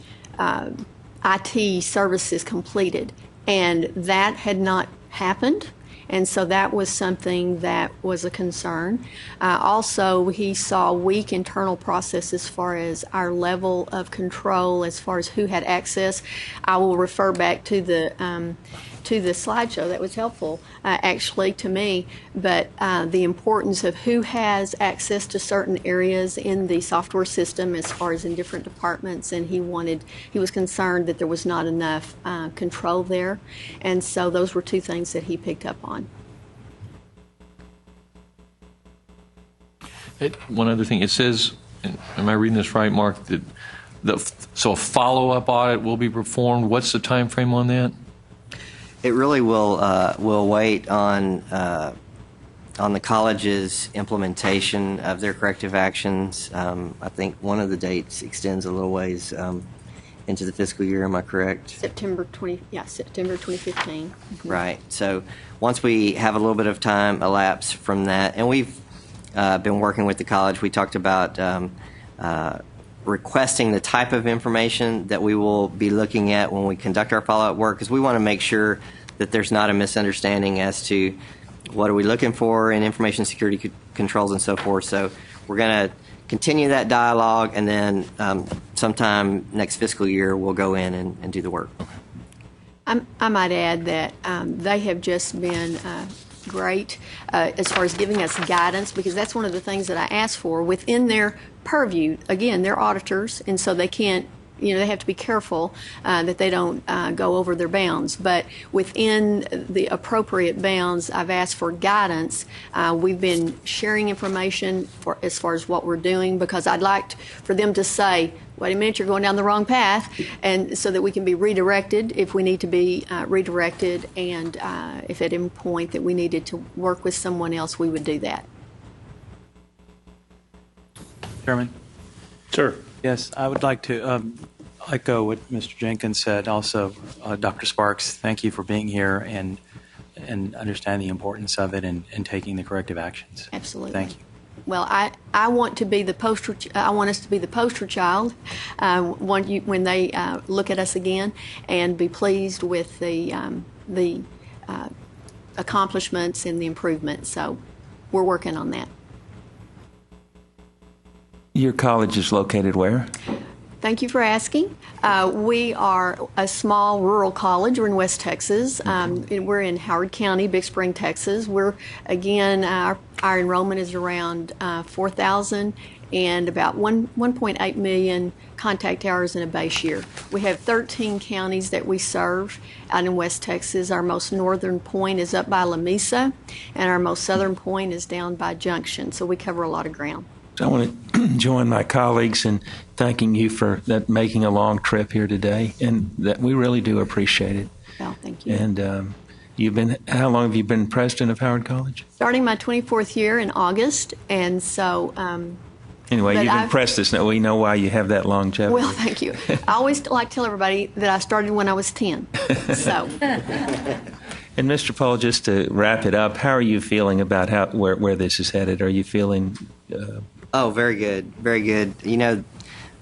IT services completed, and that had not happened. And so that was something that was a concern. Also, he saw weak internal process as far as our level of control, as far as who had access. I will refer back to the slideshow. That was helpful, actually, to me. But the importance of who has access to certain areas in the software system, as far as in different departments, and he was concerned that there was not enough control there. And so those were two things that he picked up on. One other thing, it says, am I reading this right, Mark, that so a follow-up audit will be performed? What's the time frame on that? It really will wait on the college's implementation of their corrective actions. I think one of the dates extends a little ways into the fiscal year. Am I correct? September 2015. Right. So once we have a little bit of time elapse from that, and we've been working with the college, we talked about requesting the type of information that we will be looking at when we conduct our follow-up work, because we want to make sure that there's not a misunderstanding as to what are we looking for in information security controls and so forth. So we're going to continue that dialogue, and then sometime next fiscal year we'll go in and do the work. I might add that they have just been great as far as giving us guidance, because that's one of the things that I asked for within their purview. Again, they're auditors, and so they can't, they have to be careful that they don't go over their bounds. But within the appropriate bounds, I've asked for guidance. We've been sharing information as far as what we're doing, because I'd like for them to say, wait a minute, you're going down the wrong path, and so that we can be redirected if we need to be redirected, and if at any point that we needed to work with someone else, we would do that. Chairman? Sir. Yes, I would like to echo what Mr. Jenkins said. Also, Dr. Sparks, thank you for being here and understanding the importance of it and taking the corrective actions. Absolutely. Thank you. Well, I want to be the poster. I want us to be the poster child when they look at us again, and be pleased with the accomplishments and the improvements. So we're working on that. Your college is located where? Thank you for asking. We are a small rural college. We're in West Texas. We're in Howard County, Big Spring, Texas. We're, again, our enrollment is around 4,000, and about 1.8 million contact hours in a base year. We have 13 counties that we serve out in West Texas. Our most northern point is up by La Mesa, and our most southern point is down by Junction, so we cover a lot of ground. I want to join my colleagues in thanking you for that, making a long trip here today, and that we really do appreciate it. Well, thank you. And how long have you been president of Howard College? Starting my 24th year in August, and so anyway, you've impressed us. Now we know why you have that longevity. Well, thank you. I always like to tell everybody that I started when I was 10. So. And Mr. Paul, just to wrap it up, how are you feeling about where this is headed? Are you feeling? Oh, very good, very good. You know,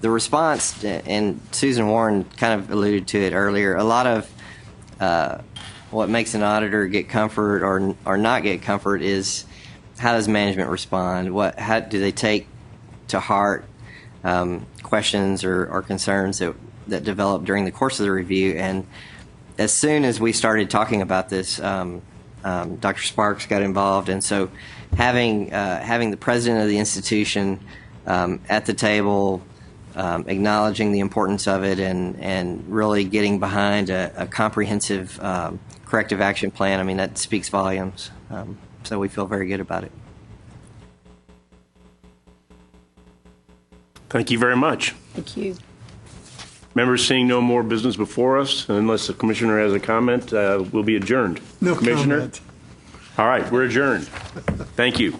the response, and Susan Warren kind of alluded to it earlier. A lot of what makes an auditor get comfort or not get comfort is how does management respond? How do they take to heart questions or concerns that develop during the course of the review? And as soon as we started talking about this, Dr. Sparks got involved, and so having the president of the institution at the table, acknowledging the importance of it, and really getting behind a comprehensive corrective action plan, I mean, that speaks volumes. So we feel very good about it. Thank you very much. Thank you. Members, seeing no more business before us, unless the commissioner has a comment, we'll be adjourned. No Commissioner? comment. All right, we're adjourned. Thank you.